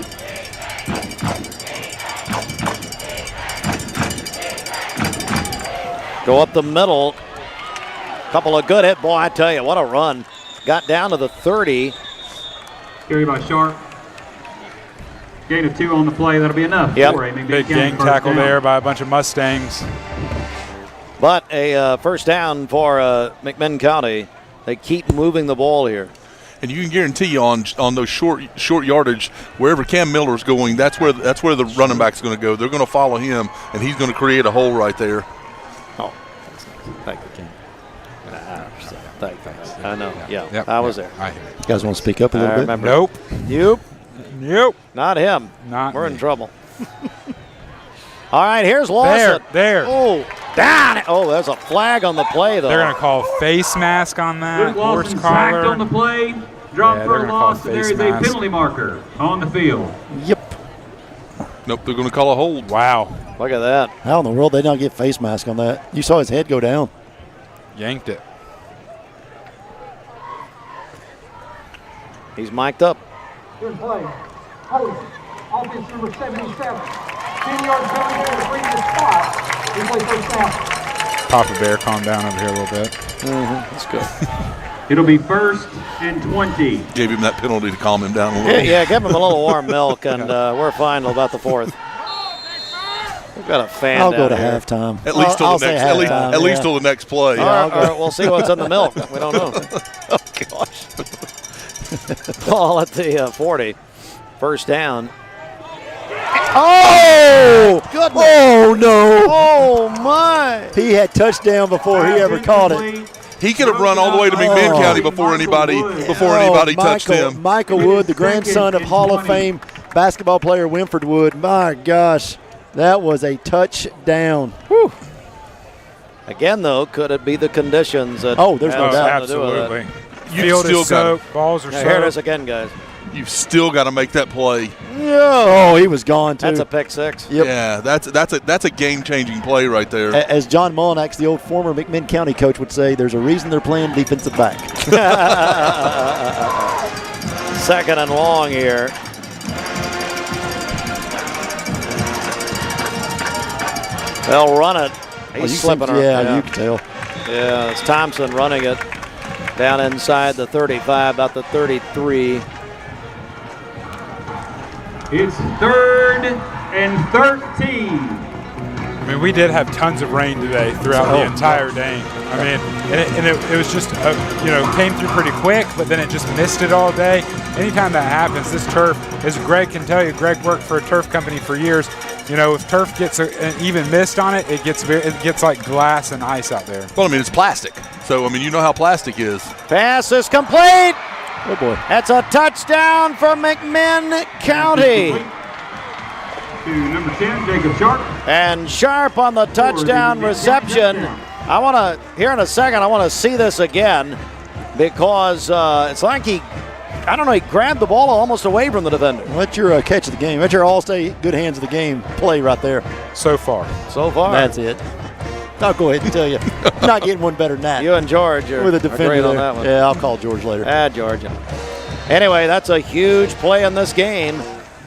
Go up the middle. Couple of good hit. Boy, I tell you, what a run. Got down to the 30. Carry by Sharp. Gain of 2 on the play. That'll be enough. Yep. Big gang tackle there by a bunch of Mustangs. But a first down for McMinn County. They keep moving the ball here. And you can guarantee on those short yardage, wherever Cam Miller's going, that's where the running back's going to go. They're going to follow him, and he's going to create a hole right there. Oh, thank you, Cam. Thanks. I know. Yeah, yep, I was there. You guys want to speak up a little bit? Remember. Nope. Nope. Not him. We're in trouble. All right, here's Lawson. There. Oh, down it. Oh, there's a flag on the play, though. They're going to call face mask on that. Luke Lawson sacked on the play. Drop for a loss, and there is a penalty marker on the field. Yep. Nope, they're going to call a hold. Wow. Look at that. How in the world they not get face mask on that? You saw his head go down. Yanked it. He's mic'd up. Good play. Hold. Offense number 77. 10-yard penalty to the previous spot. We play first down. Papa Bear, calm down over here a little bit. That's good. It'll be 1st and 20. Gave him that penalty to calm him down a little. Yeah, give him a little warm milk, and we're fine till about the 4th. We've got a fan I'll down go to here. halftime. At least till the next. At least till the next play. All right, we'll see what's in the milk. We don't know. Oh gosh. Ball at the 40. First down. Oh! Goodness. Oh, no. Oh, my. He had touchdown before he ever caught it. He could have run all the way to McMinn County before anybody touched him. Michael Wood, the grandson of Hall of Fame basketball player Winford Wood. My gosh, that was a touchdown. Whew. Again, though, could it be the conditions that there's no doubt. Absolutely. Field is soaked, balls are Here it is soaked. again, guys. you've still got to make that play. Oh, he was gone too. That's a pick six. Yep. Yeah, that's a game-changing play right there. As John Mullinax, the old former McMinn County coach, would say, there's a reason they're playing defensive back. 2nd and long here. They'll run it. He's slipping around. Yeah, you can tell. Yeah, it's Thompson running it down inside the 35, about the 33. It's 3rd and 13. I mean, we did have tons of rain today throughout the entire day. I mean, and it was just, came through pretty quick, but then it just missed it all day. Anytime that happens, this turf, as Greg can tell you, Greg worked for a turf company for years. If turf gets an even mist on it, it gets like glass and ice out there. Well, I mean, it's plastic. So, I mean, you know how plastic is. Pass is complete. Oh, boy. That's a touchdown for McMinn County. To number 10, Jacob Sharp. And Sharp on the touchdown reception. Here in a second, I want to see this again because it's like he grabbed the ball almost away from the defender. Well, that's your catch of the game. That's your all-state good hands of the game play right there. So far. That's it. I'll go ahead and tell you. Not getting one better than that. You and George are with a defender great on there. that one. Yeah, I'll call George later. George. Anyway, that's a huge play in this game,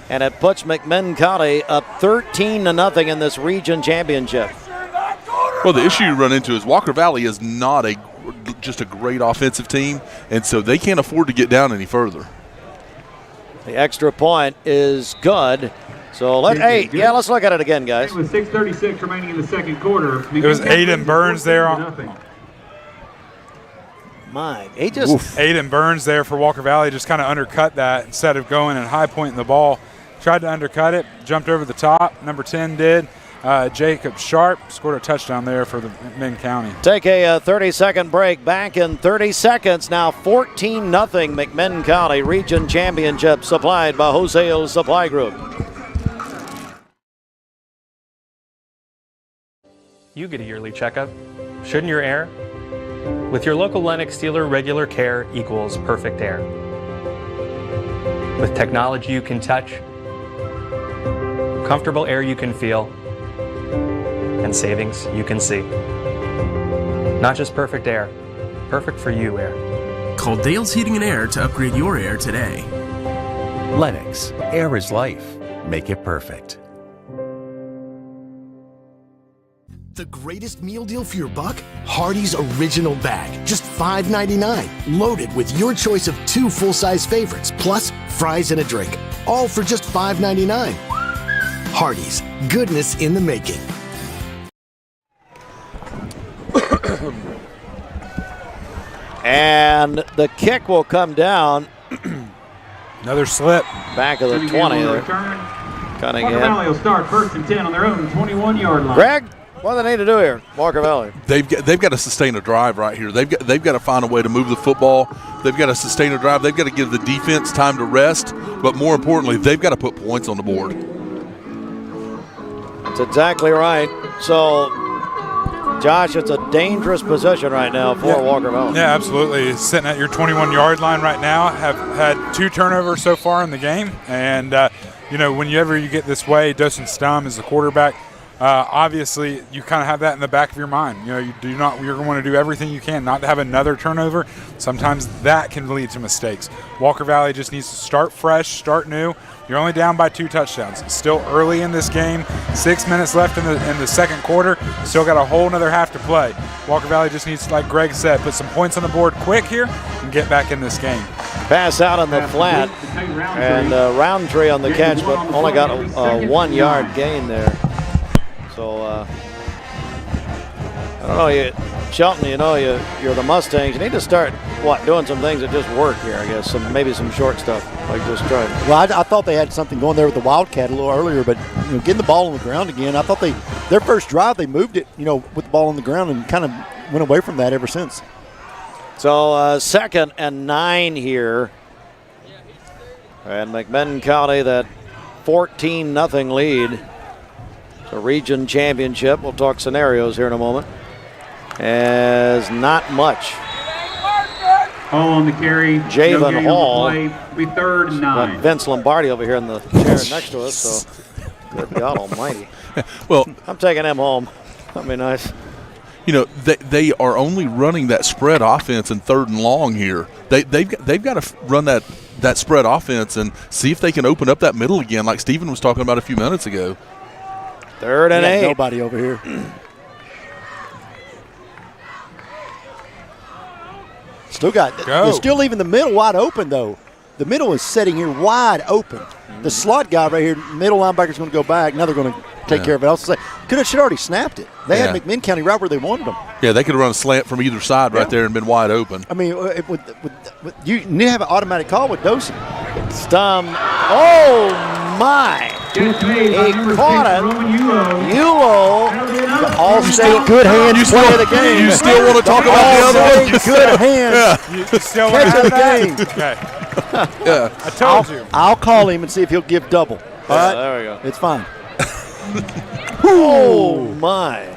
and it puts McMinn County up 13-0 in this region championship. Well, the issue you run into is Walker Valley is not just a great offensive team, and so they can't afford to get down any further. The extra point is good. So let's look at it again, guys. With 6:36 remaining in the second quarter. It was Aiden Burns there. Aiden Burns there for Walker Valley just kind of undercut that instead of going and high pointing the ball. Tried to undercut it, jumped over the top. Number 10 did. Jacob Sharp scored a touchdown there for the McMinn County. Take a 30-second break. Back in 30 seconds. Now 14-0 McMinn County Region Championship supplied by Wholesale Supply Group. You get a yearly checkup. Shouldn't your air? With your local Lennox dealer, regular care equals perfect air. With technology you can touch, comfortable air you can feel, and savings you can see. Not just perfect air, perfect for you air. Call Dale's Heating and Air to upgrade your air today. Lennox, air is life. Make it perfect. The greatest meal deal for your buck? Hardee's Original Bag. Just $5.99. Loaded with your choice of 2 full-size favorites, plus fries and a drink. All for just $5.99. Hardee's. Goodness in the making. And the kick will come down. Another slip. Back of the 20 there. Walker Valley will start 1st and 10 on their own 21-yard line. Greg, what do they need to do here, Walker Valley? They've got to sustain a drive right here. They've got to find a way to move the football. They've got to sustain a drive. They've got to give the defense time to rest. But more importantly, they've got to put points on the board. That's exactly right. So, Josh, it's a dangerous position right now for Walker Valley. Yeah, absolutely. Sitting at your 21-yard line right now. Have had 2 turnovers so far in the game. And, whenever you get this way, Dustin Stum is the quarterback. Obviously, you kind of have that in the back of your mind. You're going to do everything you can not to have another turnover. Sometimes that can lead to mistakes. Walker Valley just needs to start fresh, start new. You're only down by 2 touchdowns. It's still early in this game. 6 minutes left in the second quarter. Still got a whole another half to play. Walker Valley just needs, like Greg said, put some points on the board quick here and get back in this game. Pass out on the flat, and Roundtree on the catch, but only got a 1-yard gain there. So, I don't know, Shelton, you're the Mustangs. You need to start, doing some things that just work here, I guess. Maybe some short stuff, like just trying. Well, I thought they had something going there with the Wildcat a little earlier, but getting the ball on the ground again, I thought their first drive, they moved it, with the ball on the ground and kind of went away from that ever since. So, 2nd and 9 here. And McMinn County, that 14-0 lead. So region championship, we'll talk scenarios here in a moment, as not much. Hall on the carry. Javen no Hall. We 3rd and 9. Got Vince Lombardi over here in the chair next to us, so good God almighty. Well, I'm taking him home. That'd be nice. You know, they are only running that spread offense in 3rd and long here. They've got to run that spread offense and see if they can open up that middle again, like Steven was talking about a few minutes ago. 3rd and 8. Nobody over here. They're still leaving the middle wide open, though. The middle is sitting here wide open. The slot guy right here, middle linebacker's going to go back. Now they're going to take care of it. I was say, should have already snapped it. They had McMinn County right where they wanted them. Yeah, they could have run a slant from either side right there and been wide open. I mean, you need to have an automatic call with Dawson. Stum. Oh, my. He caught it. Yulo. All-state good hands play of the game. You still want to talk about the other one? Good hands. You still catch of the game. Okay. Yeah. I told you. I'll call him and see if he'll give double. All right? There we go. It's fine. Oh, my.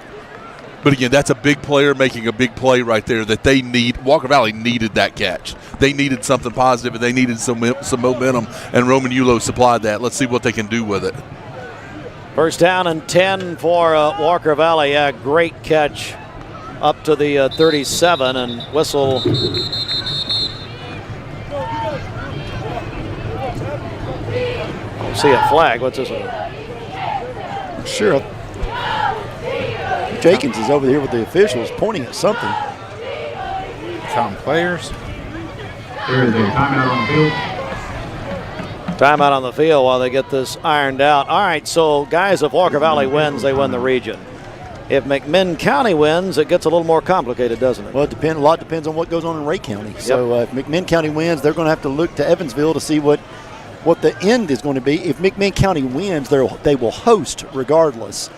But again, that's a big player making a big play right there that they need. Walker Valley needed that catch. They needed something positive, and they needed some momentum, and Roman Yulo supplied that. Let's see what they can do with it. 1st down and 10 for Walker Valley. Yeah, great catch up to the 37, and whistle. I see a flag. What's this one? Sure. Jenkins is over here with the officials pointing at something. Counting players. There is a timeout on the field. Timeout on the field while they get this ironed out. All right, so guys, if Walker Valley wins, they win the region. If McMinn County wins, it gets a little more complicated, doesn't it? Well, a lot depends on what goes on in Ray County. So if McMinn County wins, they're going to have to look to Evansville to see what the end is going to be. If McMinn County wins, they will host regardless.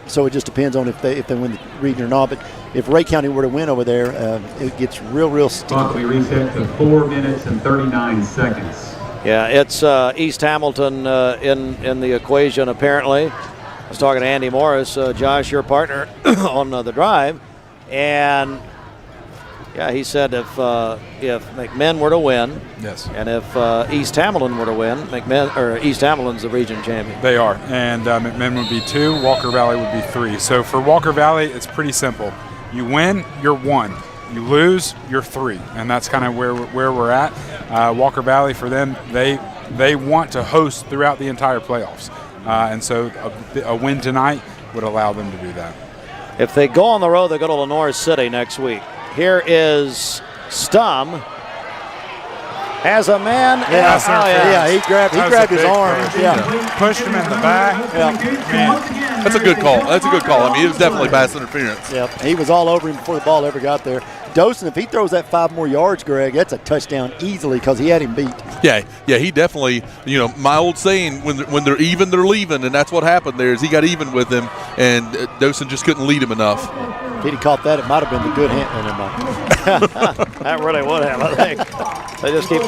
So it just depends on if they win the region or not. But if Ray County were to win over there, it gets real sticky. Clock will be reset to 4 minutes and 39 seconds. Yeah, it's East Hamilton in the equation apparently. I was talking to Andy Morris, Josh, your partner on the drive, and yeah, he said if McMinn were to win, yes, and if East Hamilton were to win, East Hamilton's the region champion. They are, and McMinn would be 2, Walker Valley would be 3. So for Walker Valley, it's pretty simple. You win, you're 1. You lose, you're 3, and that's kind of where we're at. Walker Valley, for them, they want to host throughout the entire playoffs, and so a win tonight would allow them to do that. If they go on the road, they go to Lenore City next week. Here is Stum. Has a man. He grabbed his arm. Yeah, pushed him in the back. Yeah. Man. That's a good call. I mean, it was definitely pass interference. Yep, he was all over him before the ball ever got there. Dawson, if he throws that 5 more yards, Greg, that's a touchdown easily because he had him beat. Yeah, he definitely, my old saying, when they're even, they're leaving, and that's what happened there is he got even with him, and Dawson just couldn't lead him enough. If he'd have caught that, it might have been the good hand. That really would have, I think. They just keep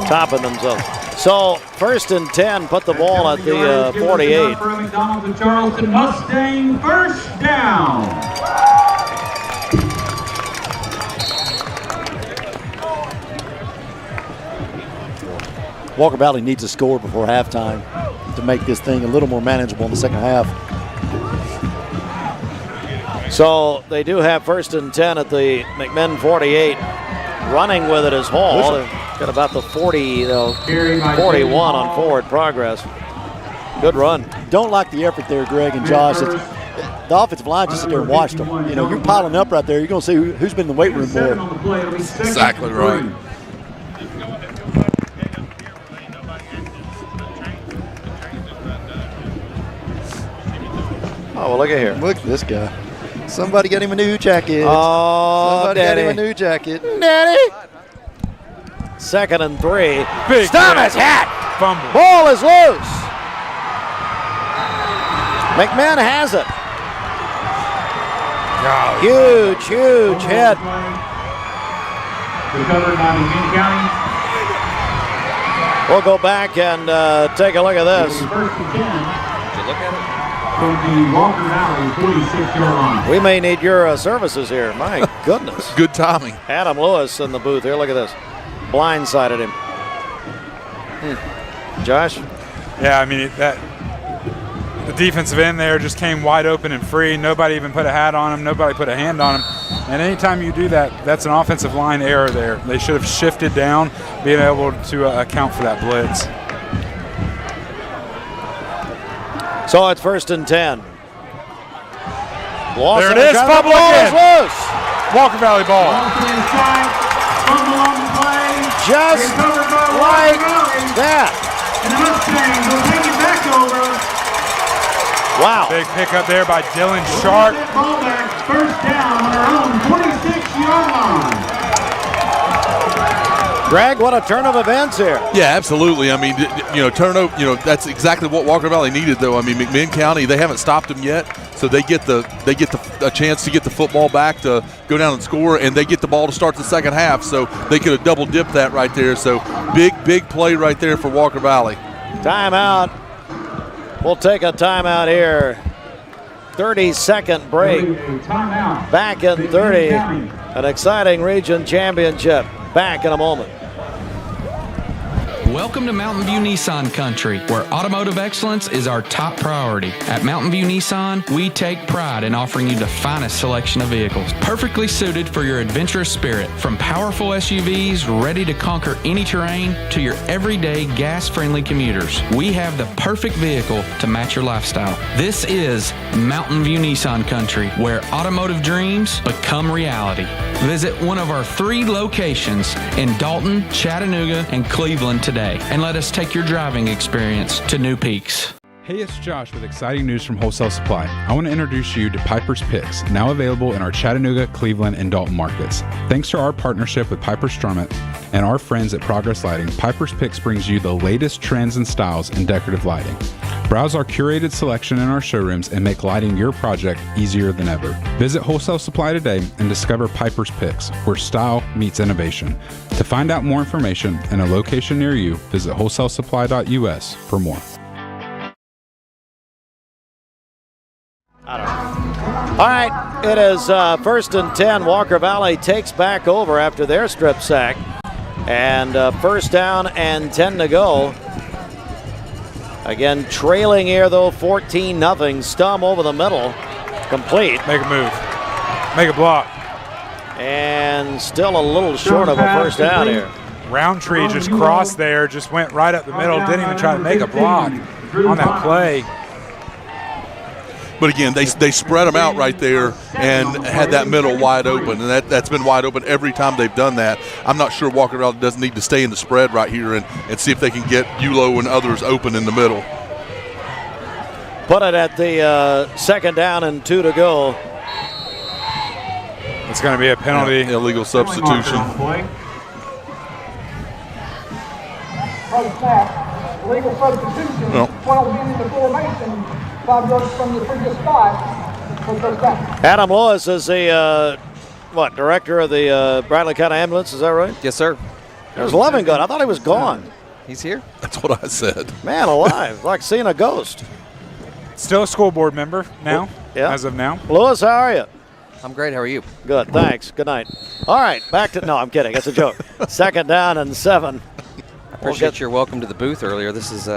topping themselves. So, 1st and 10, put the ball at the 48. For McDonald's and Charleston Mustang, 1st down. Walker Valley needs a score before halftime to make this thing a little more manageable in the second half. So they do have 1st and 10 at the McMinn 48. Running with it is Hall. They've got about the 41 on forward progress. Good run. Don't like the effort there, Greg and Josh. The offensive line just sit there and watched them. You're piling up right there. You're going to see who's been in the weight room more. Exactly right. Oh, well, look at here. Look at this guy. Somebody got him a new jacket. Oh, Somebody Daddy. got him a new jacket. Daddy. 2nd and 3. Big Stomach's hat. Fumble. Ball is loose. McMinn has it. Huge hit. Recovered by McMinn County. We'll go back and take a look at this. 1st and 10. Did you look at it? from the Walker Valley 46-yard line. We may need your services here. My goodness. Good timing. Adam Lewis in the booth here. Look at this. Blindsided him. Josh? Yeah, I mean, the defensive end there just came wide open and free. Nobody even put a hat on him. Nobody put a hand on him. And anytime you do that, that's an offensive line error there. They should have shifted down, being able to account for that blitz. So it's 1st and 10. There it is, fumble again. Loose. Walker Valley ball. Fumble on the play. Just like that. And the Mustangs will take it back over. Wow. Big pickup there by Dylan Sharp. Ball back, first down on our own 26-yard line. Greg, what a turn of events here. Yeah, absolutely. I mean, turnover. That's exactly what Walker Valley needed, though. I mean, McMinn County, they haven't stopped them yet, so they get a chance to get the football back to go down and score, and they get the ball to start the second half. So they could have double dipped that right there. So big play right there for Walker Valley. Timeout. We'll take a timeout here. 30-second break. Back in 30. An exciting region championship. Back in a moment. Welcome to Mountain View Nissan Country, where automotive excellence is our top priority. At Mountain View Nissan, we take pride in offering you the finest selection of vehicles, perfectly suited for your adventurous spirit. From powerful SUVs ready to conquer any terrain to your everyday gas-friendly commuters, we have the perfect vehicle to match your lifestyle. This is Mountain View Nissan Country, where automotive dreams become reality. Visit one of our 3 locations in Dalton, Chattanooga, and Cleveland today, and let us take your driving experience to new peaks. Hey, it's Josh with exciting news from Wholesale Supply. I want to introduce you to Piper's Picks, now available in our Chattanooga, Cleveland, and Dalton markets. Thanks to our partnership with Piper Strummett and our friends at Progress Lighting, Piper's Picks brings you the latest trends and styles in decorative lighting. Browse our curated selection in our showrooms and make lighting your project easier than ever. Visit Wholesale Supply today and discover Piper's Picks, where style meets innovation. To find out more information and a location near you, visit wholesalesupply.us for more. All right, it is 1st and 10. Walker Valley takes back over after their strip sack. And first down and 10 to go. Again, trailing here, though, 14-0. Stum over the middle. Complete. Make a move. Make a block. And still a little short of a first down here. Roundtree just crossed there, just went right up the middle, didn't even try to make a block on that play. But again, they spread them out right there and had that middle wide open, and that's been wide open every time they've done that. I'm not sure Walker Valley doesn't need to stay in the spread right here and see if they can get Ulo and others open in the middle. Put it at the 2nd down and 2 to go. It's going to be a penalty. Illegal substitution. Illegal substitution. Well, being in the formation. 5 yards from the previous spot. Adam Lewis is the director of the Bradley County Ambulance. Is that right? Yes, sir. There's Lovingood. I thought he was gone. He's here. That's what I said. Man alive, like seeing a ghost. Still a school board member now, as of now. Lewis, how are you? I'm great. How are you? Good, thanks. Good night. All right, back to – no, I'm kidding. It's a joke. 2nd down and 7. I appreciate your welcome to the booth earlier. This is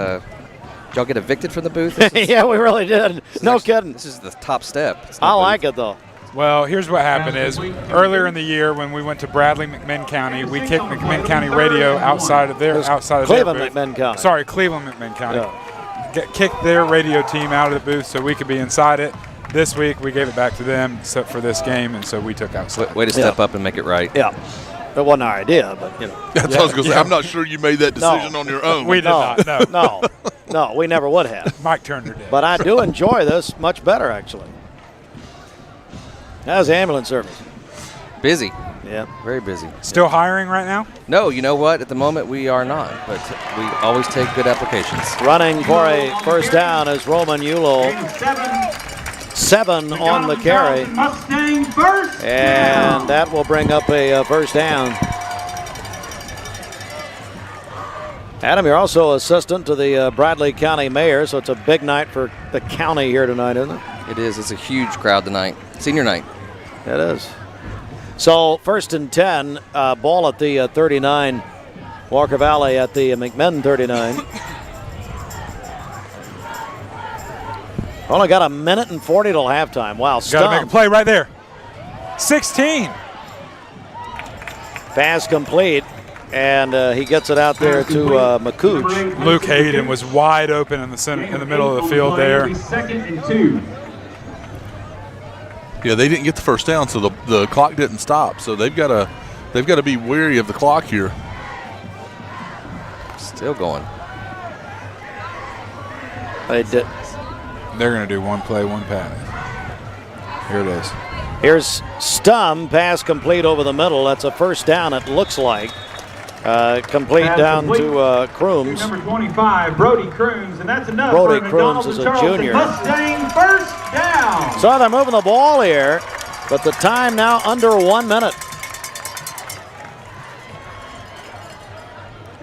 did y'all get evicted from the booth? Yeah, we really did. No kidding. This is the top step. I like it, though. Well, here's what happened is earlier in the year when we went to Bradley McMinn County, we kicked McMinn County radio outside of their Cleveland McMinn County. Sorry, Cleveland McMinn County. Kicked their radio team out of the booth so we could be inside it. This week we gave it back to them except for this game, and so we took outside. Way to step up and make it right. Yeah. It wasn't our idea, but That's what I was going to say. I'm not sure you made that decision on your own. We did not. No, we never would have. Mike Turner did. But I do enjoy this much better, actually. How's the ambulance service? Busy. Yeah. Very busy. Still hiring right now? No, you know what? At the moment we are not, but we always take good applications. Running for a first down is Roman Ulo. 7 on the carry. And that will bring up a first down. Adam, you're also assistant to the Bradley County Mayor, so it's a big night for the county here tonight, isn't it? It is. It's a huge crowd tonight. Senior night. It is. So 1st and 10, ball at the 39. Walker Valley at the McMinn 39. Only got a minute and 40 till halftime. Wow, Got to make a play right there. 16. Pass complete, and he gets it out there to McCooch. Luke Hayden was wide open in the center, in the middle of the field there. 2nd and 2. Yeah, they didn't get the first down, so the clock didn't stop. So they've got to be wary of the clock here. Still going. They did. They're going to do one play, one pass. Here it is. Here's Stum, pass complete over the middle. That's a first down, it looks like. Complete down to Crooms. Number 25, Brody Crooms, and that's enough Brody for Crooms McDonald's is and a Charleston junior. Mustang first down. So they're moving the ball here, but the time now under 1 minute.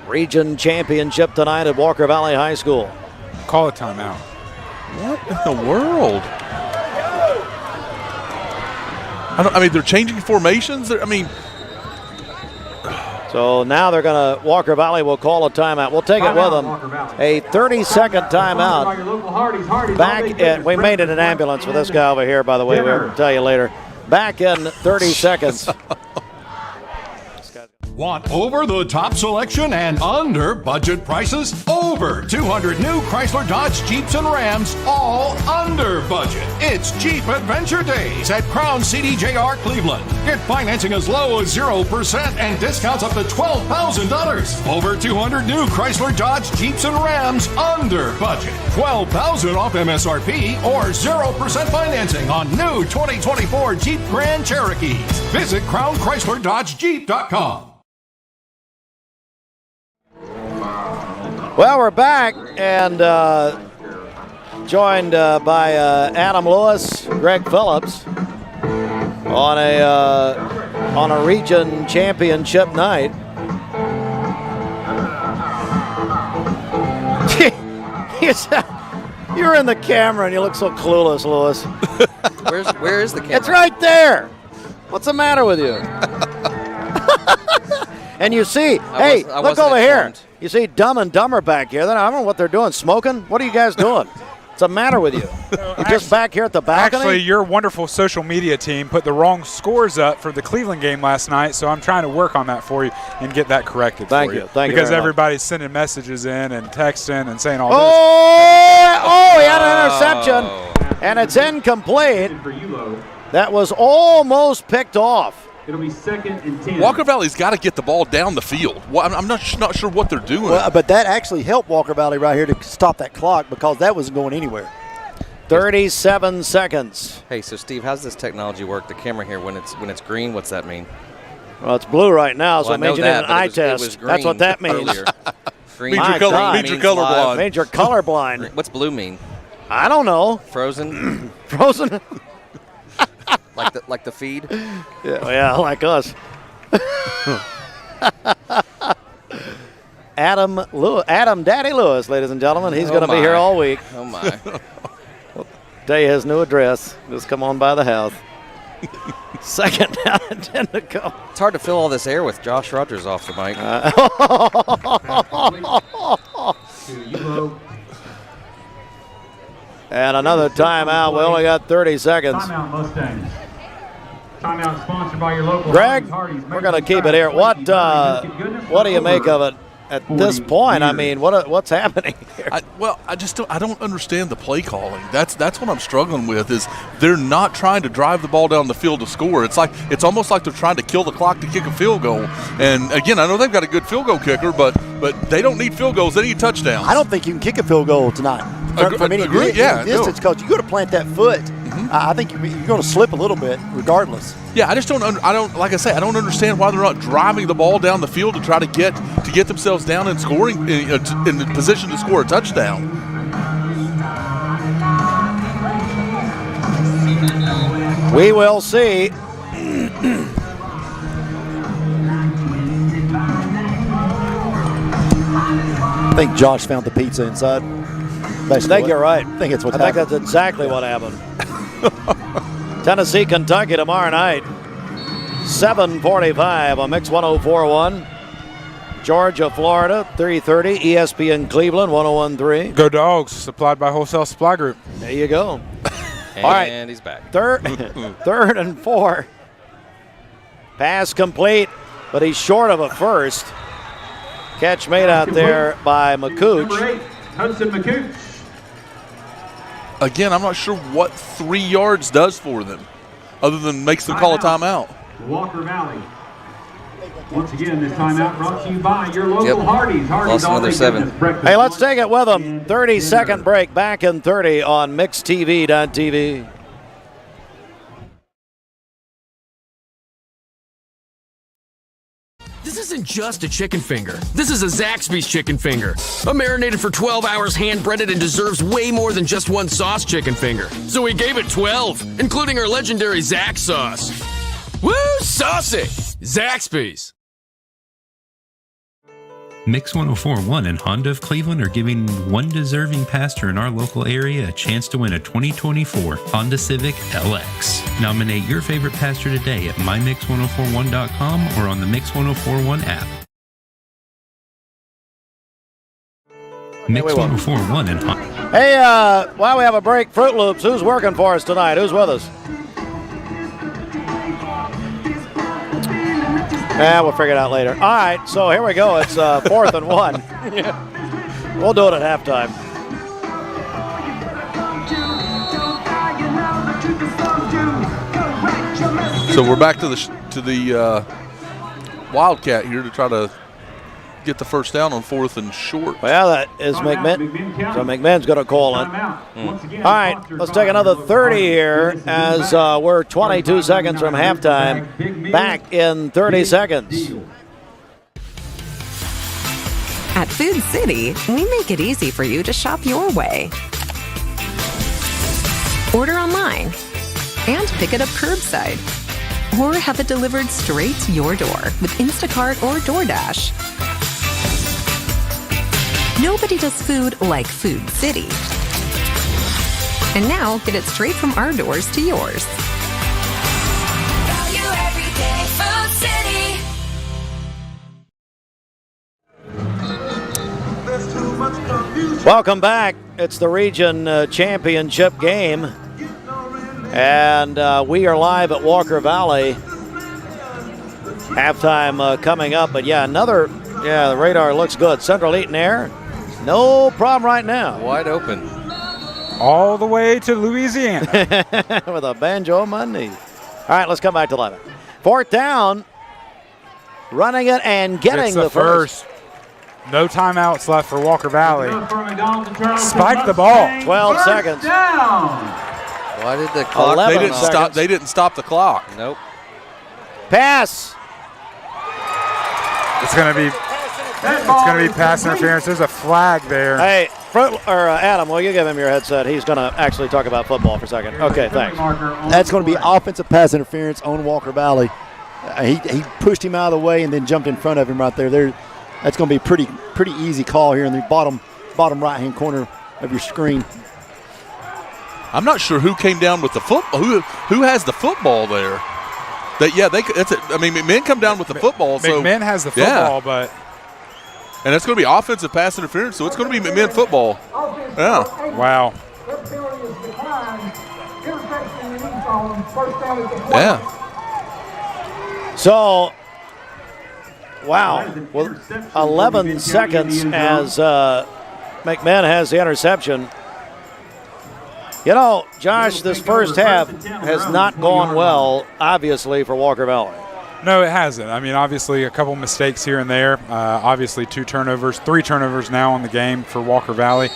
Region championship tonight at Walker Valley High School. Call a timeout. What in the world? I mean, they're changing formations. So now they're going to, Walker Valley will call a timeout. We'll take it with them. A 30-second timeout. Back in, we made it an ambulance for this guy over here, by the way. We'll tell you later. Back in 30 seconds. Want over-the-top selection and under-budget prices? Over 200 new Chrysler, Dodge, Jeeps, and Rams, all under budget. It's Jeep Adventure Days at Crown CDJR Cleveland. Get financing as low as 0% and discounts up to $12,000. Over 200 new Chrysler, Dodge, Jeeps, and Rams under budget. $12,000 off MSRP or 0% financing on new 2024 Jeep Grand Cherokees. Visit CrownChryslerDodgeJeep.com. Well, we're back and joined by Adam Lewis, Greg Phillips on a region championship night. You're in the camera and you look so clueless, Lewis. Where is the camera? It's right there. What's the matter with you? And you see, look over here. You see Dumb and Dumber back here. I don't know what they're doing. Smoking? What are you guys doing? What's the matter with you? You're just back here at the balcony? Actually, your wonderful social media team put the wrong scores up for the Cleveland game last night, so I'm trying to work on that for you and get that corrected Thank for you. you. Thank you because very much. everybody's sending messages in and texting and saying all this. Oh, he had an interception, and it's incomplete. That was almost picked off. It'll be 2nd and 10. Walker Valley's got to get the ball down the field. Well, I'm not sure what they're doing. Well, but that actually helped Walker Valley right here to stop that clock because that wasn't going anywhere. 37 seconds. Hey, so Steve, how's this technology work? The camera here, when it's green, what's that mean? Well, it's blue right now, so Well, it means you need an eye test. That's what that means. Green Means you're colorblind. Means you're colorblind. What's blue mean? I don't know. Frozen? Frozen? like the feed? Yeah, like us. Adam Daddy Lewis, ladies and gentlemen. He's going to be here all week. Oh, my. Tell you his new address. Just come on by the house. 2nd down and 10 to go. It's hard to fill all this air with Josh Rogers off the mic. And another timeout. We only got 30 seconds. Timeout Mustangs. Timeout sponsored by your local Greg, Hardee's. we're going to keep it here. What do you make of it at this point? I mean, what's happening here? I just don't understand the play calling. That's what I'm struggling with. Is they're not trying to drive the ball down the field to score. It's almost like they're trying to kill the clock to kick a field goal. And again, I know they've got a good field goal kicker, but they don't need field goals. They need touchdowns. I don't think you can kick a field goal tonight from any distance because you got to plant that foot. I think you're going to slip a little bit regardless. Yeah, I just don't. Like I say, I don't understand why they're not driving the ball down the field to try to get themselves down and scoring in the position to score a touchdown. We will see. think Josh found the pizza inside. I think you're right. I think it's what I think that's exactly what happened. Tennessee, Kentucky tomorrow night. 7:45 on Mix 104.1. Georgia, Florida, 3:30. ESPN Cleveland, 101.3. Go Dogs, supplied by Wholesale Supply Group. There you go. And all right, he's back. Third and 4. Pass complete, but he's short of a first. Catch made out there by McCooch. Number 8, Hudson McCooch. Again, I'm not sure what 3 yards does for them, other than makes them call a timeout. Walker Valley. Once again, this timeout brought to you by your local Hardee's. Lost another 7. Hey, let's take it with them. 30-second break, back in 30 on MixTV.tv. This isn't just a chicken finger. This is a Zaxby's chicken finger. A marinated for 12 hours, hand-breaded, and deserves way more than just one sauce chicken finger. So we gave it 12, including our legendary Zax sauce. Woo, saucy! Zaxby's. Mix 104.1 and Honda of Cleveland are giving one deserving passenger in our local area a chance to win a 2024 Honda Civic LX. Nominate your favorite passenger today at mymix1041.com or on the Mix 1041 app. Mix 104.1 and Honda. Hey, while we have a break, Fruit Loops, who's working for us tonight? Who's with us? Yeah, we'll figure it out later. All right, so here we go. It's 4th and 1. We'll do it at halftime. So we're back to the Wildcat here to try to get the first down on 4th and short. Well, that is McMinn. So McMinn's going to call it. All right, let's take another 30 here as we're 22 seconds from halftime. Back in 30 seconds. At Food City, we make it easy for you to shop your way. Order online and pick it up curbside. Or have it delivered straight to your door with Instacart or DoorDash. Nobody does food like Food City. And now, get it straight from our doors to yours. Value every day, Food City. Welcome back. It's the region championship game. And we are live at Walker Valley. Halftime coming up. But yeah, the radar looks good. Central Eaton Air. No problem right now. Wide open. All the way to Louisiana. With a banjo on my knee. All right, let's come back to 11. 4th down. Running it and getting it's the first. No timeouts left for Walker Valley. Spike the ball. 12 seconds. Why did the clock? They didn't stop the clock. Nope. Pass. It's going to be pass interference. There's a flag there. Hey, Adam, will you give him your headset? He's going to actually talk about football for a second. Okay, thanks. That's going to be offensive pass interference on Walker Valley. He pushed him out of the way and then jumped in front of him right there. That's going to be a pretty easy call here in the bottom right-hand corner of your screen. I'm not sure who came down with the football. Who has the football there? McMinn come down with the football. McMinn has the football, but and it's going to be offensive pass interference, so it's going to be McMinn football. Yeah. Wow. Yeah. So, wow. Well, 11 seconds as McMinn has the interception. You know, Josh, this first half has not gone well, obviously, for Walker Valley. No, it hasn't. I mean, obviously, a couple mistakes here and there. Obviously, 3 turnovers now in the game for Walker Valley.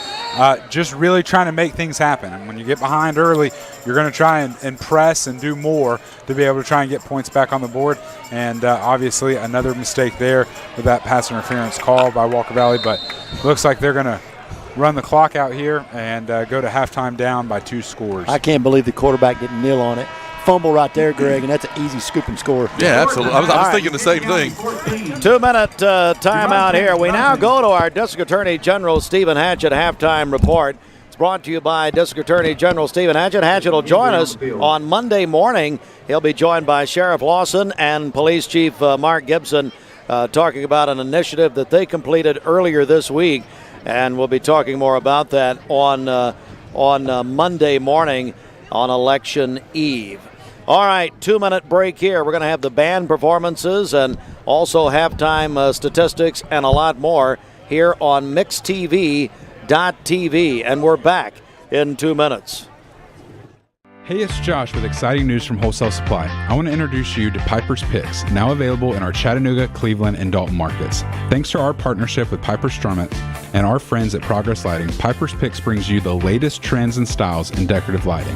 Just really trying to make things happen. And when you get behind early, you're going to try and press and do more to be able to try and get points back on the board. And obviously, another mistake there with that pass interference call by Walker Valley. But looks like they're going to run the clock out here and go to halftime down by 2 scores. I can't believe the quarterback didn't kneel on it. fumble right there, Greg, and that's an easy scoop and score. Yeah, absolutely. I was thinking the same thing. 2-minute timeout here. We now go to our District Attorney General Stephen Hatchett halftime report. It's brought to you by District Attorney General Stephen Hatchett. Hatchett will join us on Monday morning. He'll be joined by Sheriff Lawson and Police Chief Mark Gibson, talking about an initiative that they completed earlier this week, and we'll be talking more about that on Monday morning on Election Eve. All right, 2-minute break here. We're going to have the band performances and also halftime statistics and a lot more here on MixTV.tv, and we're back in 2 minutes. Hey, it's Josh with exciting news from Wholesale Supply. I want to introduce you to Piper's Picks, now available in our Chattanooga, Cleveland, and Dalton markets. Thanks to our partnership with Piper Strummett and our friends at Progress Lighting, Piper's Picks brings you the latest trends and styles in decorative lighting.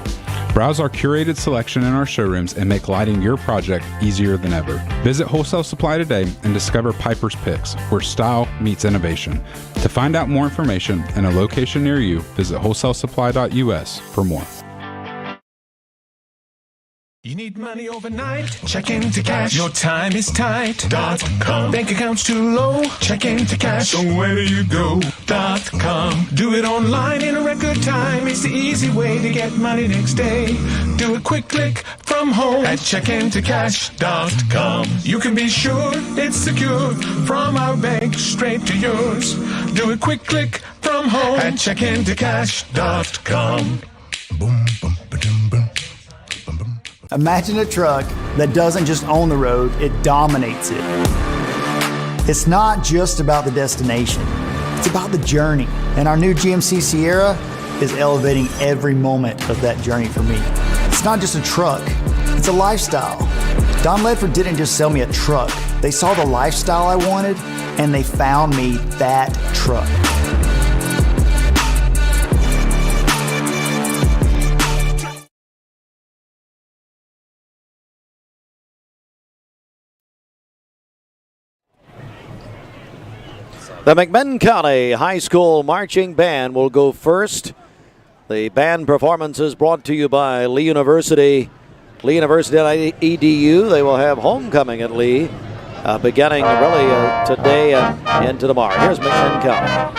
Browse our curated selection in our showrooms and make lighting your project easier than ever. Visit Wholesale Supply today and discover Piper's Picks, where style meets innovation. To find out more information and a location near you, visit wholesalesupply.us for more. You need money overnight? Check into cash. Your time is tight. .com. Bank account's too low? Check into cash. So where do you go? .com. Do it online in a record time. It's the easy way to get money next day. Do a quick click from home at checkintocash.com. You can be sure it's secure from our bank straight to yours. Do a quick click from home at checkintocash.com. Boom, boom, ba-dum, boom. Imagine a truck that doesn't just own the road, it dominates it. It's not just about the destination, it's about the journey. And our new GMC Sierra is elevating every moment of that journey for me. It's not just a truck, it's a lifestyle. Don Ledford didn't just sell me a truck. They saw the lifestyle I wanted and they found me that truck. The McMinn County High School Marching Band will go first. The band performance is brought to you by Lee University. Lee University at EDU. They will have homecoming at Lee beginning really today and into tomorrow. Here's McMinn County.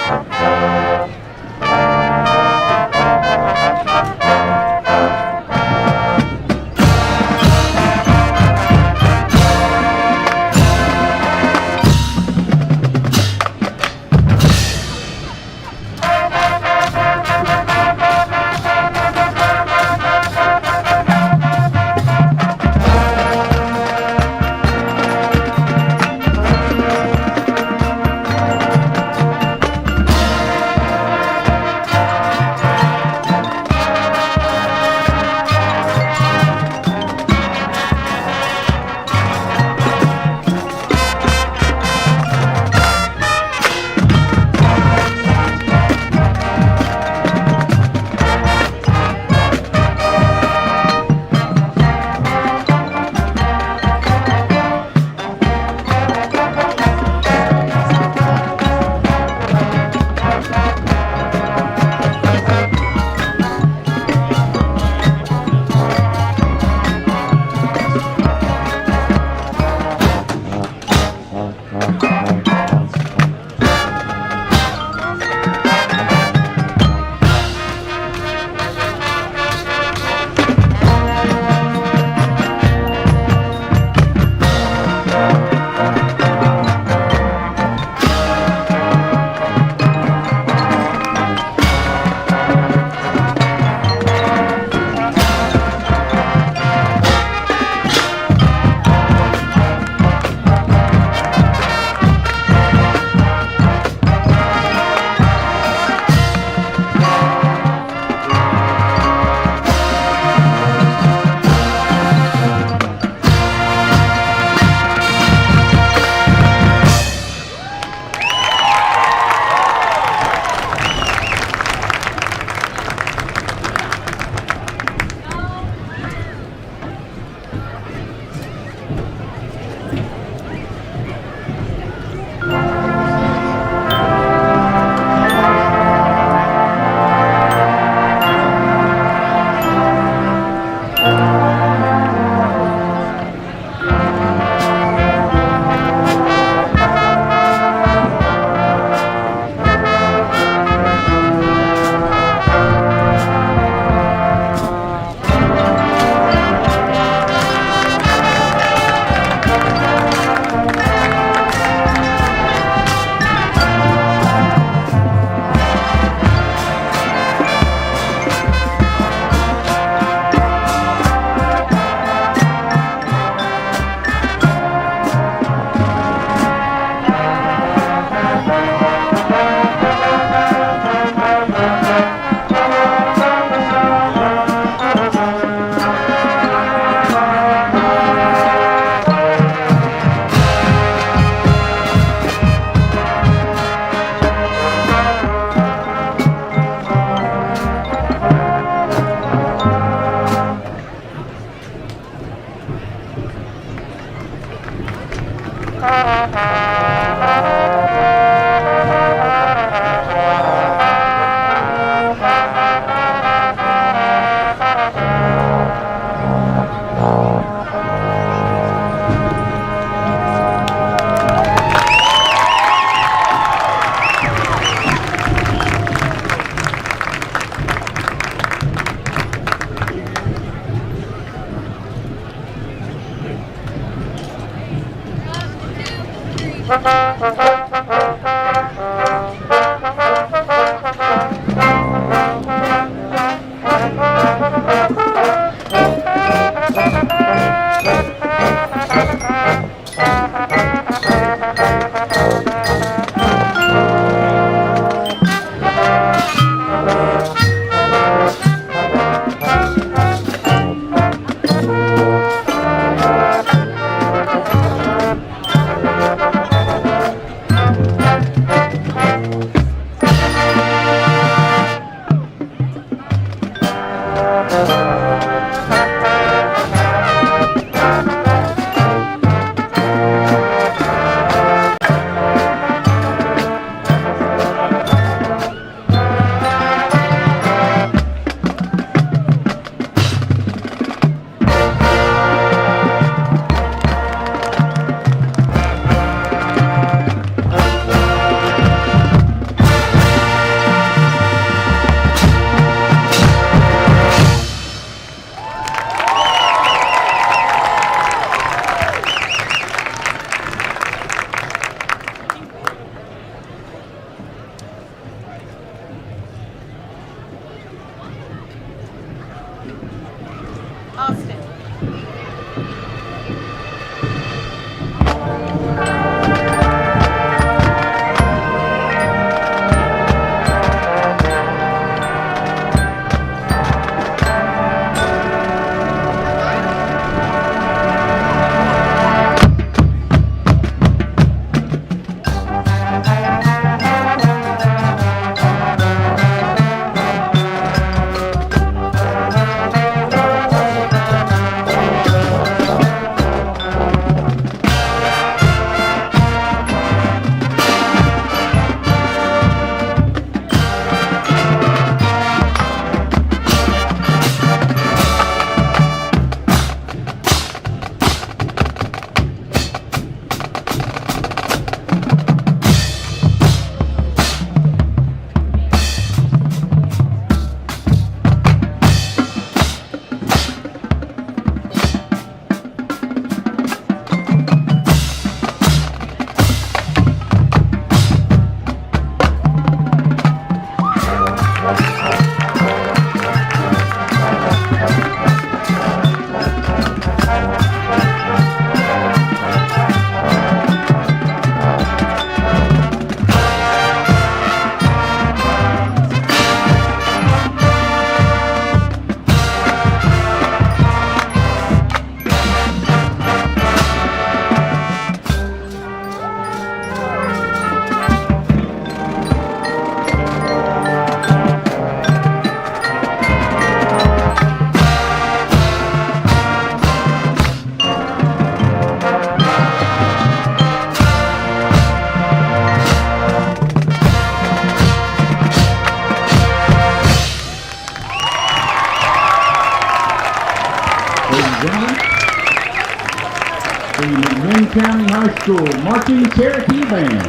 the McMinn County High School Marching Cherokee Band.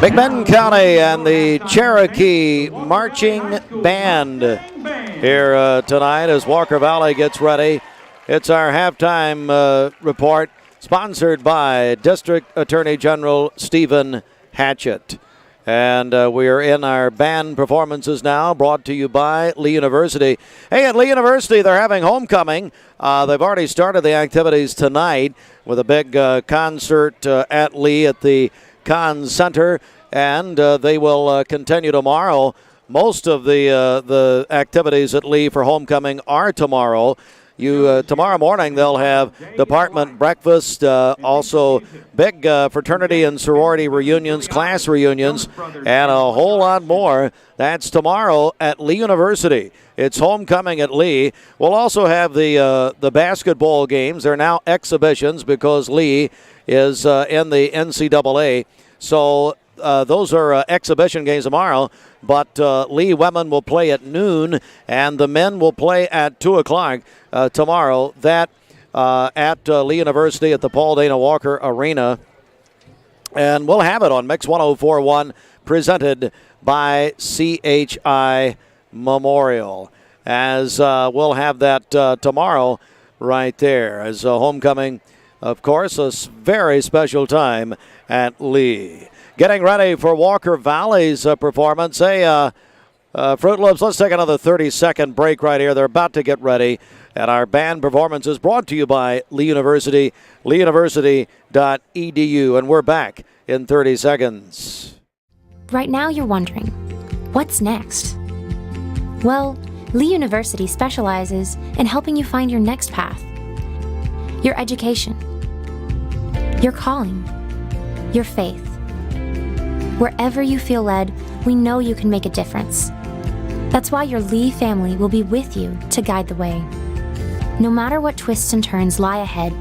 McMinn County and the Cherokee Marching Band here tonight as Walker Valley gets ready. It's our halftime report, sponsored by District Attorney General Stephen Hatchett. And we are in our band performances now, brought to you by Lee University. Hey, at Lee University, they're having homecoming. They've already started the activities tonight with a big concert at Lee at the Conn Center, and they will continue tomorrow. Most of the activities at Lee for homecoming are tomorrow. Tomorrow morning they'll have department breakfast, also big fraternity and sorority reunions, class reunions, and a whole lot more. That's tomorrow at Lee University. It's homecoming at Lee. We'll also have the basketball games. They're now exhibitions because Lee is in the NCAA. So those are exhibition games tomorrow. But Lee women will play at noon, and the men will play at 2 o'clock tomorrow. That at Lee University at the Paul Dana Walker Arena. And we'll have it on Mix 104.1, presented by CHI Memorial. As we'll have that tomorrow right there. As homecoming, of course, a very special time at Lee. Getting ready for Walker Valley's performance. Hey, Fruit Loops, let's take another 30-second break right here. They're about to get ready. And our band performance is brought to you by Lee University, leeuniversity.edu. And we're back in 30 seconds. Right now you're wondering, what's next? Well, Lee University specializes in helping you find your next path. Your education, your calling, your faith. Wherever you feel led, we know you can make a difference. That's why your Lee family will be with you to guide the way. No matter what twists and turns lie ahead,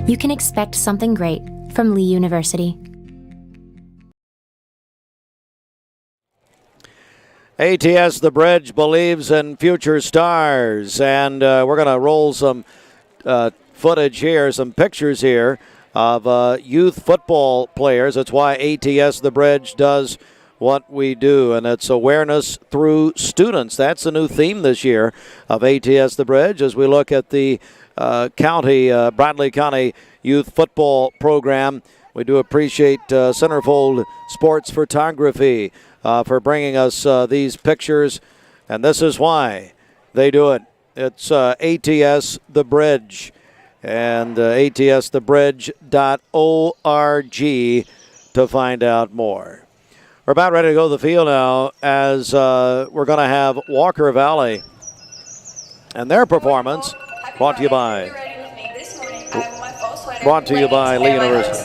you can expect something great from Lee University. ATS The Bridge believes in future stars, and we're going to roll some footage here, some pictures here of youth football players. That's why ATS The Bridge does what we do, and it's awareness through students. That's the new theme this year of ATS The Bridge as we look at the Bradley County Youth Football Program. We do appreciate Centerfold Sports Photography for bringing us these pictures, and this is why they do it. It's ATS The Bridge, and atsthebridge.org to find out more. We're about ready to go to the field now as we're going to have Walker Valley and their performance brought to you by Lee University.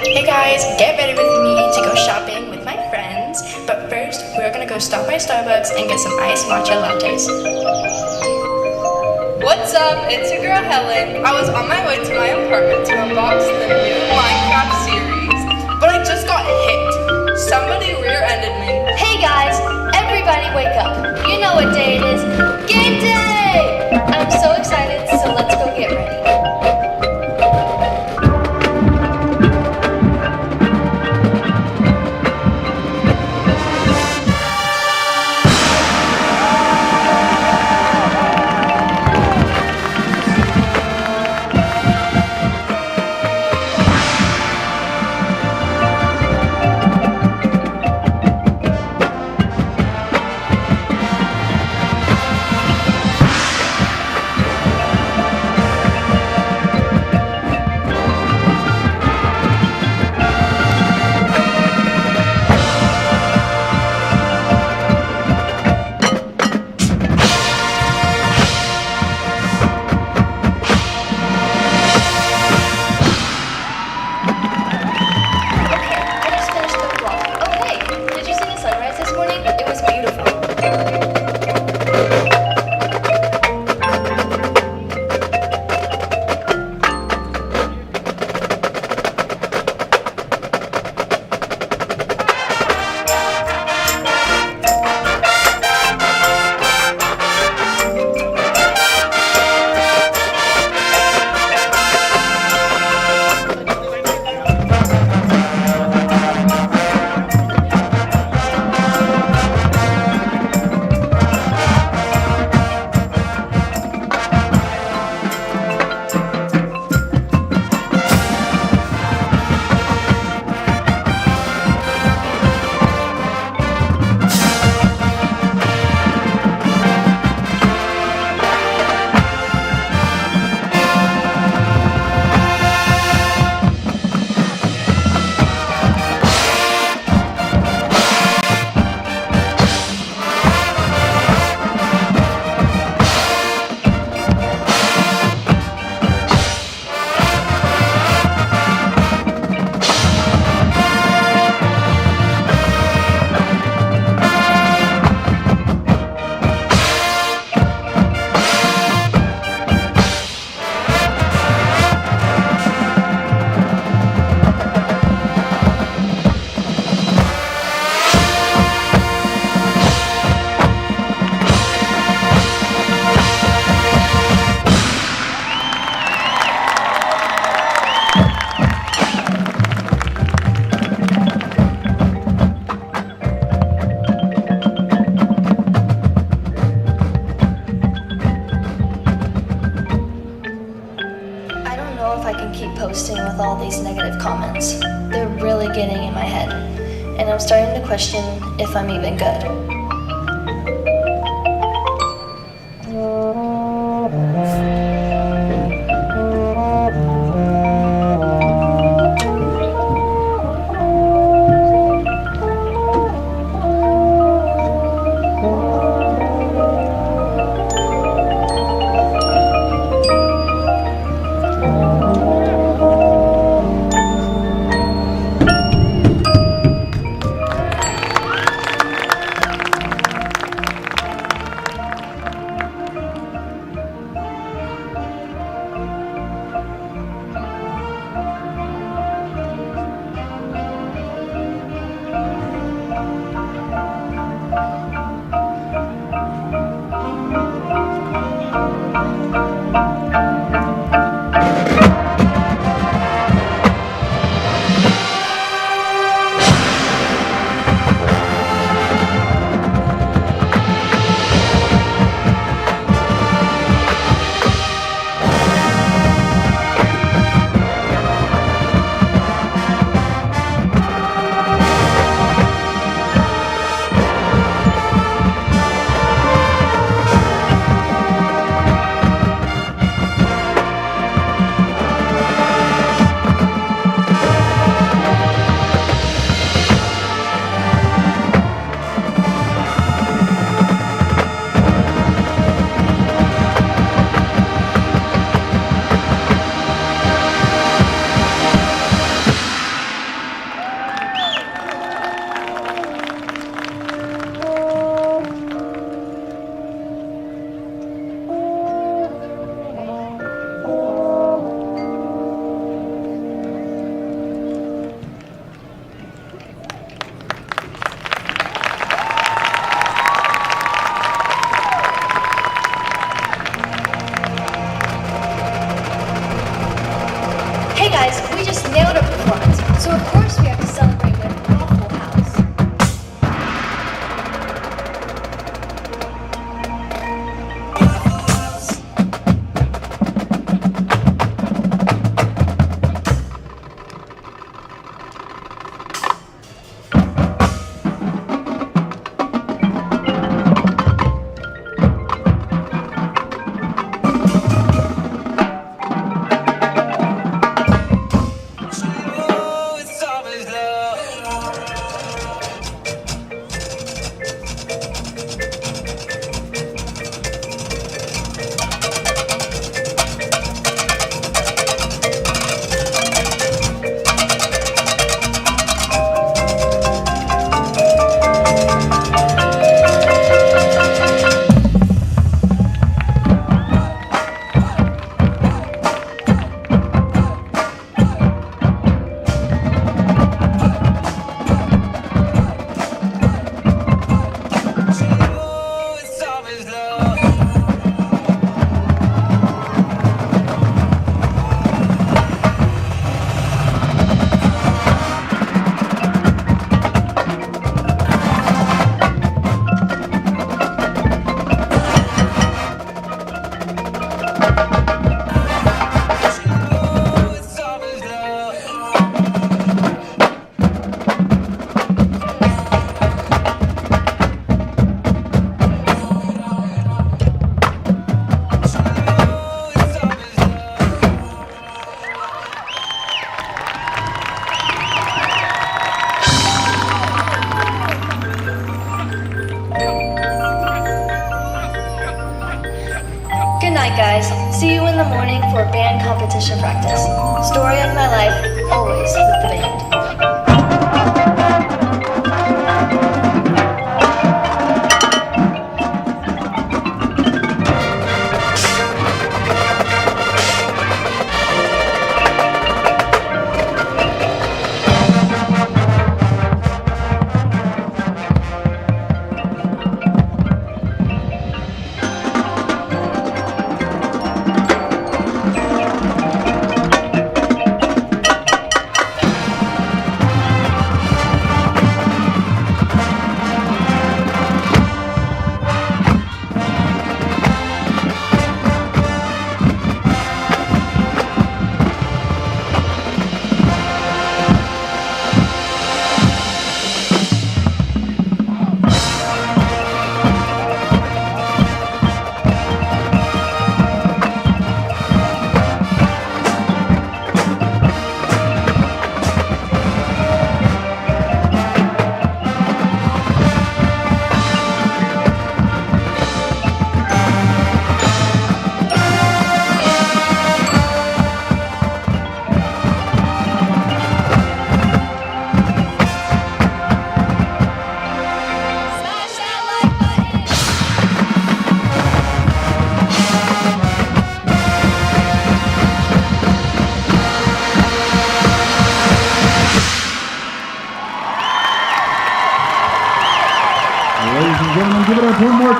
Hey guys, get ready with me to go shopping with my friends, but first we're gonna go stop by Starbucks and get some iced matcha lattes. What's up? It's your girl Helen. I was on my way to my apartment to unbox the new Minecraft series, but I just got hit. Somebody rear-ended me. Hey guys, everybody wake up. You know what day it is. Game day! I'm so excited, so let's go get ready. with all these negative comments. They're really getting in my head, and I'm starting to question if I'm even good. Hey guys, we just nailed a performance, so of course we have to celebrate with a full house. Good night, guys. See you in the morning for band competition practice. Story of my life, always with the band.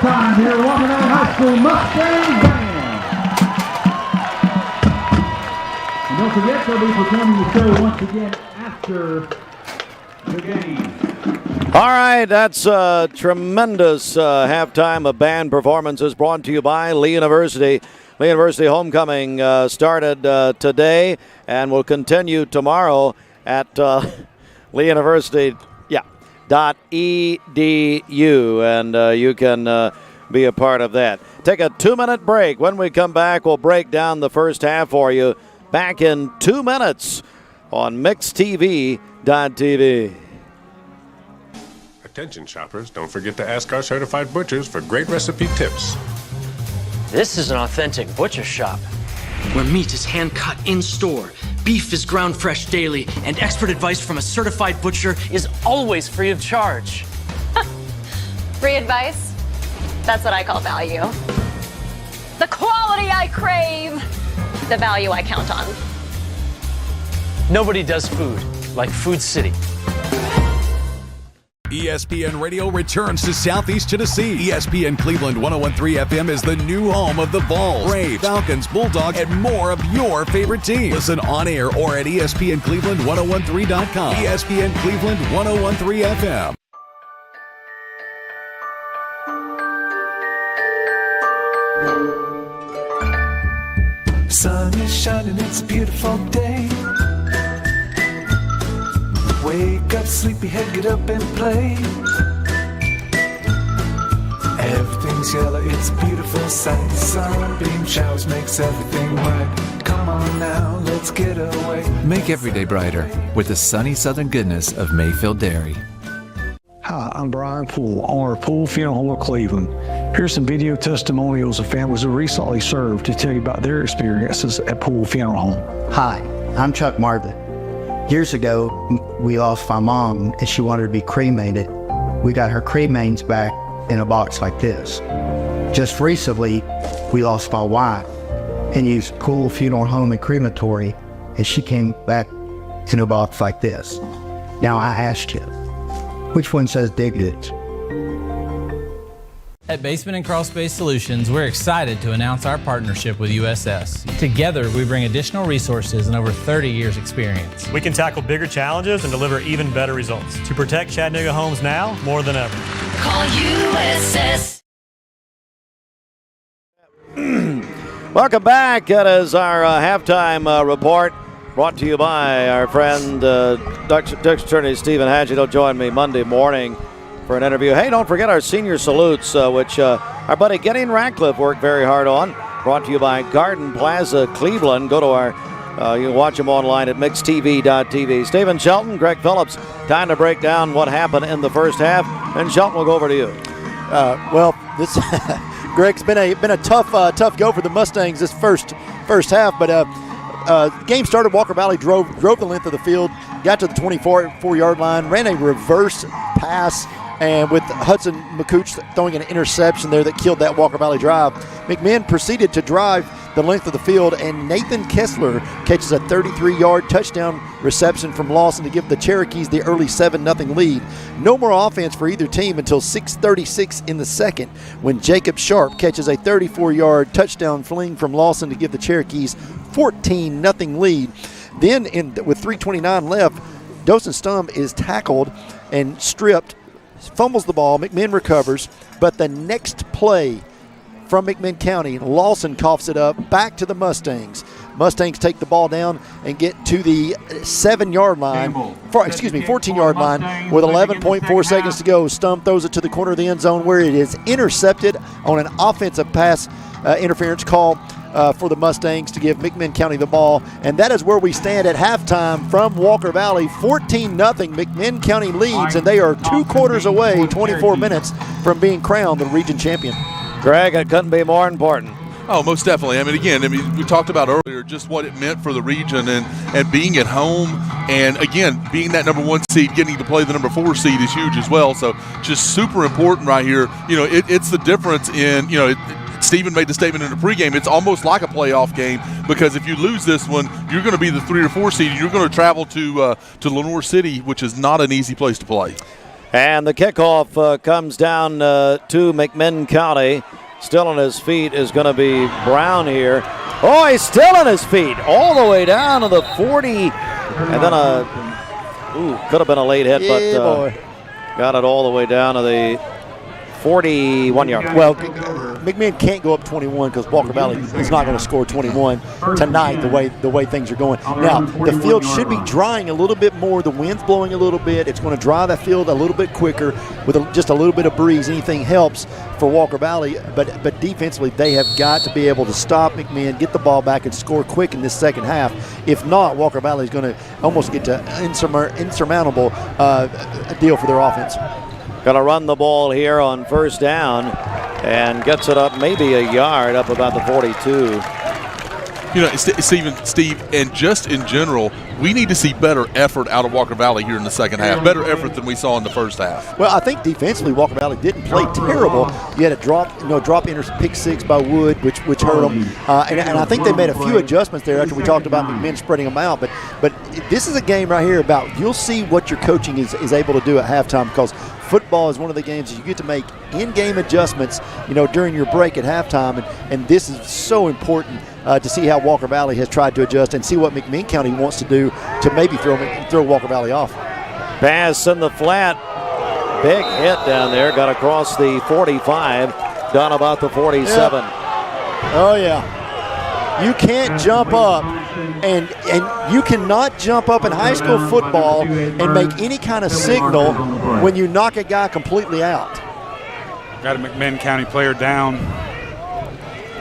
more time here, Walker Valley High School Mustang Band. And don't forget, they'll be performing the show once again after the game. All right, that's a tremendous halftime of band performances brought to you by Lee University. Lee University homecoming started today and will continue tomorrow at Lee University. .edu, and you can be a part of that. Take a 2-minute break. When we come back, we'll break down the first half for you. Back in 2 minutes on MixTV.tv. Attention shoppers, don't forget to ask our certified butchers for great recipe tips. This is an authentic butcher shop, where meat is hand-cut in-store, beef is ground fresh daily, and expert advice from a certified butcher is always free of charge. Free advice? That's what I call value. The quality I crave, the value I count on. Nobody does food like Food City. ESPN Radio returns to Southeast Tennessee. ESPN Cleveland 101.3 FM is the new home of the Vols, Braves, Falcons, Bulldogs, and more of your favorite teams. Listen on air or at ESPNCleveland1013.com. ESPN Cleveland 101.3 FM. Sun is shining, it's a beautiful day. Wake up, sleepyhead, get up and play. Everything's yellow, it's a beautiful sight. Sunbeam showers makes everything right. Come on now, let's get away. Make every day brighter with the sunny southern goodness of Mayfield Dairy. Hi, I'm Brian Poole, owner of Poole Funeral Home of Cleveland. Here's some video testimonials of families who recently served to tell you about their experiences at Poole Funeral Home. Hi, I'm Chuck Marvin. Years ago, we lost my mom and she wanted to be cremated. We got her cremains back in a box like this. Just recently, we lost my wife and used Poole Funeral Home and Crematory, and she came back in a box like this. Now I asked you, which one says Diggins? At Basement and Crawl Space Solutions, we're excited to announce our partnership with USS. Together, we bring additional resources and over 30 years experience. We can tackle bigger challenges and deliver even better results to protect Chattanooga homes now more than ever. Call USS. Welcome back. That is our halftime report brought to you by our friend District Attorney Stephen Hatchett. He'll join me Monday morning for an interview. Hey, don't forget our senior salutes, which our buddy Gideon Ratcliffe worked very hard on. Brought to you by Garden Plaza Cleveland. Go to our, you can watch them online at MixTV.tv. Stephen Shelton, Greg Phillips, time to break down what happened in the first half. And Shelton, will go over to you. Well, this Greg's been a tough go for the Mustangs this first half, but the game started. Walker Valley drove the length of the field, got to the 24-yard line, ran a reverse pass, and with Hudson McCooch throwing an interception there that killed that Walker Valley drive. McMinn proceeded to drive the length of the field, and Nathan Kessler catches a 33-yard touchdown reception from Lawson to give the Cherokees the early 7-0 lead. No more offense for either team until 6:36 in the second, when Jacob Sharp catches a 34-yard touchdown fling from Lawson to give the Cherokees 14-0 lead. Then, with 3:29 left, Dawson Stum is tackled and stripped, fumbles the ball. McMinn recovers, but the next play from McMinn County, Lawson coughs it up back to the Mustangs. Mustangs take the ball down and get to the 14-yard line with 11.4 seconds to go. Stum throws it to the corner of the end zone where it is intercepted on an offensive pass interference call for the Mustangs to give McMinn County the ball. And that is where we stand at halftime from Walker Valley. 14-0. McMinn County leads, and they are 2 quarters away, 24 minutes from being crowned the region champion. Greg, it couldn't be more important. Oh, most definitely. We talked about earlier just what it meant for the region and being at home, and again, being that number 1 seed, getting to play the number 4 seed is huge as well. So just super important right here. It's the difference in, Stephen made the statement in the pregame, it's almost like a playoff game, because if you lose this one, you're going to be the 3 or 4 seed, and you're going to travel to Lenoir City, which is not an easy place to play. And the kickoff comes down to McMinn County. Still on his feet is going to be Brown here. Oh, he's still on his feet all the way down to the 40. And then could have been a late hit, but got it all the way down to the 41-yard. Well, McMinn can't go up 21 because Walker Valley is not going to score 21 tonight the way things are going. Now, the field should be drying a little bit more. The wind's blowing a little bit. It's going to dry that field a little bit quicker with just a little bit of breeze. Anything helps for Walker Valley, but defensively they have got to be able to stop McMinn, get the ball back, and score quick in this second half. If not, Walker Valley is going to almost get to insurmountable deal for their offense. Going to run the ball here on first down and gets it up maybe a yard, up about the 42. You know, Steve, and just in general, we need to see better effort out of Walker Valley here in the second half. Better effort than we saw in the first half. Well, I think defensively Walker Valley didn't play terrible. You had a drop pick six by Wood, which hurt them, and I think they made a few adjustments there after we talked about McMinn spreading them out. But this is a game right here about you'll see what your coaching is able to do at halftime, because football is one of the games that you get to make in-game adjustments, during your break at halftime, and this is so important to see how Walker Valley has tried to adjust and see what McMinn County wants to do to maybe throw Walker Valley off. Pass in the flat, big hit down there, got across the 45, down about the 47. Yeah. Oh yeah, you can't jump up. And you cannot jump up in high school football and make any kind of signal when you knock a guy completely out. Got a McMinn County player down.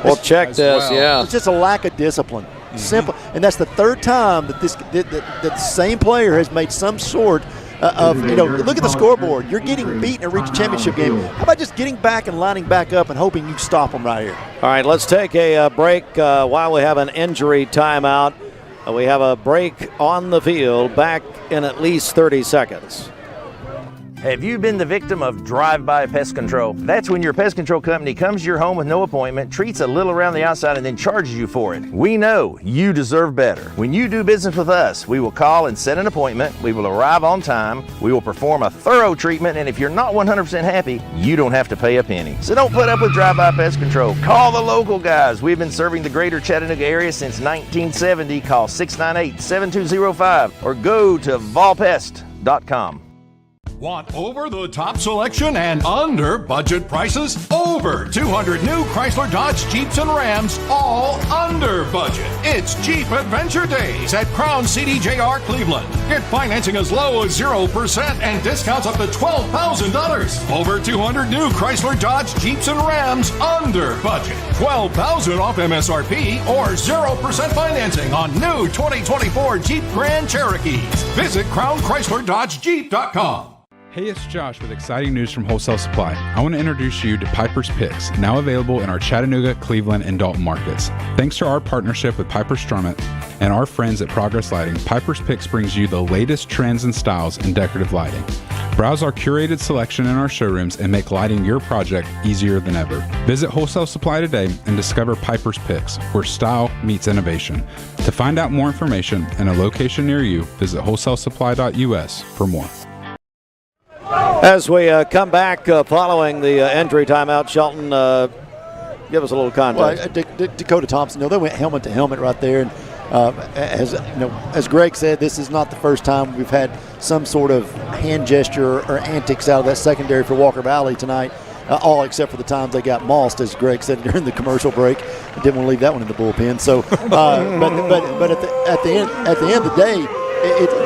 Well, check this, yeah. It's just a lack of discipline. Mm-hmm. Simple, and that's the third time that that the same player has made some sort of, look at the scoreboard. You're getting beaten in a region championship game. How about just getting back and lining back up and hoping you stop them right here? All right, let's take a break while we have an injury timeout. We have a break on the field, back in at least 30 seconds. Have you been the victim of drive-by pest control? That's when your pest control company comes to your home with no appointment, treats a little around the outside, and then charges you for it. We know you deserve better. When you do business with us, we will call and set an appointment. We will arrive on time. We will perform a thorough treatment, and if you're not 100% happy, you don't have to pay a penny. So don't put up with drive-by pest control. Call the local guys. We've been serving the greater Chattanooga area since 1970. Call 698-7205 or go to volpest.com. Want over-the-top selection and under-budget prices? Over 200 new Chrysler, Dodge, Jeeps, and Rams, all under budget. It's Jeep Adventure Days at Crown CDJR Cleveland. Get financing as low as 0% and discounts up to $12,000. Over 200 new Chrysler, Dodge, Jeeps, and Rams under budget. $12,000 off MSRP or 0% financing on new 2024 Jeep Grand Cherokees. Visit CrownChryslerDodgeJeep.com. Hey, it's Josh with exciting news from Wholesale Supply. I want to introduce you to Piper's Picks, now available in our Chattanooga, Cleveland, and Dalton markets. Thanks to our partnership with Piper Strummett and our friends at Progress Lighting, Piper's Picks brings you the latest trends and styles in decorative lighting. Browse our curated selection in our showrooms and make lighting your project easier than ever. Visit Wholesale Supply today and discover Piper's Picks, where style meets innovation. To find out more information and a location near you, visit wholesalesupply.us for more. As we come back following the injury timeout, Shelton, give us a little context. Well, Dakota Thompson, they went helmet to helmet right there, and as Greg said, this is not the first time we've had some sort of hand gesture or antics out of that secondary for Walker Valley tonight. All except for the times they got mossed, as Greg said during the commercial break. I didn't want to leave that one in the bullpen. So, but at the end of the day,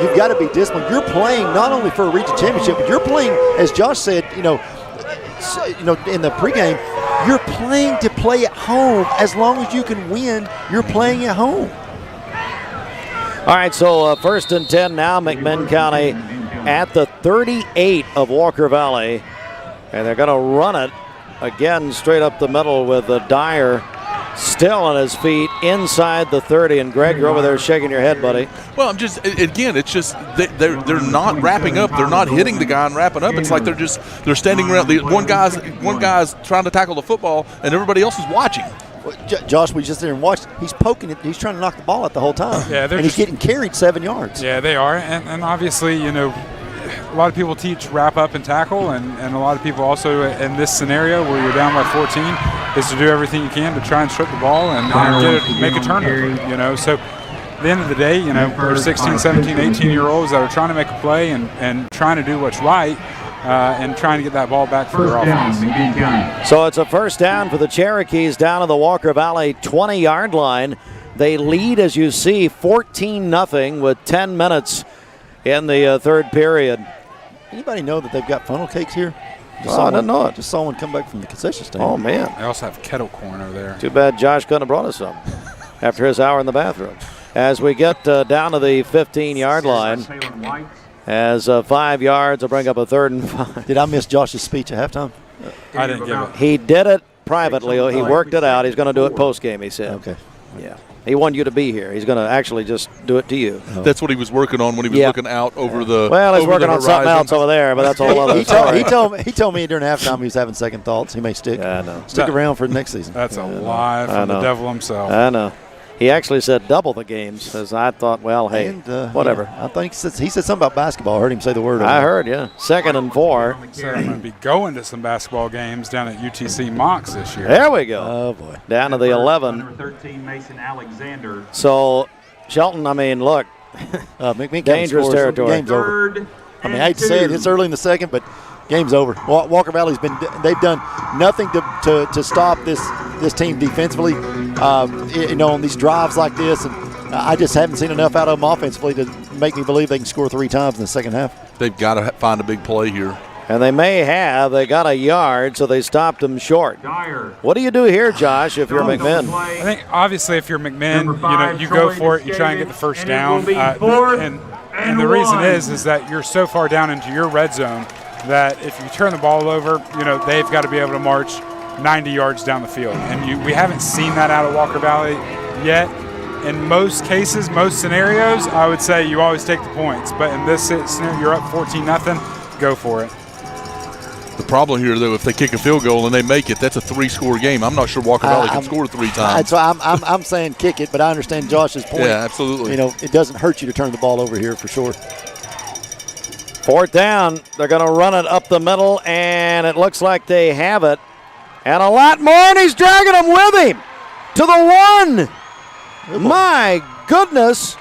you've got to be disciplined. You're playing not only for a region championship, but you're playing, as Josh said, in the pregame, you're playing to play at home. As long as you can win, you're playing at home. All right, so 1st and 10 now. McMinn County at the 38 of Walker Valley. And they're going to run it again straight up the middle with Dyer still on his feet inside the 30. And Greg, you're over there shaking your head, buddy. Well, it's just they're not wrapping up. They're not hitting the guy and wrapping up. It's like they're standing around. One guy's trying to tackle the football, and everybody else is watching. Well, Josh, we just there and watched. He's poking it. He's trying to knock the ball out the whole time. Yeah, and he's getting carried 7 yards. Yeah, they are, and obviously, a lot of people teach wrap up and tackle, and a lot of people also in this scenario where you're down by 14 is to do everything you can to try and strip the ball and make a turnover. So at the end of the day, there's 16, 17, 18-year-olds that are trying to make a play and trying to do what's right and trying to get that ball back for their offense. So it's a first down for the Cherokees down to the Walker Valley 20-yard line. They lead, as you see, 14-0 with 10 minutes in the third period. Anybody know that they've got funnel cakes here? I didn't know it. Just saw one come back from the concession stand. Oh, man. They also have kettle corn over there. Too bad Josh couldn't have brought us some after his hour in the bathroom. As we get down to the 15-yard line, as 5 yards will bring up a 3rd and 5. Did I miss Josh's speech at halftime? I didn't give it. He did it privately. He worked it out. He's going to do it post-game, he said. Okay. Yeah. He wanted you to be here. He's going to actually just do it to you. That's what he was working on when he was looking out over the Well, he's working on something else over there, but that's a whole other story. He told me during halftime he was having second thoughts. He may stick around for the next season. That's a lie from the devil himself. I know. He actually said double the games, as I thought, well, hey, whatever. Yeah, I think he said something about basketball. I heard him say the word. I heard, yeah. 2nd and 4. So I'm going to be going to some basketball games down at UTC Mox this year. There we go. Oh, boy. Down to the 11. Number 13, Mason Alexander. So, Shelton, I mean, look, McMinn dangerous territory. Game's over. I mean, I hate to say it. It's early in the second, but game's over. Walker Valley's they've done nothing to stop this team defensively. On these drives like this, and I just haven't seen enough out of them offensively to make me believe they can score 3 times in the second half. They've got to find a big play here. And they may have. They got a yard, so they stopped them short. What do you do here, Josh, if you're McMinn? I think, obviously, if you're McMinn, you go for it. You try and get the first down. And the reason is that you're so far down into your red zone that if you turn the ball over, they've got to be able to march 90 yards down the field. And we haven't seen that out of Walker Valley yet. In most cases, most scenarios, I would say you always take the points. But in this scenario, you're up 14-0, go for it. The problem here, though, if they kick a field goal and they make it, that's a 3-score game. I'm not sure Walker Valley can score 3 times. So I'm saying kick it, but I understand Josh's point. Yeah, absolutely. It doesn't hurt you to turn the ball over here for sure. 4th down. They're going to run it up the middle, and it looks like they have it. And a lot more, and he's dragging them with him to the 1. My goodness.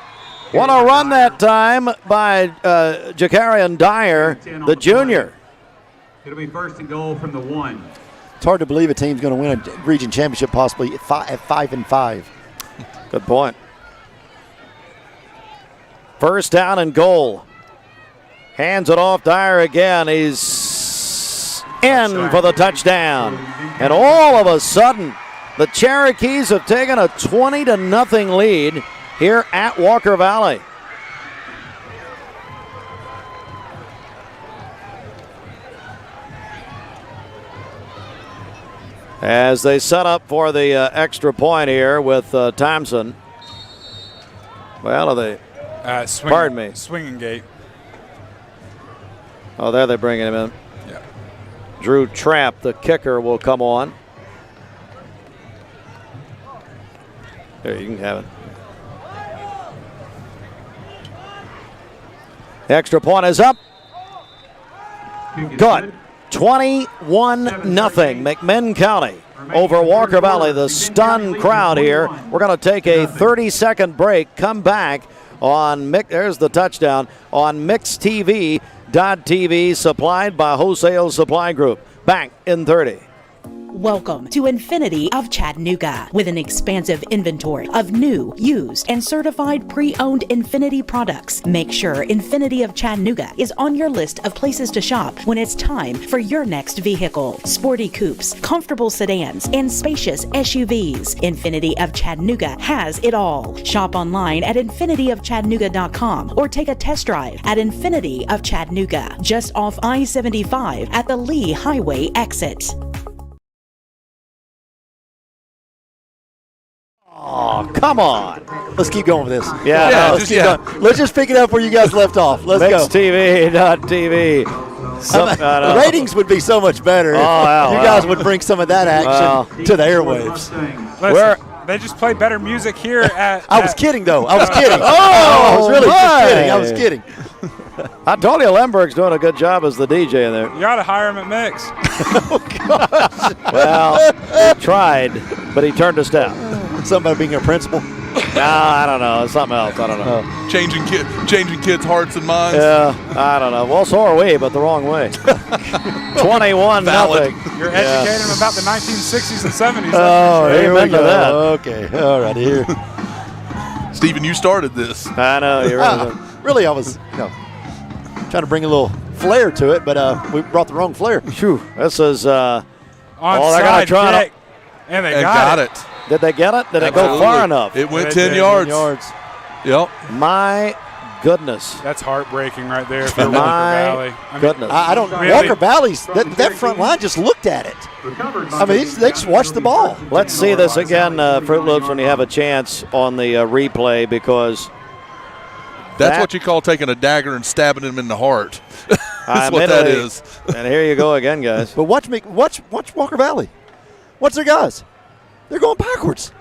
What a run that time by Jakarian Dyer, the junior. It'll be 1st and goal from the 1. It's hard to believe a team's going to win a region championship possibly at 5-5. Good point. 1st down and goal. Hands it off. Dyer again. He's in for the touchdown. And all of a sudden, the Cherokees have taken a 20-0 lead here at Walker Valley. As they set up for the extra point here with Thompson. Well, are they? Pardon me. Swinging gate. Oh, there they're bringing him in. Yeah. Drew Trapp, the kicker, will come on. There, you can have it. The extra point is up. Good. 21-0. McMinn County over Walker Valley. The stunned crowd here. We're going to take a 30-second break. Come back on there's the touchdown on MixTV.tv, supplied by Wholesale Supply Group. Back in 30. Welcome to Infinity of Chattanooga, with an expansive inventory of new, used, and certified pre-owned Infinity products. Make sure Infinity of Chattanooga is on your list of places to shop when it's time for your next vehicle. Sporty coupes, comfortable sedans, and spacious SUVs. Infinity of Chattanooga has it all. Shop online at infinityofchattanooga.com or take a test drive at Infinity of Chattanooga, just off I-75 at the Lee Highway exit. Oh, come on. Let's keep going with this. Yeah, let's keep going. Let's just pick it up where you guys left off. Let's go. MixTV.tv. The ratings would be so much better if you guys would bring some of that action to the airwaves. Listen, they just play better music here at... I was kidding, though. I was kidding. I was really just kidding. I was kidding. I told you Lemberg's doing a good job as the DJ in there. You got to hire him at Mix. Well, he tried, but he turned us down. Something about being a principal? No, I don't know. It's something else. I don't know. Changing kids' hearts and minds. Yeah, I don't know. Well, so are we, but the wrong way. 21-0. You're educating them about the 1960s and 70s. Oh, here we go. that. Okay, all right, here. Stephen, you started this. I know. You're right. Really, I was trying to bring a little flair to it, but we brought the wrong flair. Phew, this is they're onside try kick, and they got it. Did they get it? Did it go far enough? It went 10 yards. Yep. My goodness. That's heartbreaking right there for Walker Valley. Goodness. I don't. Really? Walker Valley's that front line just looked at it. I mean, they just watched the ball. Let's see this again, Fruit Loops, when you have a chance on the replay, because that's what you call taking a dagger and stabbing him in the heart. That's what that is. And here you go again, guys. But watch Walker Valley. Watch their guys. They're going backwards.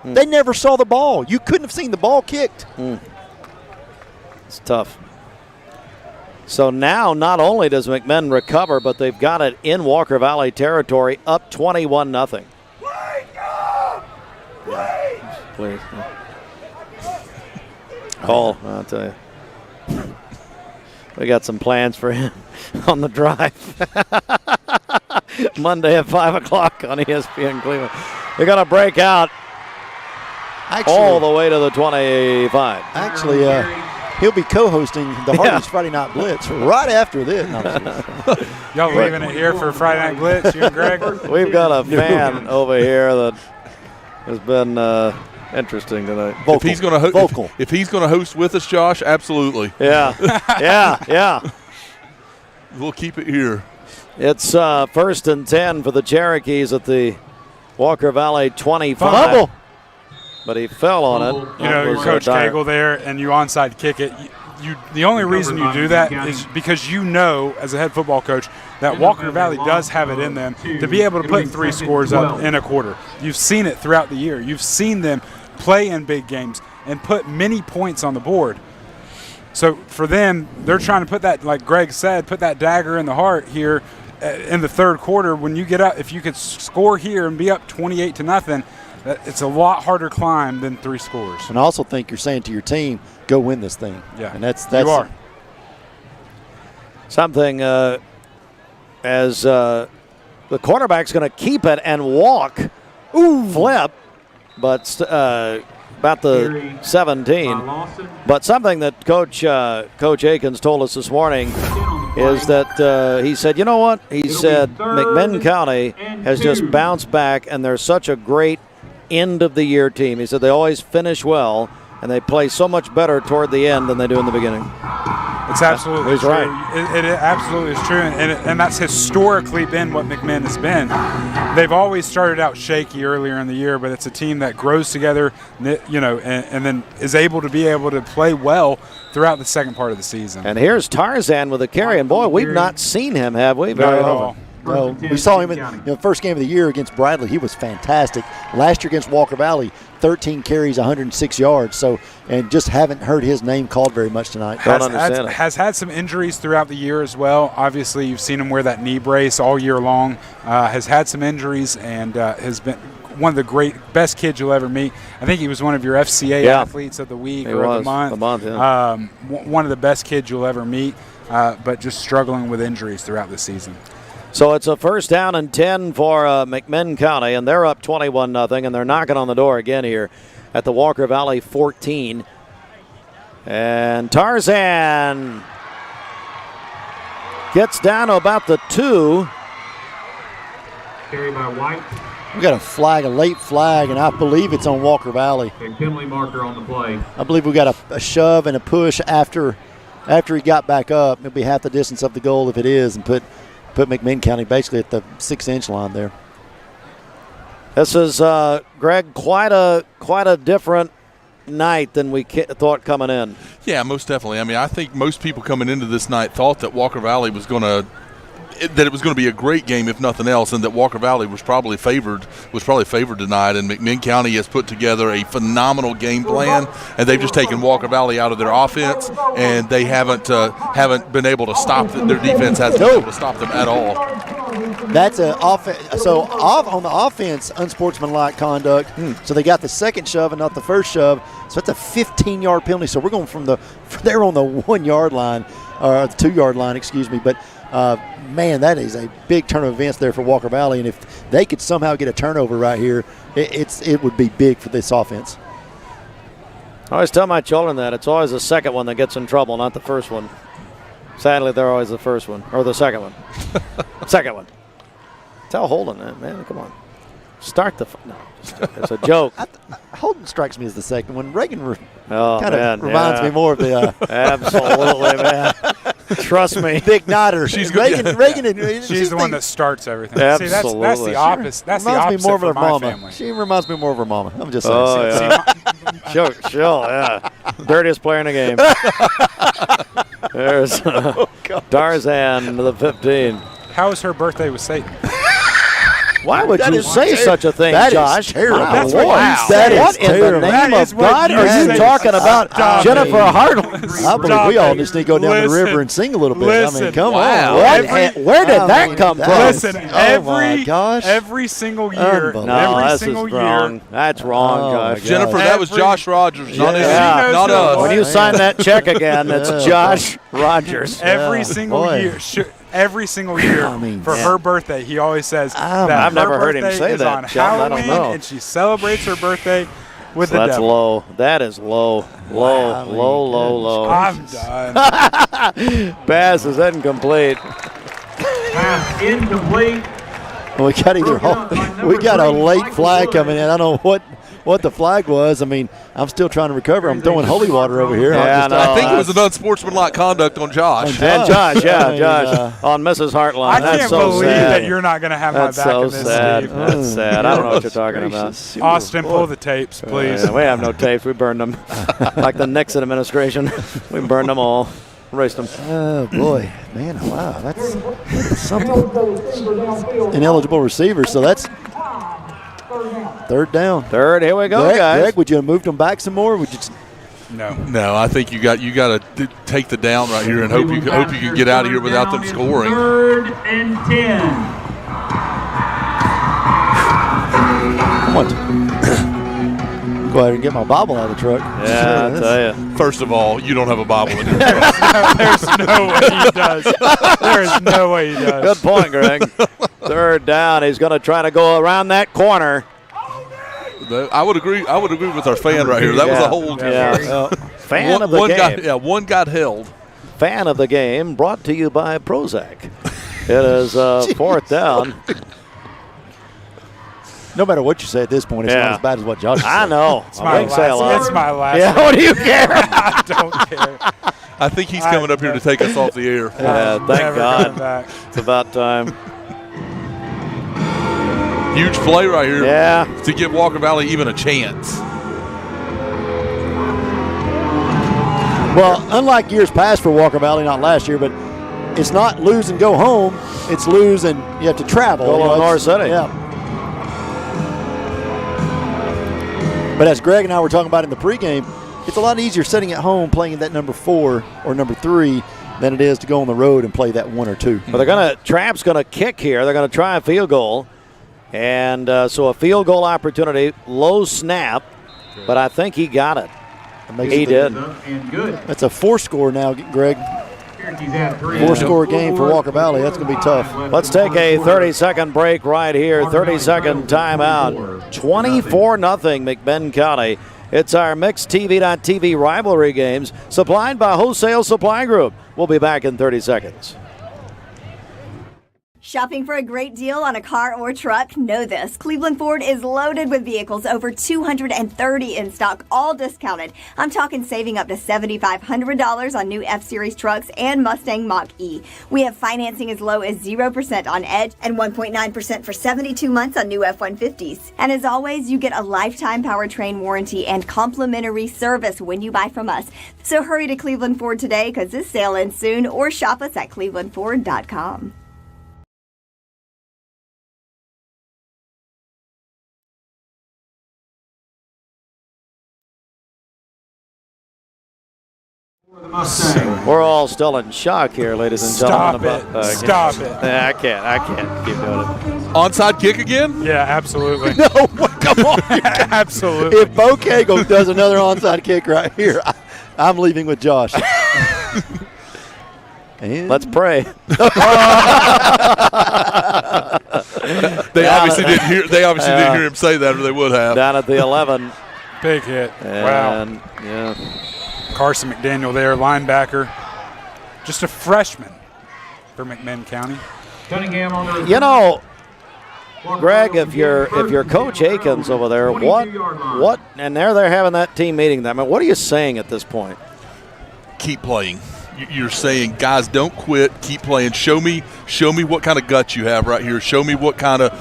They never saw the ball. You couldn't have seen the ball kicked. It's tough. So now not only does McMinn recover, but they've got it in Walker Valley territory, up 21-0. Please. Cole, I'll tell you. We got some plans for him on the drive. Monday at 5 o'clock on ESPN Cleveland. They're going to break out all the way to the 25. Actually, he'll be co-hosting the Hardee's Friday Night Blitz right after this. Y'all leaving it here for Friday Night Blitz, you and Greg? We've got a fan over here that has been interesting tonight. If he's going to if he's going to host with us, Josh, absolutely. Yeah, yeah. We'll keep it here. It's 1st and 10 for the Cherokees at the Walker Valley 25. Fumble. But he fell on it. You know, your Coach Cagle there, and you onside kick it. The only reason you do that is because you know, as a head football coach, that Walker Valley does have it in them to be able to put 3 scores up in a quarter. You've seen it throughout the year. You've seen them play in big games and put many points on the board. So for them, they're trying to put that, like Greg said, put that dagger in the heart here in the third quarter. When you get up, if you could score here and be up 28-0, it's a lot harder climb than 3 scores. And I also think you're saying to your team, go win this thing. Yeah, and that's you are. Something as the quarterback's going to keep it and walk, flip, but about the 17. But something that Coach Akins told us this morning is that he said, you know what? He said McMinn County has just bounced back, and they're such a great end-of-the-year team. He said they always finish well, and they play so much better toward the end than they do in the beginning. It's absolutely He's true. right. It absolutely is true, and that's historically been what McMinn has been. They've always started out shaky earlier in the year, but it's a team that grows together, you know, and then is able to play well throughout the second part of the season. And here's Tarzan with a carry, and boy, we've not seen him, have we? Not at all. No, we saw him in the first game of the year against Bradley. He was fantastic. Last year against Walker Valley, 13 carries, 106 yards. So, and just haven't heard his name called very much tonight. Has had some injuries throughout the year as well. Obviously, you've seen him wear that knee brace all year long. Has had some injuries and has been one of the best kids you'll ever meet. I think he was one of your FCA athletes of the week or of the month. One of the best kids you'll ever meet, but just struggling with injuries throughout the season. So it's a 1st down and 10 for McMinn County, and they're up 21-0, and they're knocking on the door again here at the Walker Valley 14. And Tarzan gets down to about the 2. Carried by White. We got a late flag, and I believe it's on Walker Valley. A penalty marker on the play. I believe we got a shove and a push after he got back up. It'll be half the distance of the goal if it is, and put McMinn County basically at the 6-inch line there. This is, Greg, quite a different night than we thought coming in. Yeah, most definitely. I mean, I think most people coming into this night thought that Walker Valley was going to that it was going to be a great game, if nothing else, and that Walker Valley was probably favored tonight. And McMinn County has put together a phenomenal game plan, and they've just taken Walker Valley out of their offense, and they haven't been able to stop their defense hasn't been able to stop them at all. That's an offense. So on the offense, unsportsmanlike conduct. So they got the second shove and not the first shove. So that's a 15-yard penalty. So we're going from they're on the 1 yard line, or the 2 yard line, excuse me. But man, that is a big turn of events there for Walker Valley. And if they could somehow get a turnover right here, it would be big for this offense. I always tell my children that it's always the second one that gets in trouble, not the first one. Sadly, they're always the first one, or the second one. Second one. Tell Holden that, man. Come on. Start the – no, it's a joke. Holden strikes me as the second one. Reagan kind of reminds me more of the absolutely, man. Trust me. The igniter. She's the one that starts everything. Absolutely. See, that's the opposite. That's the opposite more of her for my mama. family. She reminds me more of her mama. I'm just saying. Oh, yeah. She'll, yeah. Dirtiest player in the game. There's Tarzan, the 15. How was her birthday with Satan? Why would you say such a thing, that Josh? Is terrible. That's What in the name of God are you talking about, Jennifer Hartle? I believe we all just need to go down the river and sing a little bit. I mean, come on. Where did that come from? Listen, gosh. every single year. That's wrong. That's wrong, Josh. Jennifer, that was Josh Rogers, not us. When you sign that check again, it's Josh Rogers. Every single year. Every single year for her birthday, he always says that I've never her heard him birthday say is that, on Sheldon. I don't Halloween, know. and she celebrates her birthday with the That's devil. low. That is low. Low. I'm done. Pass is incomplete. Pass incomplete. We got a late flag coming in. I don't know what the flag was. I mean, I'm still trying to recover. I'm throwing holy water over here. Yeah, I think it was an unsportsmanlike conduct on Josh. And Josh, Josh, on Mrs. Hartline. I That's can't so believe sad. that you're not going to have That's my back so in this, sad. Steve. That's sad. I don't know what you're talking about. Austin, pull the tapes, please. We have no tapes. We burned them. Like the Nixon administration. We burned them all. Erased them. Oh, boy. Man, wow. That's something. Ineligible receiver, so that's third down. Here we go, guys. Greg, would you have moved them back some more? Would you? No. I think you got to take the down right here and hope you can get out of here without them scoring. 3rd and 10. I want to go ahead and get my Bible out of the truck. Yeah, I tell you. First of all, you don't have a Bible in your There's no way he does. There is no way he does. Good point, Greg. 3rd down. He's going to try to go around that corner. I would agree with our fan right here. That was a hold. Yeah. Fan of the game. One got held. Fan of the game brought to you by Prozac. It is 4th down. No matter what you say at this point, it's not as bad as what Josh said. I know. It's my last. Yeah, what do you care? I don't care. I think he's coming up here to take us off the air. Yeah, thank God. It's about time. Huge play right here. Yeah. To give Walker Valley even a chance. Well, unlike years past for Walker Valley, not last year, but it's not lose and go home. It's lose and you have to travel. Go to North City. Yeah. But as Greg and I were talking about in the pregame, it's a lot easier sitting at home playing that number 4 or number 3 than it is to go on the road and play that 1 or 2. But Trapp's going to kick here. They're going to try a field goal. And so a field goal opportunity, low snap, but I think he got it. He did. That's a 4-score now, Greg. 4-score game for Walker Valley. That's going to be tough. Let's take a 30-second break right here. 30-second timeout. 24-0 McMinn County. It's our Mixed TV.TV rivalry games supplied by Wholesale Supply Group. We'll be back in 30 seconds. Shopping for a great deal on a car or truck? Know this. Cleveland Ford is loaded with vehicles, over 230 in stock, all discounted. I'm talking saving up to $7,500 on new F-Series trucks and Mustang Mach-E. We have financing as low as 0% on Edge and 1.9% for 72 months on new F-150s. And as always, you get a lifetime powertrain warranty and complimentary service when you buy from us. So hurry to Cleveland Ford today because this sale ends soon, or shop us at clevelandford.com. We're all still in shock here, ladies and gentlemen. Stop it. I can't keep doing it. Onside kick again? Yeah, absolutely. No, come on. Absolutely. If Bo Cagle does another onside kick right here, I'm leaving with Josh. Let's pray. They obviously didn't hear him say that, or they would have. Down at the 11. Big hit. And, wow. Yeah. Carson McDaniel there, linebacker. Just a freshman for McMinn County. You know, Greg, if you're Coach Akins over there, what, and they're having that team meeting. I mean, what are you saying at this point? Keep playing. You're saying, guys, don't quit. Keep playing. Show me what kind of guts you have right here. Show me what kind of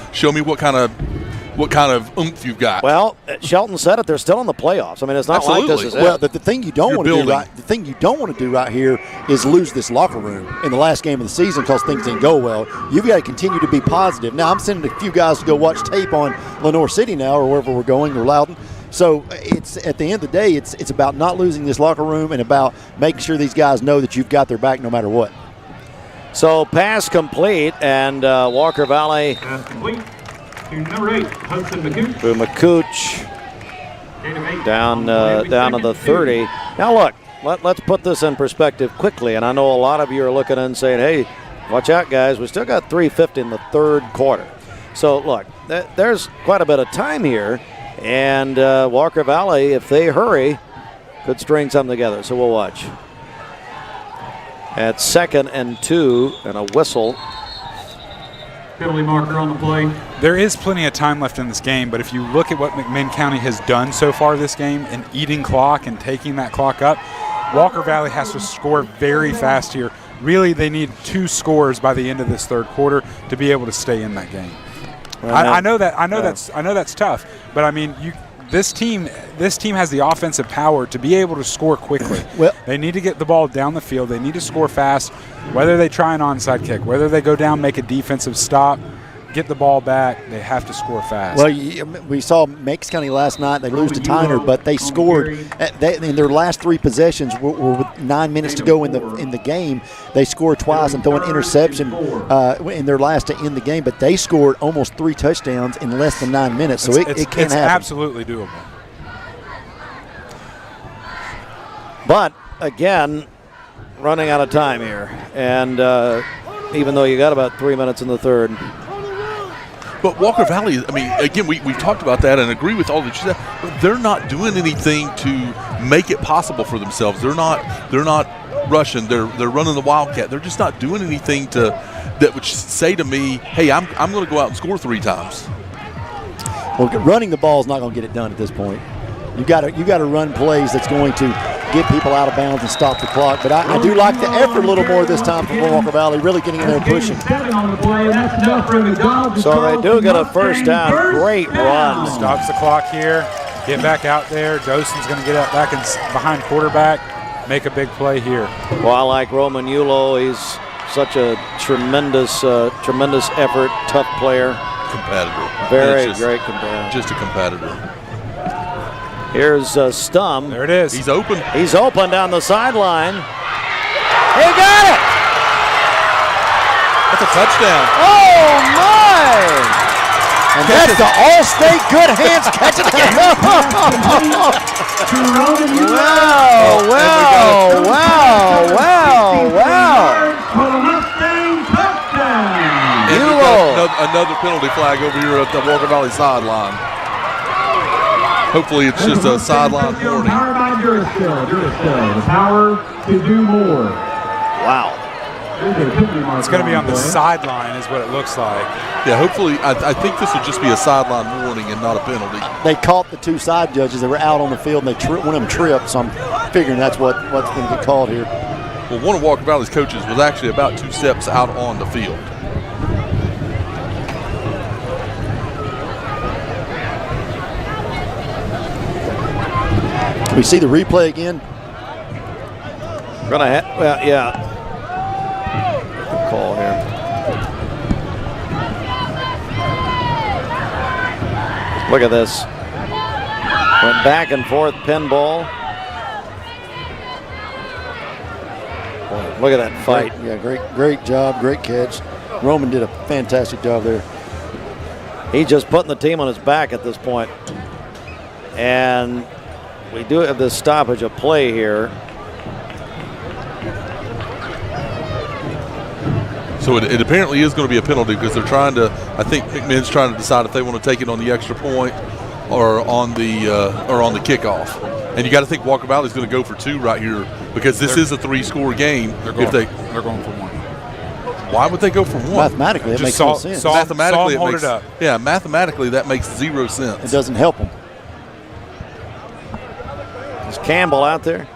oomph you've got. Well, Shelton said it. They're still in the playoffs. I mean, it's not Absolutely. like this is Well, it. the thing you don't want to do right. The thing you don't want to do right here is lose this locker room in the last game of the season because things didn't go well. You've got to continue to be positive. Now, I'm sending a few guys to go watch tape on Lenore City now, or wherever we're going, or Loudon. So it's at the end of the day, it's about not losing this locker room and about making sure these guys know that you've got their back no matter what. So pass complete, and Walker Valley. Complete to number 8, Hudson McCooch. Through McCooch down to the 30. Now look, let's put this in perspective quickly, and I know a lot of you are looking and saying, hey, watch out, guys. We still got 3:50 in the third quarter. So look, there's quite a bit of time here. And Walker Valley, if they hurry, could string something together. So we'll watch. At 2nd and 2, and a whistle. Penalty marker on the play. There is plenty of time left in this game, but if you look at what McMinn County has done so far this game and eating clock and taking that clock up, Walker Valley has to score very fast here. Really, they need 2 scores by the end of this third quarter to be able to stay in that game. Well, I know that's tough, but I mean, this team has the offensive power to be able to score quickly. Well, they need to get the ball down the field. They need to score fast, whether they try an onside kick, whether they go down, make a defensive stop, get the ball back. They have to score fast. Well, we saw Meigs County last night. They lose to Tyner, but they scored in their last 3 possessions. Were with 9 minutes to go in the game. They scored twice and throw an interception in their last to end the game. But they scored almost 3 touchdowns in less than 9 minutes. So it can happen. It's absolutely doable. But again, running out of time here, and even though you got about 3 minutes in the third. But Walker Valley, I mean, again, we talked about that and agree with all that you said, but they're not doing anything to make it possible for themselves. They're not rushing. They're running the Wildcat. They're just not doing anything that would say to me, hey, I'm going to go out and score 3 times. Well, running the ball is not going to get it done at this point. You got to run plays that's going to get people out of bounds and stop the clock. But I do like the effort a little more this time from Walker Valley, really getting in there and pushing. So they do get a first down. Great run. Stops the clock here. Get back out there. Doson's going to get out back behind quarterback, make a big play here. Well, I like Roman Yulo. He's such a tremendous effort, tough player. Competitor. Very great competitor. Just a competitor. Here's Stum. There it is. He's open. He's open down the sideline. He got it! That's a touchdown. Oh, my! And that's the All-State Good Hands catch it again. Wow. Another penalty flag over here at the Walker Valley sideline. Hopefully it's just a sideline warning. Powered by Duracell. The power to do more. Wow. It's going to be on the sideline is what it looks like. Yeah, hopefully, I think this would just be a sideline warning and not a penalty. They caught the 2 side judges. They were out on the field, and one of them tripped, so I'm figuring that's what's going to get called here. Well, one of Walker Valley's coaches was actually about 2 steps out on the field. Can we see the replay again? Yeah. Call here. Look at this. Went back and forth pinball. Look at that fight. Great job, great catch. Roman did a fantastic job there. He's just putting the team on his back at this point. And we do have this stoppage of play here. So it apparently is going to be a penalty because they're trying to, I think McMinn's trying to decide if they want to take it on the extra point or on the kickoff. And you got to think Walker Valley's going to go for 2 right here because this is a 3-score game. They're going for 1. Why would they go for 1? Mathematically, it makes no sense. Mathematically, hold it up. Yeah, mathematically that makes 0 sense. It doesn't help them. Is Campbell out there?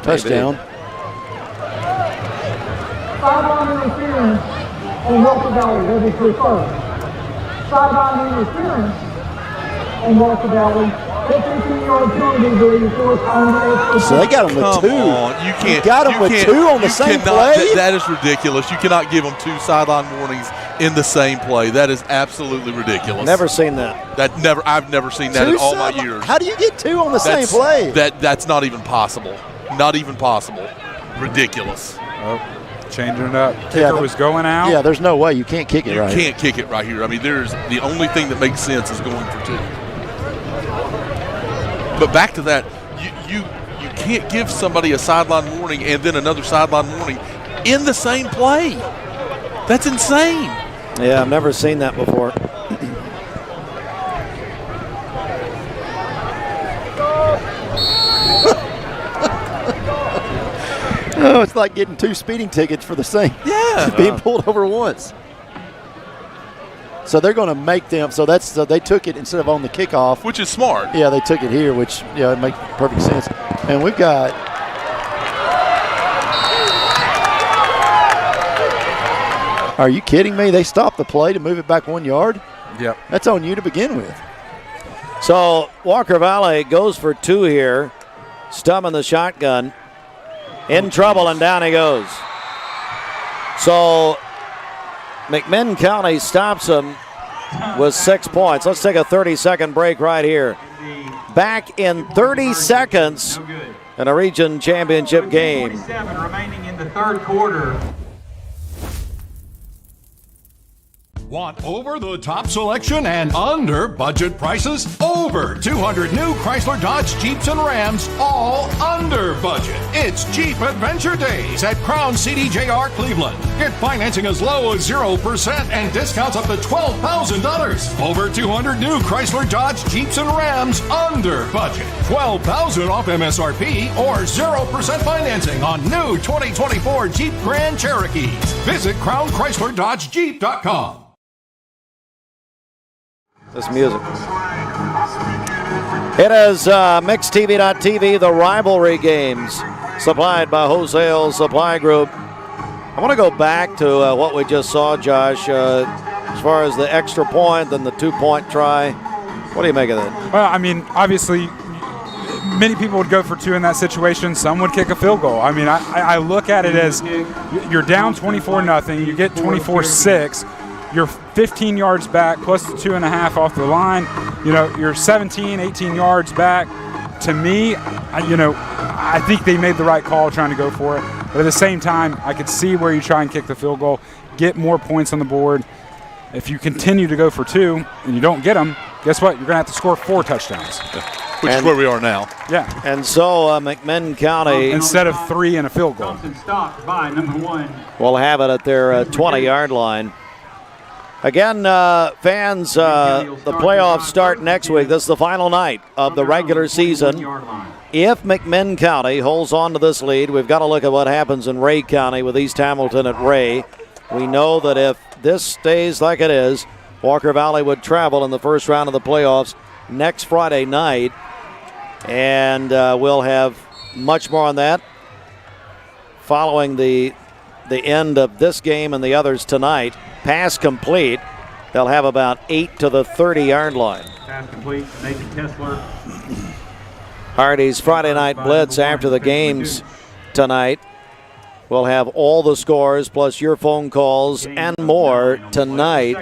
Touchdown. Sideline interference on Walker Valley, ready for third. Sideline interference on Walker Valley. 15-yard penalty. So they got him with 2. You can't. Got him with 2 on the same play? That is ridiculous. You cannot give them 2 sideline warnings in the same play. That is absolutely ridiculous. Never seen that. I've never seen that in all my years. How do you get 2 on the same play? That's not even possible. Not even possible. Ridiculous. Changing it up. Kicker was going out. Yeah, there's no way. You can't kick it right here. You can't kick it right here. I mean, there's the only thing that makes sense is going for 2. But back to that, you can't give somebody a sideline warning and then another sideline warning in the same play. That's insane. Yeah, I've never seen that before. Oh, it's like getting 2 speeding tickets for the same. Yeah. Being pulled over once. So they're going to make them. So they took it instead of on the kickoff, which is smart. Yeah, they took it here, which it makes perfect sense. And we've got. Are you kidding me? They stopped the play to move it back 1 yard. Yep. That's on you to begin with. So Walker Valley goes for 2 here, stumming the shotgun. In trouble, and down he goes. So McMinn County stops him with 6 points. Let's take a 30-second break right here. Back in 30 seconds in a region championship game. 47 remaining in the third quarter. Want over-the-top selection and under-budget prices? Over 200 new Chrysler, Dodge, Jeeps, and Rams, all under budget. It's Jeep Adventure Days at Crown CDJR Cleveland. Get financing as low as 0% and discounts up to $12,000. Over 200 new Chrysler, Dodge, Jeeps, and Rams under budget. $12,000 off MSRP or 0% financing on new 2024 Jeep Grand Cherokees. Visit CrownChryslerDodgeJeep.com. This music. It is MixedTV.tv, the Rivalry Games, supplied by Wholesale Supply Group. I want to go back to what we just saw, Josh, as far as the extra point and the 2-point try. What do you make of that? Well, I mean, obviously, many people would go for 2 in that situation. Some would kick a field goal. I mean, I look at it as you're down 24-0. You get 24-6. You're 15 yards back plus the 2.5 off the line. You're 17, 18 yards back. To me, I think they made the right call trying to go for it. But at the same time, I could see where you try and kick the field goal, get more points on the board. If you continue to go for 2 and you don't get them, guess what? You're going to have to score 4 touchdowns. Which is where we are now. Yeah. And so McMinn County, instead of 3 and a field goal, stopped by number 1. will have it at their 20-yard line. Again, fans, the playoffs start next week. This is the final night of the regular season. If McMinn County holds on to this lead, we've got to look at what happens in Ray County with East Hamilton at Ray. We know that if this stays like it is, Walker Valley would travel in the first round of the playoffs next Friday night. And we'll have much more on that following the end of this game and the others tonight. Pass complete. They'll have about 8 to the 30-yard line. Pass complete. Nathan Kessler. Hardy's Friday Night Blitz after the games tonight. We'll have all the scores plus your phone calls and more tonight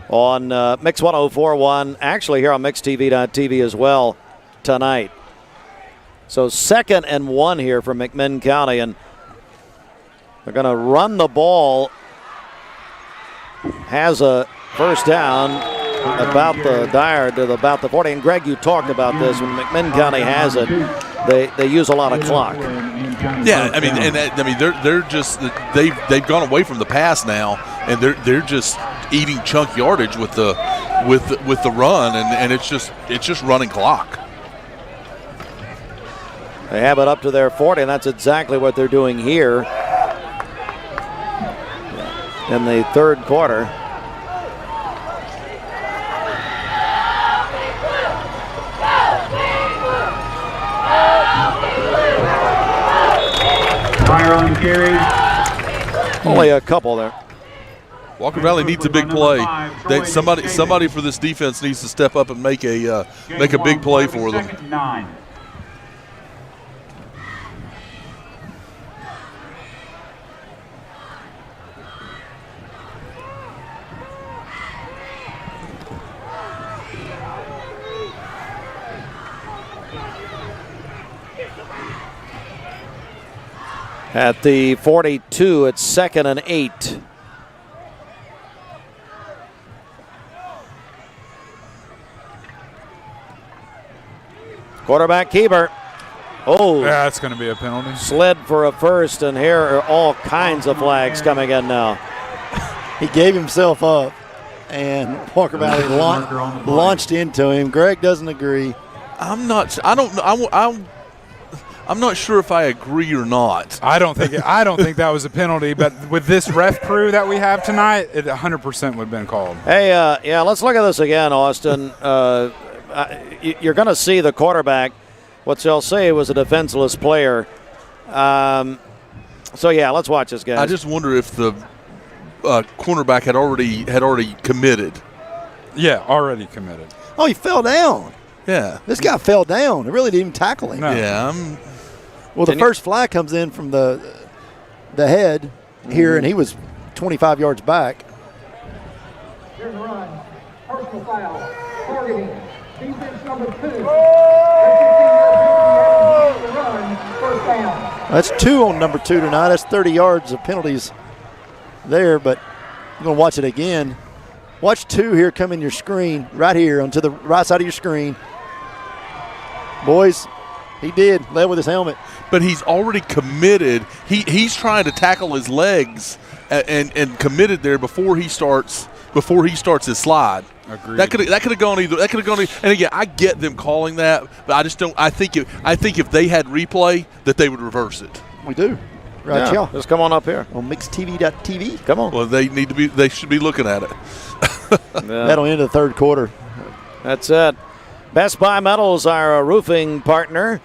on Mix 104.1. Actually here on MixedTV.tv as well tonight. So 2nd and 1 here for McMinn County, and they're going to run the ball. Has a first down about the 40. And Greg, you talked about this. When McMinn County has it, they use a lot of clock. Yeah, I mean, they're just they've gone away from the pass now, and they're just eating chunk yardage with the run, and it's just running clock. They have it up to their 40, and that's exactly what they're doing here in the third quarter. Fire on the carry. Only a couple there. Walker Valley needs a big play. Somebody for this defense needs to step up and make a big play for them. At the 42, it's 2nd and 8. Quarterback keeper. Oh, yeah, that's going to be a penalty. Slid for a first, and here are all kinds of flags coming in now. He gave himself up, and Walker Valley launched into him. Greg doesn't agree. I'm not sure if I agree or not. I don't think that was a penalty, but with this ref crew that we have tonight, it 100% would have been called. Hey, yeah, let's look at this again, Austin. You're going to see the quarterback. What they'll say was a defenseless player. So yeah, let's watch this, guys. I just wonder if the cornerback had already committed. Yeah, already committed. Oh, he fell down. Yeah, this guy fell down. It really didn't even tackle him. No. Yeah. Well, the first flag comes in from the head here, and he was 25 yards back. Here's a run. Personal foul. Targeting. Defense number 2. First down. That's 2 on number 2 tonight. That's 30 yards of penalties there, but I'm going to watch it again. Watch 2 here come in your screen, right here onto the right side of your screen. Boys, he led with his helmet. But he's already committed. He's trying to tackle his legs and committed there before he starts his slide. Agreed. That could have gone either. And again, I get them calling that, but I just don't. I think if they had replay, that they would reverse it. We do. Right, yeah. Just come on up here on mixedtv.tv. Come on. Well, they should be looking at it. That'll end the third quarter. That's it. Best Buy Metals, our roofing partner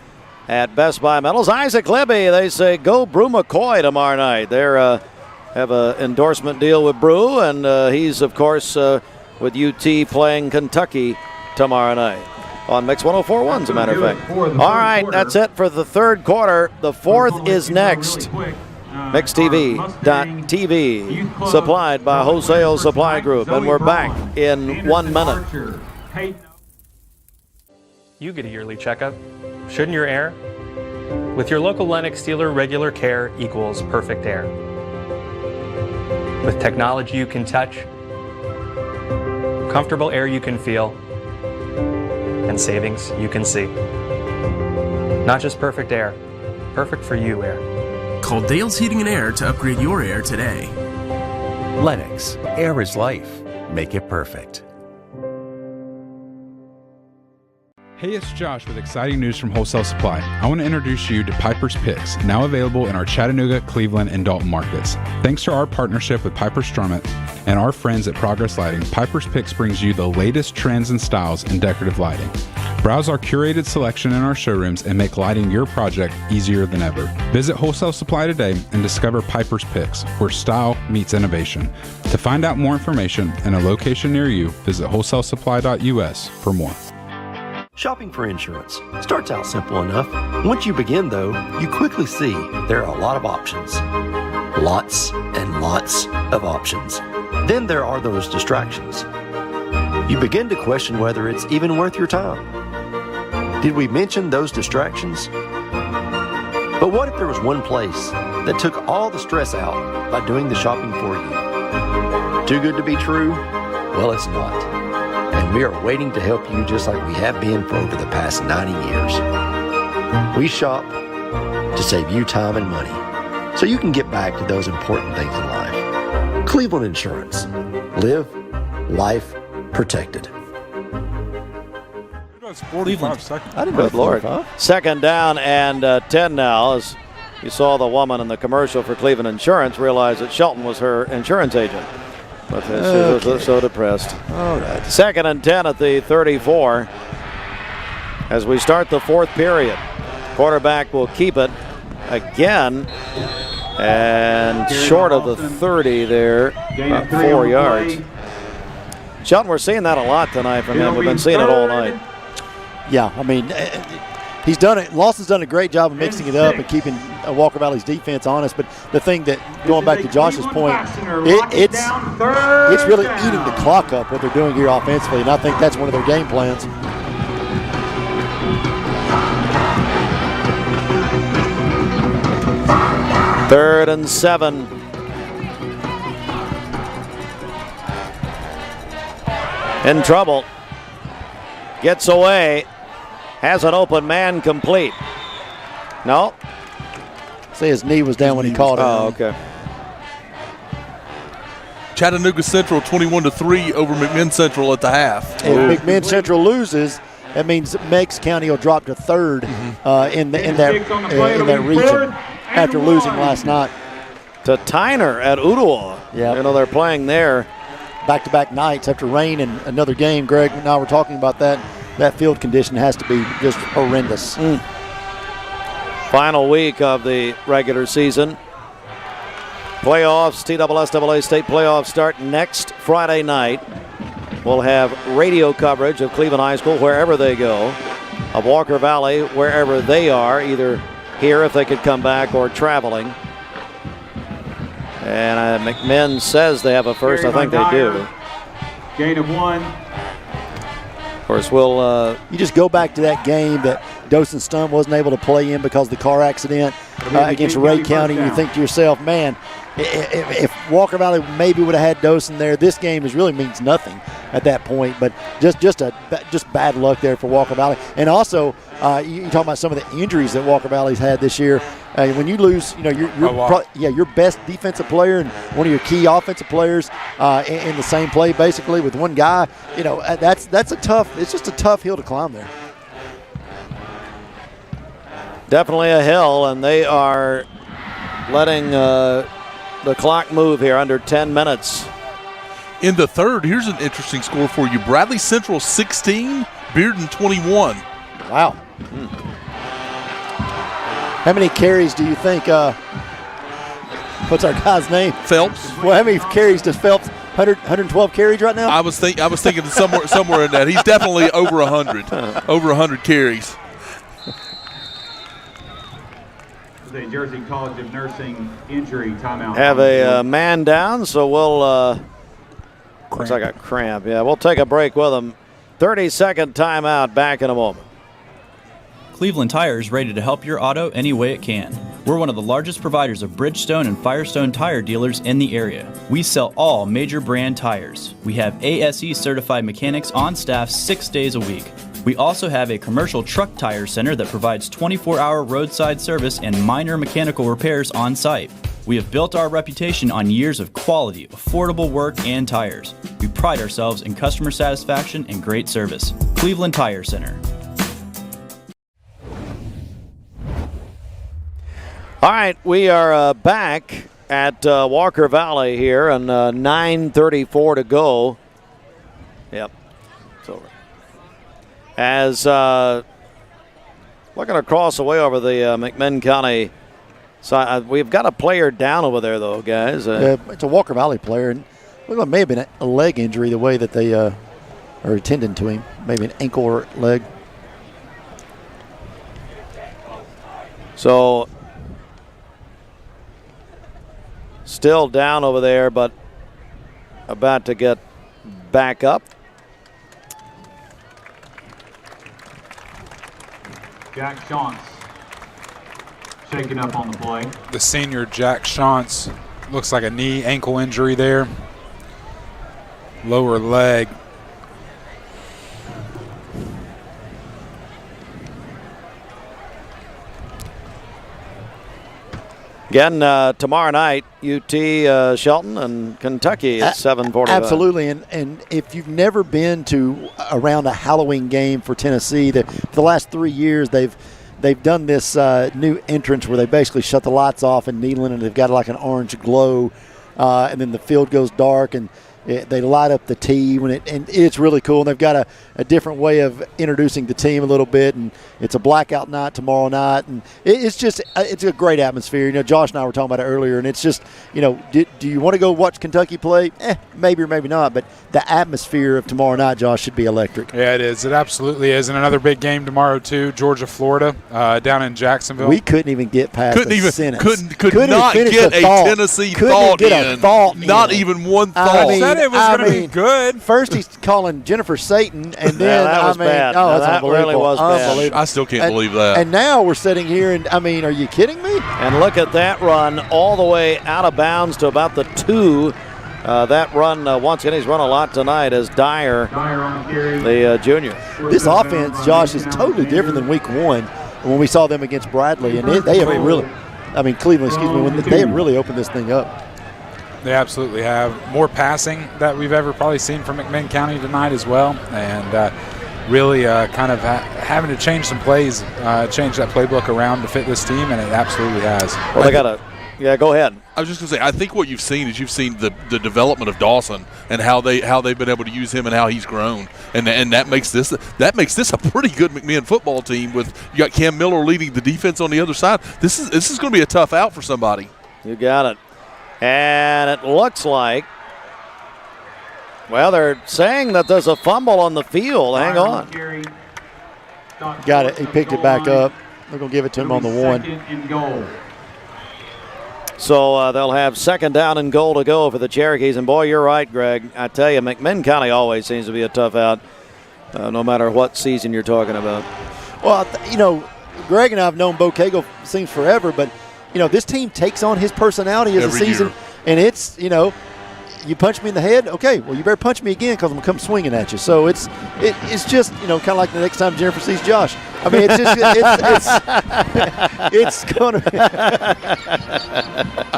at Best Buy Metals. Isaac Libby, they say go Brew McCoy tomorrow night. They have an endorsement deal with Brew, and he's, of course, with UT playing Kentucky tomorrow night on Mix 104.1, as a matter of fact. All right, that's it for the third quarter. The fourth is next. MixedTV.tv, supplied by Wholesale Supply Group, and we're back in 1 minute. You get a yearly checkup. Shouldn't your air? With your local Lennox dealer, regular care equals perfect air. With technology you can touch, comfortable air you can feel, and savings you can see. Not just perfect air, perfect for you air. Call Dale's Heating and Air to upgrade your air today. Lennox, air is life. Make it perfect. Hey, it's Josh with exciting news from Wholesale Supply. I want to introduce you to Piper's Picks, now available in our Chattanooga, Cleveland, and Dalton markets. Thanks to our partnership with Piper Strummett and our friends at Progress Lighting, Piper's Picks brings you the latest trends and styles in decorative lighting. Browse our curated selection in our showrooms and make lighting your project easier than ever. Visit Wholesale Supply today and discover Piper's Picks, where style meets innovation. To find out more information and a location near you, visit wholesalesupply.us for more. Shopping for insurance starts out simple enough. Once you begin, though, you quickly see there are a lot of options. Lots and lots of options. Then there are those distractions. You begin to question whether it's even worth your time. Did we mention those distractions? But what if there was one place that took all the stress out by doing the shopping for you? Too good to be true? Well, it's not. And we are waiting to help you just like we have been for over the past 90 years. We shop to save you time and money so you can get back to those important things in life. Cleveland Insurance. Live life protected. Cleveland. I didn't know. Lord. Second down and 10 now. As you saw the woman in the commercial for Cleveland Insurance realize that Shelton was her insurance agent. But she was so depressed. All right. Second and 10 at the 34 as we start the fourth period. Quarterback will keep it again. And short of the 30 there, about 4 yards. Shelton, we're seeing that a lot tonight from him. We've been seeing it all night. Yeah, I mean, he's done it. Lawson's done a great job of mixing it up and keeping Walker Valley's defense honest. But the thing that, going back to Josh's point, it's really eating the clock up what they're doing here offensively, and I think that's one of their game plans. Third and 7. In trouble. Gets away. Has an open man complete. No. Say his knee was down when he caught it. Oh, okay. Chattanooga Central 21-3 over McMinn Central at the half. If McMinn Central loses, that means Meigs County will drop to third in that region after losing last night. To Tyner at Ottawa. Yeah, you know they're playing there back-to-back nights after rain and another game. Greg and I were talking about that. That field condition has to be just horrendous. Final week of the regular season. Playoffs, TSSAA state playoffs start next Friday night. We'll have radio coverage of Cleveland High School wherever they go, of Walker Valley wherever they are, either here if they could come back or traveling. And McMinn says they have a first. I think they do. Gain of 1. Of course, we'll. You just go back to that game that Dawson Stump wasn't able to play in because of the car accident against Ray County. And you think to yourself, man, if Walker Valley maybe would have had Dawson there, this game really means nothing at that point. But just bad luck there for Walker Valley. And also, you talk about some of the injuries that Walker Valley's had this year. When you lose, your best defensive player and one of your key offensive players in the same play, basically with one guy, that's it's just a tough hill to climb there. Definitely a hill, and they are letting the clock move here under 10 minutes. In the third, here's an interesting score for you. Bradley Central 16, Bearden 21. Wow. How many carries do you think, what's our guy's name? Phelps. Well, how many carries does Phelps, 112 carries right now? I was thinking somewhere in that. He's definitely over 100. Over 100 carries. The Jersey College of Nursing injury timeout. Have a man down, so we'll. Looks like a cramp. Yeah, we'll take a break with him. 30-second timeout. Back in a moment. Cleveland Tire is ready to help your auto any way it can. We're one of the largest providers of Bridgestone and Firestone tire dealers in the area. We sell all major brand tires. We have ASE certified mechanics on staff 6 days a week. We also have a commercial truck tire center that provides 24-hour roadside service and minor mechanical repairs on site. We have built our reputation on years of quality, affordable work, and tires. We pride ourselves in customer satisfaction and great service. Cleveland Tire Center. All right, we are back at Walker Valley here, and 9:34 to go. Yep, it's over. As looking across away over the McMinn County side, we've got a player down over there, though, guys. It's a Walker Valley player, and it may have been a leg injury the way that they are attending to him, maybe an ankle or leg. So still down over there, but about to get back up. Jack Shantz. shaken up on the play. The senior Jack Shantz looks like a knee ankle injury there. Lower leg. Again, tomorrow night, UT Shelton and Kentucky at 7:45. Absolutely, and if you've never been to around a Halloween game for Tennessee, for the last 3 years they've done this new entrance where they basically shut the lights off in Neyland, and they've got like an orange glow, and then the field goes dark, and they light up the tee and it's really cool. And they've got a different way of introducing the team a little bit, and it's a blackout night tomorrow night, and it's a great atmosphere. You know, Josh and I were talking about it earlier, and it's just, you know, do you want to go watch Kentucky play? Maybe or maybe not, but the atmosphere of tomorrow night, Josh, should be electric. Yeah, it is. It absolutely is. And another big game tomorrow too, Georgia, Florida, down in Jacksonville. We couldn't even get past the sentence. Could not get a Tennessee thought in. Not even one thought. Said it was going to be good. First he's calling Jennifer Satan, and then that was bad. Oh, no, that's that really was bad. I still can't believe that. And now we're sitting here, and are you kidding me? And look at that run all the way out of bounds to about the 2. That run, once again, he's run a lot tonight as Dyer the junior. This offense, Josh, is totally different than week 1 when we saw them against Bradley, and they have really, Cleveland, they have really opened this thing up. They absolutely have. More passing that we've ever probably seen from McMinn County tonight as well, and really kind of having to change some plays, change that playbook around to fit this team, and it absolutely has. Well, they got to. Yeah, go ahead. I was just going to say, I think what you've seen is the development of Dawson and how they've been able to use him and how he's grown, and that makes this a pretty good McMinn football team. With you got Cam Miller leading the defense on the other side. This is going to be a tough out for somebody. You got it. And it looks like, well, they're saying that there's a fumble on the field. Hang on. Got it. He picked it back up. They're going to give it to him on the 1. So they'll have 2nd down and goal to go for the Cherokees. And, boy, you're right, Greg. I tell you, McMinn County always seems to be a tough out, no matter what season you're talking about. Well, Greg and I have known Bo Cagle seems forever, but this team takes on his personality as every a season, year. And it's, you punch me in the head, okay, well, you better punch me again because I'm going to come swinging at you. So it's just, kind of like the next time Jennifer sees Josh. I mean, it's just, it's going to be.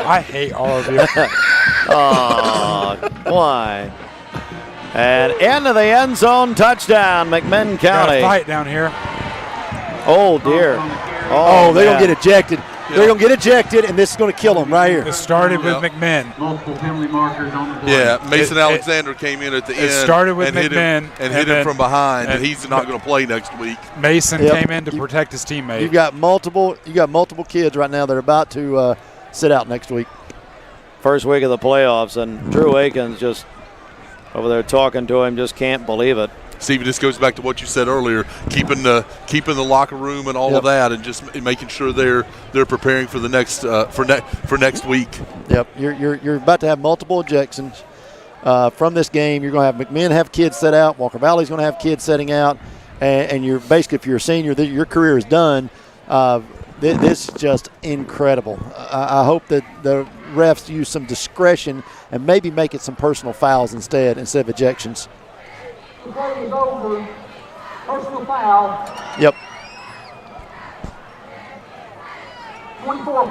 I hate all of you. Oh, why? And into the end zone, touchdown, McMinn County. Got a fight down here. Oh, dear. Oh, they're going to get ejected. They're going to get ejected, and this is going to kill them right here. It started with McMinn. Multiple penalty markers on the board. Yeah, Mason Alexander came in at the end. It started with McMinn. Hit him from behind, and he's not going to play next week. Mason came in to protect his teammate. You got multiple kids right now that are about to sit out next week. First week of the playoffs, and Drew Akins just over there talking to him, just can't believe it. Steve, this goes back to what you said earlier, keeping the locker room and all of that, and just making sure they're preparing for the next for next week. Yep, you're about to have multiple ejections from this game. You're going to have McMinn have kids set out. Walker Valley's going to have kids setting out, and you're basically, if you're a senior, your career is done. This is just incredible. I hope that the refs use some discretion and maybe make it some personal fouls instead of ejections. The play is over. Personal foul. Yep. 24.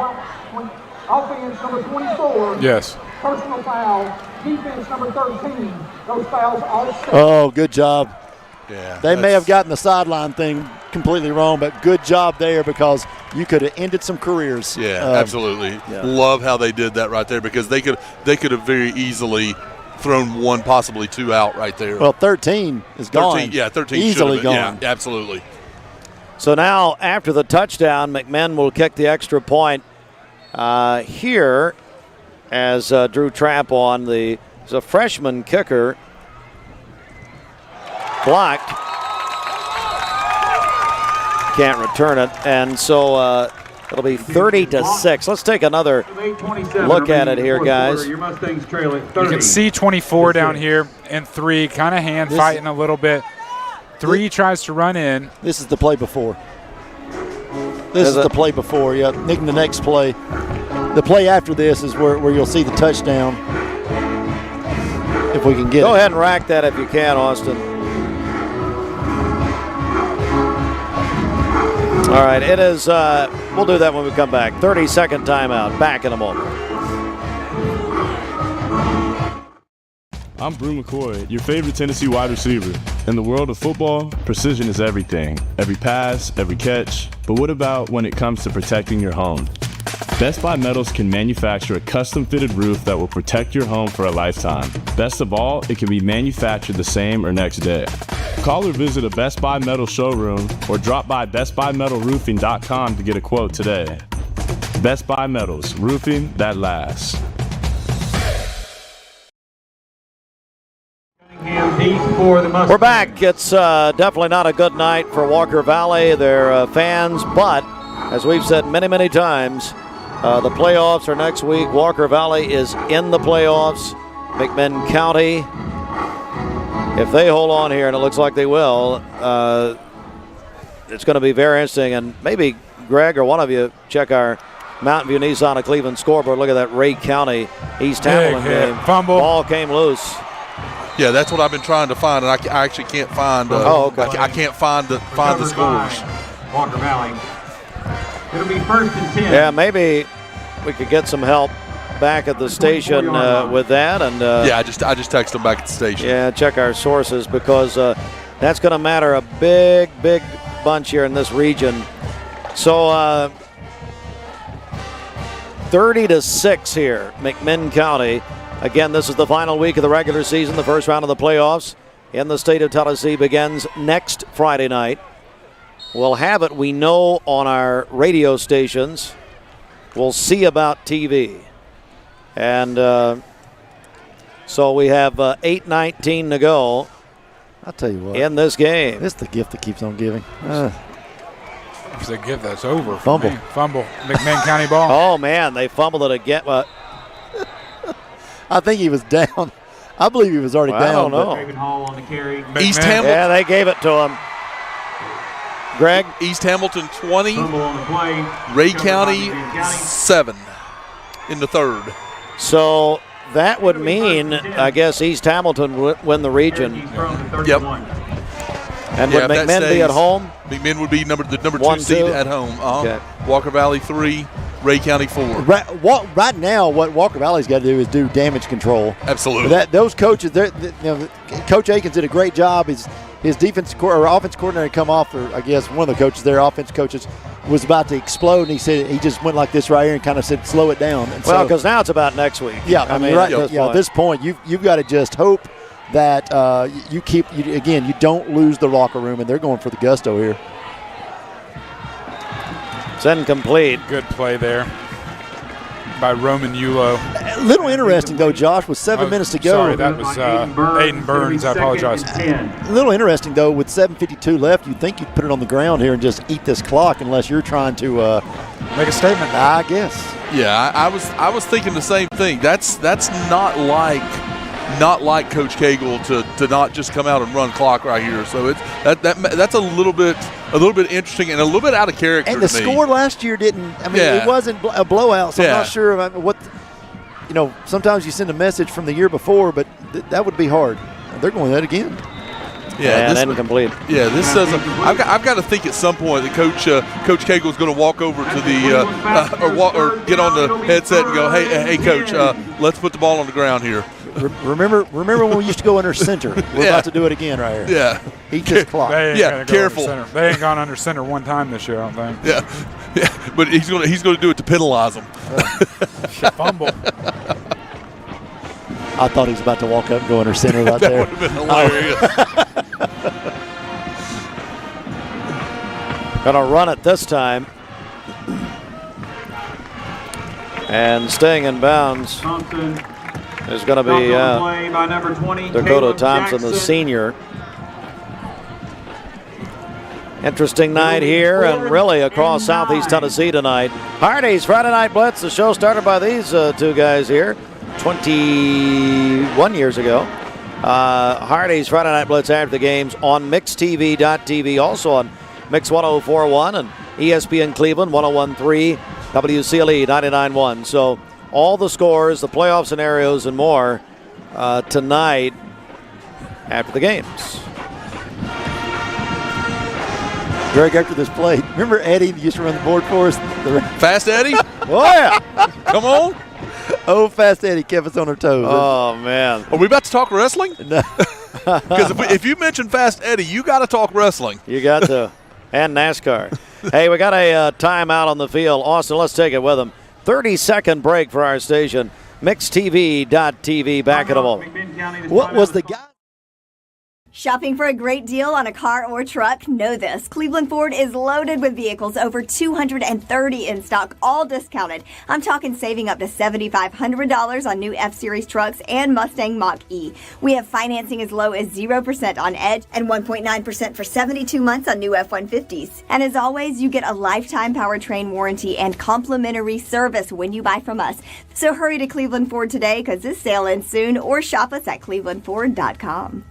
Offense number 24. Yes. Personal foul. Defense number 13. Those fouls all set. Oh, good job. Yeah. They may have gotten the sideline thing completely wrong, but good job there because you could have ended some careers. Yeah, absolutely. Yeah. Love how they did that right there because they could have very easily thrown 1, possibly 2 out right there. Well, 13 is gone. 13 easily gone. Yeah, absolutely. So now, after the touchdown, McMinn will kick the extra point here as Drew Trapp on there's a freshman kicker blocked. Can't return it, and so it'll be 30-6. Let's take another look at it here, guys. Your Mustangs trail at 30. You can see 24 down here and 3 kind of hand fighting a little bit. 3 tries to run in. This is the play before. This is the play before. Yeah, Nick, the next play. The play after this is where you'll see the touchdown. If we can get it. Go ahead and rack that if you can, Austin. All right, it is, we'll do that when we come back. 30-second timeout. Back in a moment. I'm Brew McCoy, your favorite Tennessee wide receiver. In the world of football, precision is everything. Every pass, every catch. But what about when it comes to protecting your home? Best Buy Metals can manufacture a custom-fitted roof that will protect your home for a lifetime. Best of all, it can be manufactured the same or next day. Call or visit a Best Buy Metal showroom or drop by bestbuymetalroofing.com to get a quote today. Best Buy Metals, roofing that lasts. We're back. It's definitely not a good night for Walker Valley, their fans, but as we've said many, many times, the playoffs are next week. Walker Valley is in the playoffs. McMinn County, if they hold on here, and it looks like they will, it's going to be very interesting. And maybe Greg or one of you check our Mountain View Nissan of Cleveland scoreboard. Look at that Ray County East Hamilton game. Fumble. Ball came loose. Yeah, that's what I've been trying to find, and I actually can't find. Okay. I can't find the scores. Walker Valley. It'll be 1st and 10. Yeah, maybe we could get some help back at the station with that. And yeah, I just texted them back at the station. Yeah, check our sources because that's going to matter a big, big bunch here in this region. So 30-6 here, McMinn County. Again, this is the final week of the regular season. The first round of the playoffs in the state of Tennessee begins next Friday night. We'll have it, we know, on our radio stations. We'll see about TV. And so we have 8:19 to go. I'll tell you what. In this game. This is the gift that keeps on giving. It's a gift that's over. Fumble. Fumble. McMinn County ball. Oh, man, they fumbled it again. I think he was down. I believe he was already down. I don't know. Hall on the carry. East Hamilton. Yeah, they gave it to him. Greg? East Hamilton 20. Fumble on the play. Ray County 7 in the third. So that would mean, I guess, East Hamilton would win the region. Yep. And would McMinn be at home? McMinn would be the number 1, 2 seed 2? at home. Okay. Walker Valley 3, Ray County 4. Right now, what Walker Valley's got to do is do damage control. Absolutely. Those coaches, Coach Akins did a great job. His offense coordinator come off, or I guess one of the coaches there, offense coaches, was about to explode, and he said he just went like this right here and kind of said, slow it down. And well, because now it's about next week. Yeah, I mean, at this point, you've got to just hope that you don't lose the locker room, and they're going for the gusto here. It's incomplete. Good play there by Roman Yulo. A little interesting, though, Josh, with 7 minutes to go. Sorry, that was Aiden Burns. I apologize. A little interesting, though, with 7:52 left, you'd think you'd put it on the ground here and just eat this clock unless you're trying to make a statement. I guess. Yeah, I was thinking the same thing. That's not like Coach Cagle to not just come out and run clock right here. So that's a little bit interesting and a little bit out of character. And the to me. score last year didn't. I mean, it wasn't a blowout. So I'm not sure what. Sometimes you send a message from the year before, but that would be hard. They're going that again. Yeah, and incomplete. Yeah, this doesn't. I've got to think at some point that Coach Cagle is going to walk over to the or get on the headset and go, hey, Coach, let's put the ball on the ground here. Remember when we used to go under center? We're about to do it again right here. Yeah. Eat this clock. Careful. They ain't gone under center one time this year, I don't think. Yeah, but he's going to do it to penalize them. Fumble. I thought he was about to walk up and go under center right there. That would have been hilarious. Gonna run it this time. And staying in bounds is going to be by number 20, Dakota Thompson, the senior. Interesting night here and really across Southeast Tennessee tonight. Hardy's Friday Night Blitz, the show started by these two guys here 21 years ago. Hardy's Friday Night Blitz after the games on mixtv.tv, also on Mix 104.1 and ESPN Cleveland 101.3, WCLE 99.1. So all the scores, the playoff scenarios, and more tonight after the games. Greg, after this play, remember Eddie that used to run the board for us? Fast Eddie? Oh, yeah. Come on. Oh, Fast Eddie kept us on our toes. Oh, man. Are we about to talk wrestling? No. Because if you mention Fast Eddie, you got to talk wrestling. You got to. And NASCAR. Hey, we got a timeout on the field. Austin, let's take it with him. 30-second break for our station. MixTV.tv. Back in a moment. What was the guy? Shopping for a great deal on a car or truck? Know this. Cleveland Ford is loaded with vehicles, over 230 in stock, all discounted. I'm talking saving up to $7,500 on new F-Series trucks and Mustang Mach-E. We have financing as low as 0% on Edge and 1.9% for 72 months on new F-150s. And as always, you get a lifetime powertrain warranty and complimentary service when you buy from us. So hurry to Cleveland Ford today because this sale ends soon, or shop us at clevelandford.com.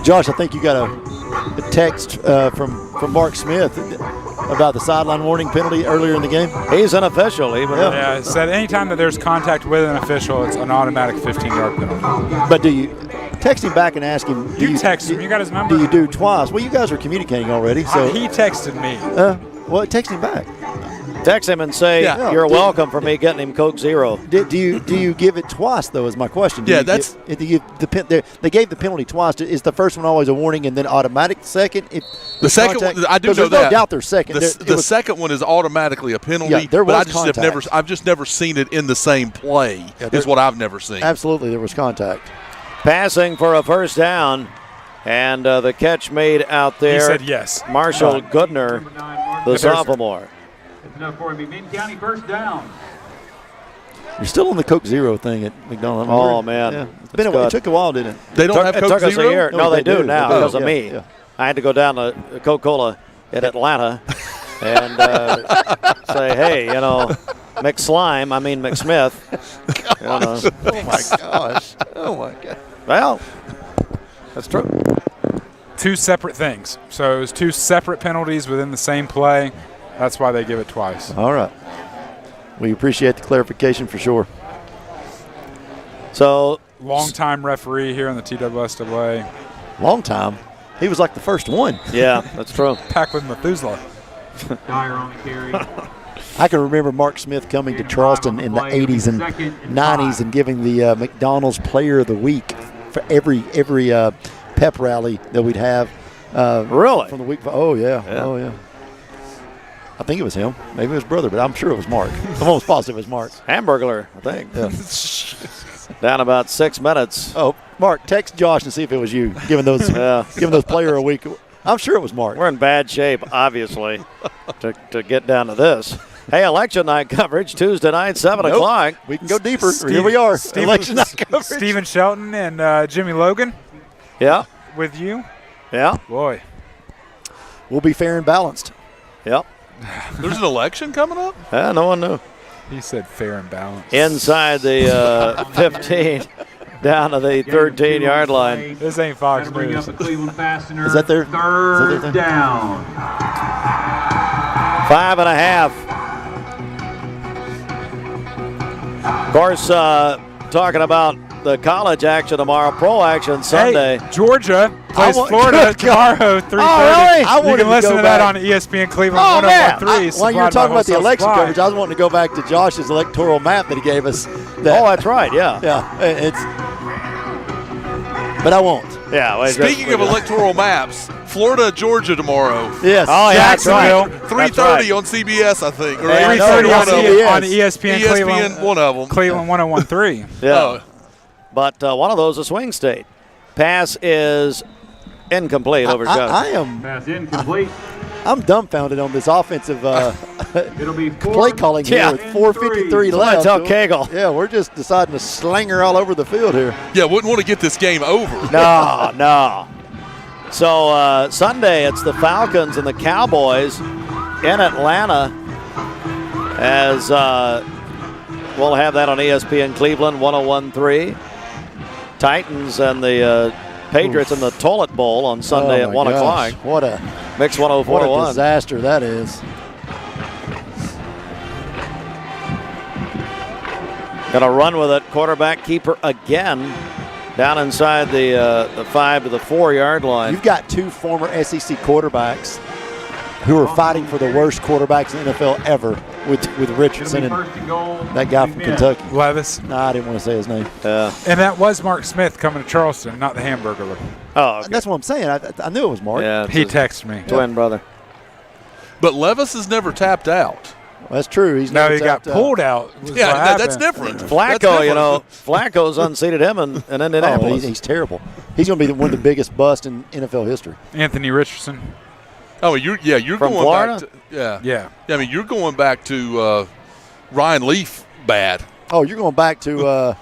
Josh, I think you got a text from Mark Smith about the sideline warning penalty earlier in the game. He's unofficial. Yeah, it said anytime that there's contact with an official, it's an automatic 15-yard penalty. But do you text him back and ask him? You text him. You got his number? Do you do twice? Well, you guys are communicating already. So he texted me. Well, text him back. Text him and say, you're welcome for me getting him Coke Zero. Do you give it twice, though, is my question. They gave the penalty twice. Is the first one always a warning and then automatic second? The second one, I do know there's that. No doubt there's second. The second one is automatically a penalty, yeah, there was but I've just never seen it in the same play, is what I've never seen. Absolutely, there was contact. Passing for a first down, and the catch made out there. He said yes. Marshall Goodner, the sophomore. It's enough for McMinn County first down. You're still on the Coke Zero thing at McDonald's. Oh, man. Yeah. It took a while, didn't it? They don't have Coke It took us Zero? a year. No, they do now because of me. Yeah. I had to go down to Coca-Cola in Atlanta and say, hey, McSmith. Oh, my gosh. Oh, my God. Well, that's true. Two separate things. So it was two separate penalties within the same play. That's why they give it twice. All right. We appreciate the clarification for sure. So, long-time referee here in the TWSAA. Long time. He was like the first one. Yeah, that's true. Packed with Methuselah. Dyer on the carry. I can remember Mark Smith coming to Charleston in the 80s and 90s and giving the McDonald's Player of the Week for every pep rally that we'd have. Really? From the week. Oh, yeah. Oh, yeah. I think it was him. Maybe it was brother, but I'm sure it was Mark. I'm almost positive it was Mark. Hamburglar, I think. Yeah. Down about 6 minutes. Oh, Mark, text Josh and see if it was you, giving those Player a week. I'm sure it was Mark. We're in bad shape, obviously, to get down to this. Hey, election night coverage, Tuesday night, 7 o'clock. We can go deeper. Here we are. Election night coverage. Stephen Shelton and Jimmy Logan. Yeah. With you. Yeah. Boy. We'll be fair and balanced. Yep. There's an election coming up? Yeah, no one knew. He said fair and balanced. Inside the 15, down to the 13-yard line. This ain't Fox News. Is that their third down? 5.5. Of course, talking about the college action tomorrow, pro action Sunday. Hey, Georgia plays Florida tomorrow, 3:30. Oh, really? You can listen to that on ESPN Cleveland 101.3. While you were talking about the election coverage, I was wanting to go back to Josh's electoral map that he gave us. That's right, yeah. Yeah, but I won't. Yeah. Speaking of electoral maps, Florida, Georgia tomorrow. Yes. Oh, yeah, that's right. 3:30 on CBS, I think. Or 3:30 on ESPN Cleveland. One of them. Cleveland 101.3. Yeah. But one of those is swing state. Pass is incomplete over Jones. I am. Pass incomplete. I'm dumbfounded on this offensive It'll be play calling here with 4:53 left. Tell Cagle. Yeah, we're just deciding to sling her all over the field here. Yeah, wouldn't want to get this game over. No. So Sunday, it's the Falcons and the Cowboys in Atlanta. As we'll have that on ESPN Cleveland 101.3. Titans and the Patriots in the Toilet Bowl on Sunday at 1 o'clock. What a Mix 104 to 1. What a disaster that is. Gonna run with it. Quarterback keeper again. Down inside the 5 to the 4 yard line. You've got two former SEC quarterbacks who are fighting for the worst quarterbacks in the NFL ever with Richardson and that guy from Kentucky. Levis. No, I didn't want to say his name. And that was Mark Smith coming to Charleston, not the Hamburglar. Oh, okay. That's what I'm saying. I knew it was Mark. Yeah, he texted me. Twin brother. But Levis has never tapped out. Well, that's true. He's No, never he got tapped out. pulled out. Yeah, that's different. Flacco, Flacco's unseated him in Indianapolis. He's terrible. He's going to be one of the biggest busts in NFL history. Anthony Richardson. Oh, you're From going Florida? back to I mean, you're going back to Ryan Leaf bad. Oh, you're going back to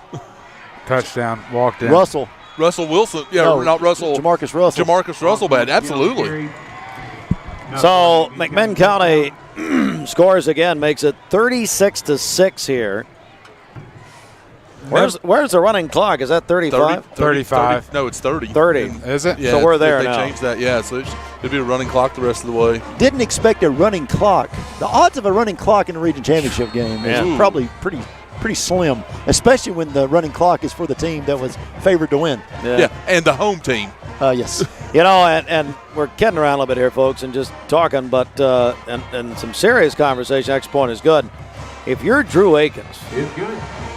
touchdown, walked in. Russell Wilson. Yeah, No, not Russell. Jamarcus Russell. Jamarcus Russell bad. Absolutely. So McMinn County scores again, makes it 36-6 here. Where's the running clock? Is that 35? 35. No, it's 30. 30. Is it? Yeah, So we're there they now. changed that. Yeah, so it'll be a running clock the rest of the way. Didn't expect a running clock. The odds of a running clock in a region championship game is probably pretty slim, especially when the running clock is for the team that was favored to win. Yeah, and the home team. Yes. And we're kidding around a little bit here, folks, and just talking, but and some serious conversation. Next point is good. If you're Drew Akins,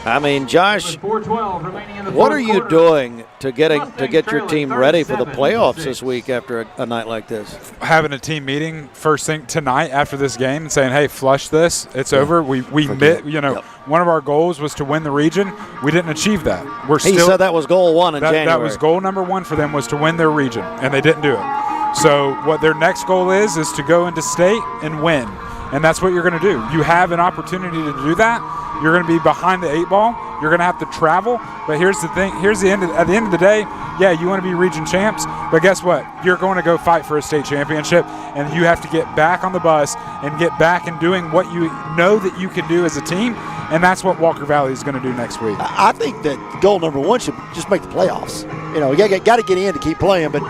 I mean, Josh, what are you doing to get your team ready for the playoffs this week after a night like this? Having a team meeting first thing tonight after this game and saying, "Hey, flush this. It's over." We one of our goals was to win the region. We didn't achieve that. He said that was goal 1 in January. That was goal number 1 for them, was to win their region, and they didn't do it. So what their next goal is to go into state and win. And that's what you're going to do. You have an opportunity to do that. You're going to be behind the 8 ball. You're going to have to travel. But here's the thing. At the end of the day, yeah, you want to be region champs. But guess what? You're going to go fight for a state championship. And you have to get back on the bus and get back and doing what you know that you can do as a team. And that's what Walker Valley is going to do next week. I think that goal number 1 should just make the playoffs. You got to get in to keep playing. But,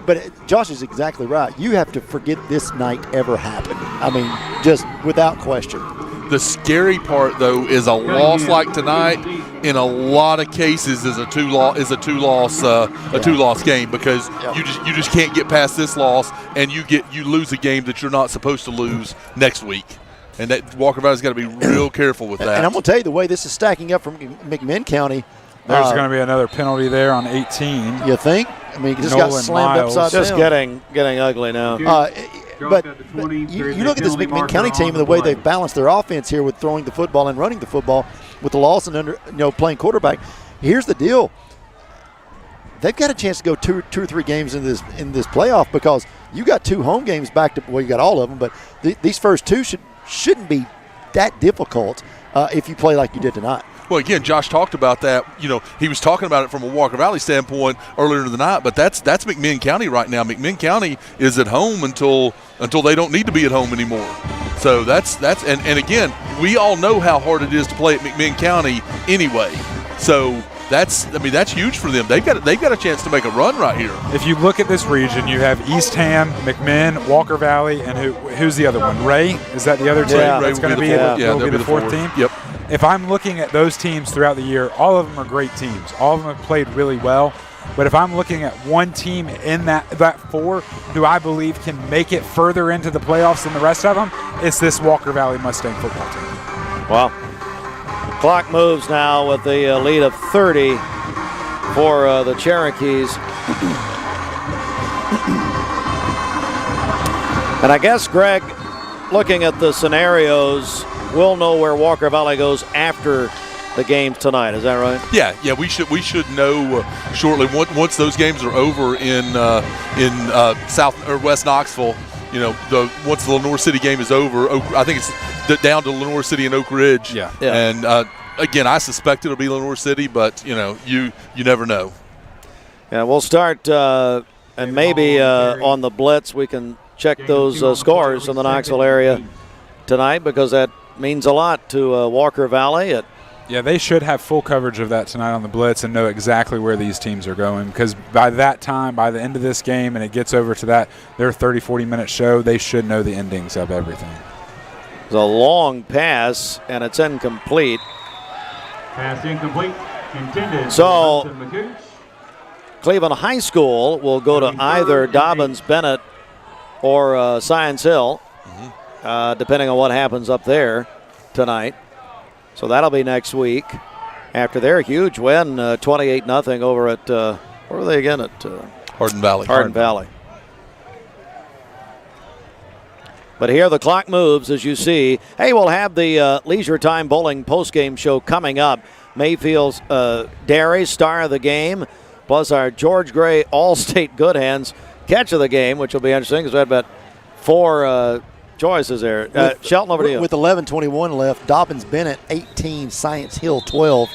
But Josh is exactly right. You have to forget this night ever happened. I mean, just without question. The scary part, though, is a loss like tonight. In a lot of cases, is a two loss game, because you just can't get past this loss, and you lose a game that you're not supposed to lose next week. And that Walker Valley's got to be real careful with that. And I'm going to tell you, the way this is stacking up from McMinn County. There's going to be another penalty there on 18. You think? I mean, it just got slammed upside down. Just getting ugly now. But you look at this McMinn County team and the way they've balanced their offense here with throwing the football and running the football with the Lawson playing quarterback. Here's the deal. They've got a chance to go two or three games in this playoff, because you got 2 home games back to, well, you got all of them, but these first 2 shouldn't be that difficult if you play like you did tonight. Well, again, Josh talked about that. He was talking about it from a Walker Valley standpoint earlier in the night, but that's McMinn County right now. McMinn County is at home until they don't need to be at home anymore. So that's and again, we all know how hard it is to play at McMinn County anyway. So that's huge for them. They've got a chance to make a run right here. If you look at this region, you have Eastham, McMinn, Walker Valley, and who's the other one? Ray? Is that the other team? Yeah, that's going to be the fourth team. Yep. If I'm looking at those teams throughout the year, all of them are great teams. All of them have played really well. But if I'm looking at one team in that 4 who I believe can make it further into the playoffs than the rest of them, it's this Walker Valley Mustang football team. Wow. Clock moves now with the lead of 30 for the Cherokees. And I guess, Greg, looking at the scenarios, we'll know where Walker Valley goes after the game tonight. Is that right? Yeah. We should know shortly once those games are over in South or West Knoxville. Once the Lenore City game is over, I think it's down to Lenore City and Oak Ridge. Yeah. And again, I suspect it'll be Lenore City, but you never know. Yeah, we'll start and maybe on the blitz we can check those scores from the Knoxville area tonight, because that means a lot to Walker Valley. It Yeah, they should have full coverage of that tonight on the Blitz and know exactly where these teams are going, because by that time, by the end of this game, and it gets over to their 30, 40-minute show, they should know the endings of everything. It's a long pass, and it's incomplete. Pass incomplete. Intended. So Cleveland High School will go to either Dobbins Bennett or Science Hill, depending on what happens up there tonight. So that'll be next week after their huge win, 28-0 over at, where were they again? At Hardin Valley. Hardin Valley. But here the clock moves, as you see. Hey, we'll have the Leisure Time Bowling postgame show coming up. Mayfield's Derry, star of the game, plus our George Gray All-State Good Hands catch of the game, which will be interesting because we had about 4 choices there. Shelton, over to you. With 11:21 left, Dobbins Bennett 18, Science Hill 12.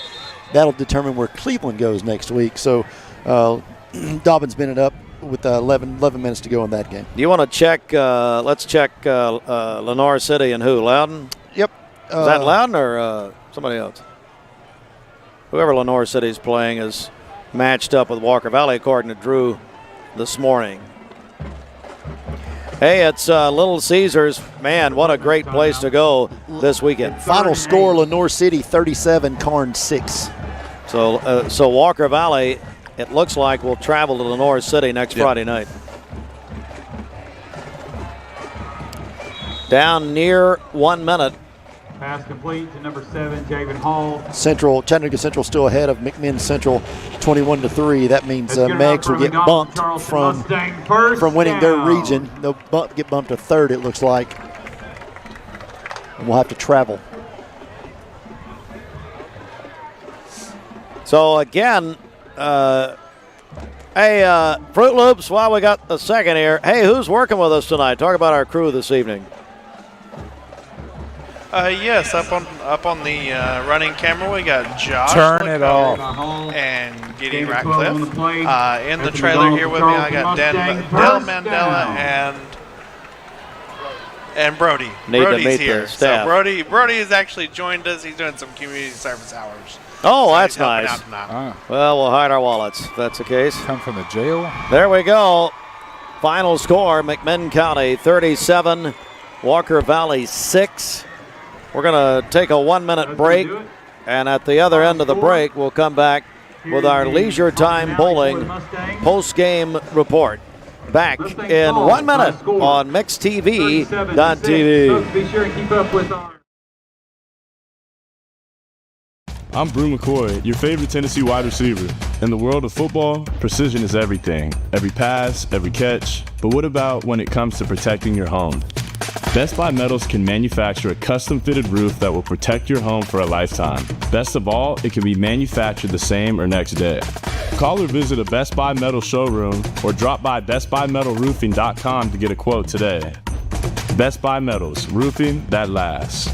That'll determine where Cleveland goes next week. So Dobbins Bennett up with 11 minutes to go in that game. Do you want to check? Let's check Lenore City and who? Loudon? Yep. Is that Loudon or somebody else? Whoever Lenore City is playing is matched up with Walker Valley, according to Drew this morning. Hey, it's Little Caesars. Man, what a great place to go this weekend. Final score, Lenore City 37, Karn 6. So Walker Valley, it looks like, will travel to Lenore City next Friday night. Down near 1 minute. Pass complete to number 7, Javen Hall. Chattanooga Central still ahead of McMinn Central, 21-3. That means Megs will get bumped from winning their region. They'll get bumped to third, it looks like, and we'll have to travel. So again, hey, Fruit Loops, while we got the second here, hey, who's working with us tonight? Talk about our crew this evening. Yes, up on the running camera we got Josh. Turn it off. And Gideon Ratcliffe. In the trailer here with me I got Del Mandela and Brody. Brody's here. So Brody has actually joined us. He's doing some community service hours. Oh, so that's nice. Well, we'll hide our wallets if that's the case. Come from the jail. There we go. Final score, McMinn County 37, Walker Valley 6. We're going to take a 1 minute break, and at the other end of the break, we'll come back with our Leisure Time Bowling post-game report. Back in 1 minute on MixedTV.tv. Be sure and keep up with our... I'm Brew McCoy, your favorite Tennessee wide receiver. In the world of football, precision is everything. Every pass, every catch. But what about when it comes to protecting your home? Best Buy Metals can manufacture a custom-fitted roof that will protect your home for a lifetime. Best of all, it can be manufactured the same or next day. Call or visit a Best Buy Metal showroom or drop by bestbuymetalroofing.com to get a quote today. Best Buy Metals, roofing that lasts.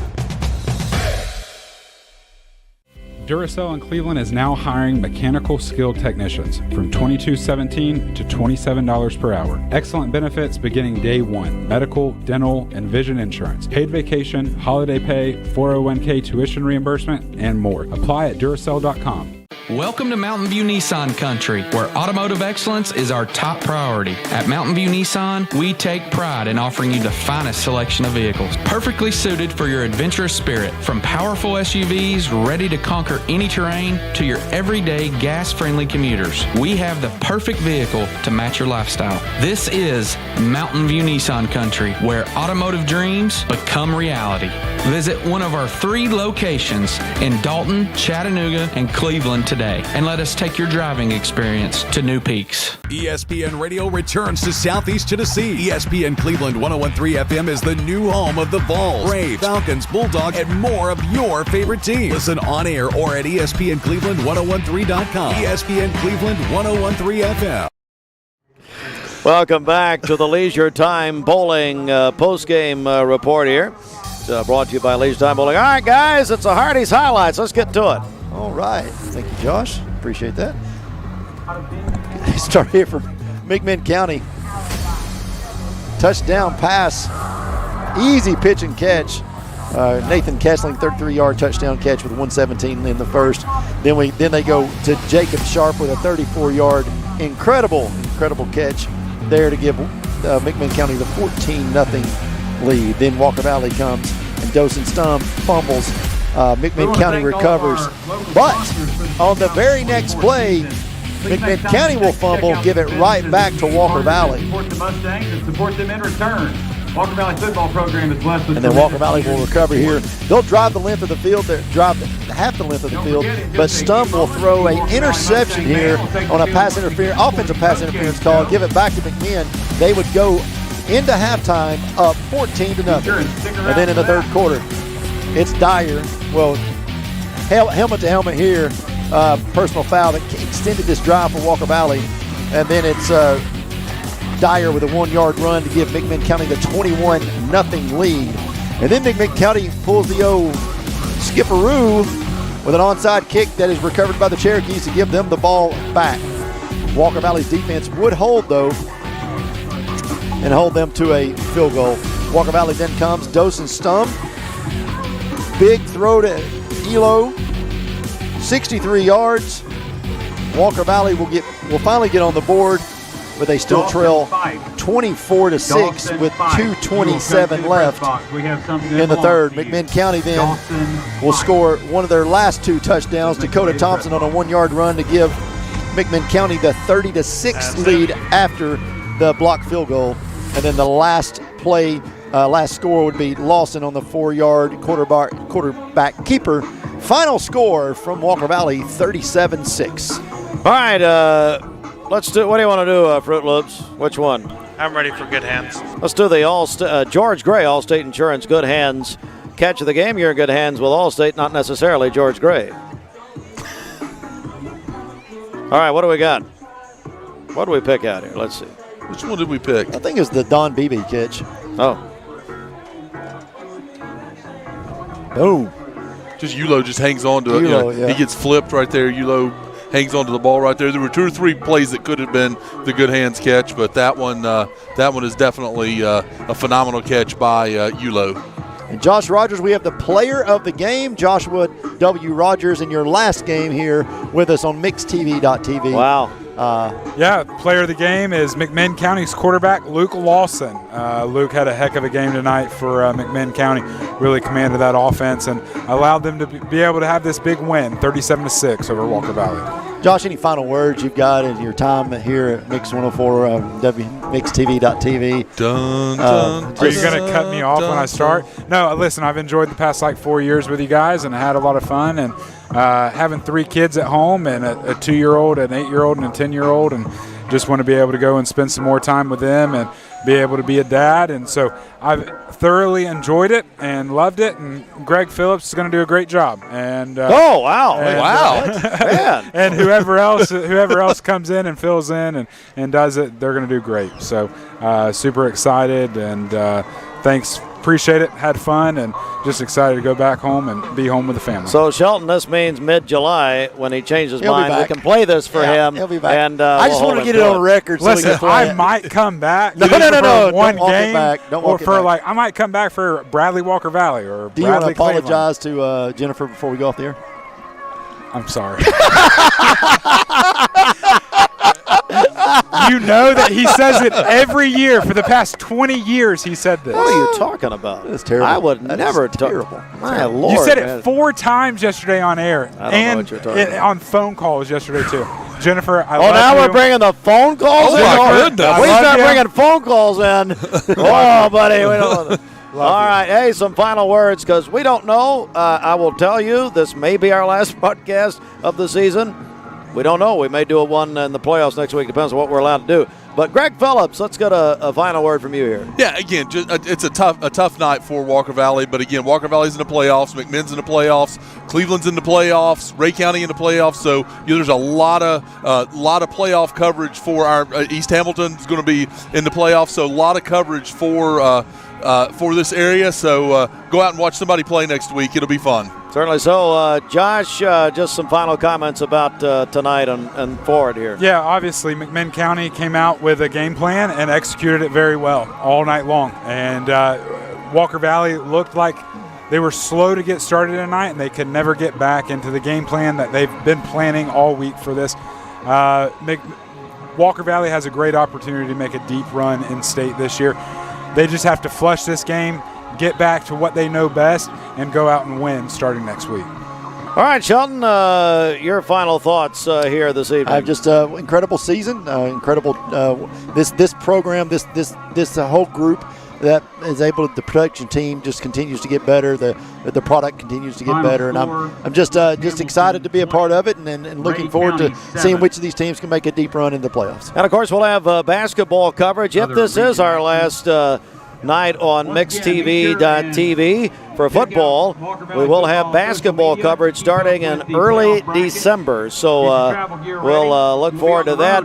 Duracell in Cleveland is now hiring mechanical skilled technicians from $22.17 to $27 per hour. Excellent benefits beginning day one: medical, dental, and vision insurance, paid vacation, holiday pay, 401k tuition reimbursement, and more. Apply at Duracell.com. Welcome to Mountain View Nissan Country, where automotive excellence is our top priority. At Mountain View Nissan, we take pride in offering you the finest selection of vehicles, perfectly suited for your adventurous spirit. From powerful SUVs ready to conquer any terrain to your everyday gas-friendly commuters, we have the perfect vehicle to match your lifestyle. This is Mountain View Nissan Country, where automotive dreams become reality. Visit one of our 3 locations in Dalton, Chattanooga, and Cleveland today, and let us take your driving experience to new peaks. ESPN Radio returns to Southeast Tennessee. ESPN Cleveland 101.3 FM is the new home of the Vols, Braves, Falcons, Bulldogs, and more of your favorite teams. Listen on air or at ESPNCleveland1013.com. ESPN Cleveland 101.3 FM. Welcome back to the Leisure Time Bowling post-game report here. It's brought to you by Leisure Time Bowling. All right, guys, it's the Hardee's Highlights. Let's get to it. All right. Thank you, Josh. Appreciate that. Start here from McMinn County. Touchdown pass. Easy pitch and catch Nathan Kessling, 33-yard touchdown catch with 1:17 in the first. Then they go to Jacob Sharp with a 34-yard incredible catch there to give McMinn County the 14-0 lead. Then Walker Valley comes and Dawson Stump fumbles. McMinn County recovers, but on the very next play, McMinn County will fumble, give it right back to Walker Valley. Support the Mustangs and support them in return. Walker Valley football program is blessed with. And then Walker Valley will recover here. They'll drive the length of the field. They'll drive half the length of the field. But Stump will throw an interception here on a offensive pass interference call. Give it back to McMinn. They would go into halftime up 14-0. And then in the third quarter, it's Dyer. Well, helmet to helmet here. Personal foul that extended this drive for Walker Valley. And then it's Dyer with a 1-yard run to give McMinn County the 21-0 lead. And then McMinn County pulls the old skipperoo with an onside kick that is recovered by the Cherokees to give them the ball back. Walker Valley's defense would hold, though, and hold them to a field goal. Walker Valley then comes. Dawson Stump. Big throw to Elo. 63 yards. Walker Valley will finally get on the board, but they still trail 24-6 with 2:27 left in the third. McMinn County then will score one of their last 2 touchdowns. Dakota Thompson on a 1-yard run to give McMinn County the 30-6 lead after the blocked field goal. And then the last play, last score would be Lawson on the 4-yard quarterback keeper. Final score from Walker Valley, 37-6. All right, let's do. What do you want to do, Fruit Loops? Which one? I'm ready for good hands. Let's do the George Gray Allstate Insurance Good Hands catch of the game. You're in good hands with Allstate, not necessarily George Gray. All right, what do we got? What do we pick out here? Let's see. Which one did we pick? I think it's the Don Beebe catch. Oh. Boom. Just Ulo just hangs on to it. Yeah. He gets flipped right there. Ulo hangs onto the ball right there. There were 2 or 3 plays that could have been the good hands catch, but that one is definitely a phenomenal catch by Ulo. And Josh Rogers, we have the player of the game, Joshua W. Rogers, in your last game here with us on MixedTV.tv. Wow. Player of the game is McMinn County's quarterback, Luke Lawson. Luke had a heck of a game tonight for McMinn County. Really commanded that offense and allowed them to be able to have this big win, 37-6 over Walker Valley. Josh, any final words you've got in your time here at Mix 104, MixedTV.tv? Are you going to cut me off when I start? No, listen, I've enjoyed the past 4 years with you guys and had a lot of fun. And having 3 kids at home and a 2-year-old, an 8-year-old, and a 10-year-old, and just want to be able to go and spend some more time with them and be able to be a dad. And so I've thoroughly enjoyed it and loved it. And Greg Phillips is going to do a great job. And oh wow, man! And whoever else comes in and fills in and does it, they're going to do great. So super excited and thanks. Appreciate it, had fun, and just excited to go back home and be home with the family. So, Shelton, this means mid-July when he changes his mind. We can play this for him. He'll be back. And I just want to get it on record. Listen, I might come back. No. One Don't walk game, it back. Don't walk or for it back. I might come back for Bradley Walker Valley or Do you want to Bradley apologize to Jennifer before we go off the air? I'm sorry. You know that he says it every year for the past 20 years. He said this. What are you talking about? That's terrible. I would never. Terrible. My Lord. You said man. it 4 times yesterday on air I don't know and what you're talking about. on phone calls yesterday too. Jennifer, I love now you. we're bringing the phone calls in? my goodness. We start bringing phone calls in. Oh, buddy. We don't want All right. Hey, some final words because we don't know. I will tell you, this may be our last broadcast of the season. We don't know. We may do one in the playoffs next week. Depends on what we're allowed to do. But Greg Phillips, let's get a final word from you here. Yeah, again, it's a tough night for Walker Valley. But again, Walker Valley's in the playoffs, McMinn's in the playoffs, Cleveland's in the playoffs, Ray County in the playoffs. So there's a lot of playoff coverage for our East Hamilton's going to be in the playoffs. So a lot of coverage for this area. So go out and watch somebody play next week. It'll be fun. Certainly so. Josh, just some final comments about tonight and forward here. Yeah, obviously McMinn County came out with a game plan and executed it very well all night long. And Walker Valley looked like They were slow to get started tonight, and they could never get back into the game plan that they've been planning all week for this. Walker Valley has a great opportunity to make a deep run in state this year. They just have to flush this game, get back to what they know best, and go out and win starting next week. All right, Shelton, your final thoughts here this evening. Just incredible season, incredible this program, this whole group that is able to, the production team just continues to get better. The product continues to get better, and I'm just excited to be a part of it, and looking forward to seeing which of these teams can make a deep run into the playoffs. And of course, we'll have basketball coverage. If this is our last night on MixTV.tv for football, we will have basketball coverage starting in early December. So we'll look forward to that.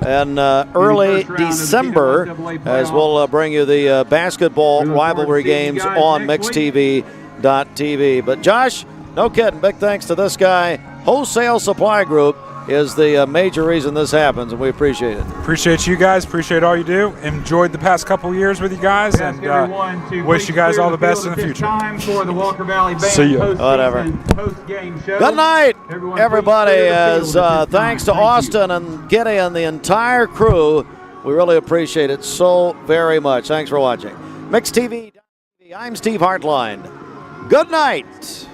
And early December, as we'll bring you the basketball rivalry games on MixTV.tv. But Josh, no kidding, big thanks to this guy. Wholesale Supply Group is the major reason this happens, and we appreciate it. Appreciate you guys. Appreciate all you do. Enjoyed the past couple years with you guys, and wish you guys all the best in the future. See you. Whatever. Good night, everybody. As thanks to Austin and Giddy and the entire crew, we really appreciate it so very much. Thanks for watching. MixTV. I'm Steve Hartline. Good night.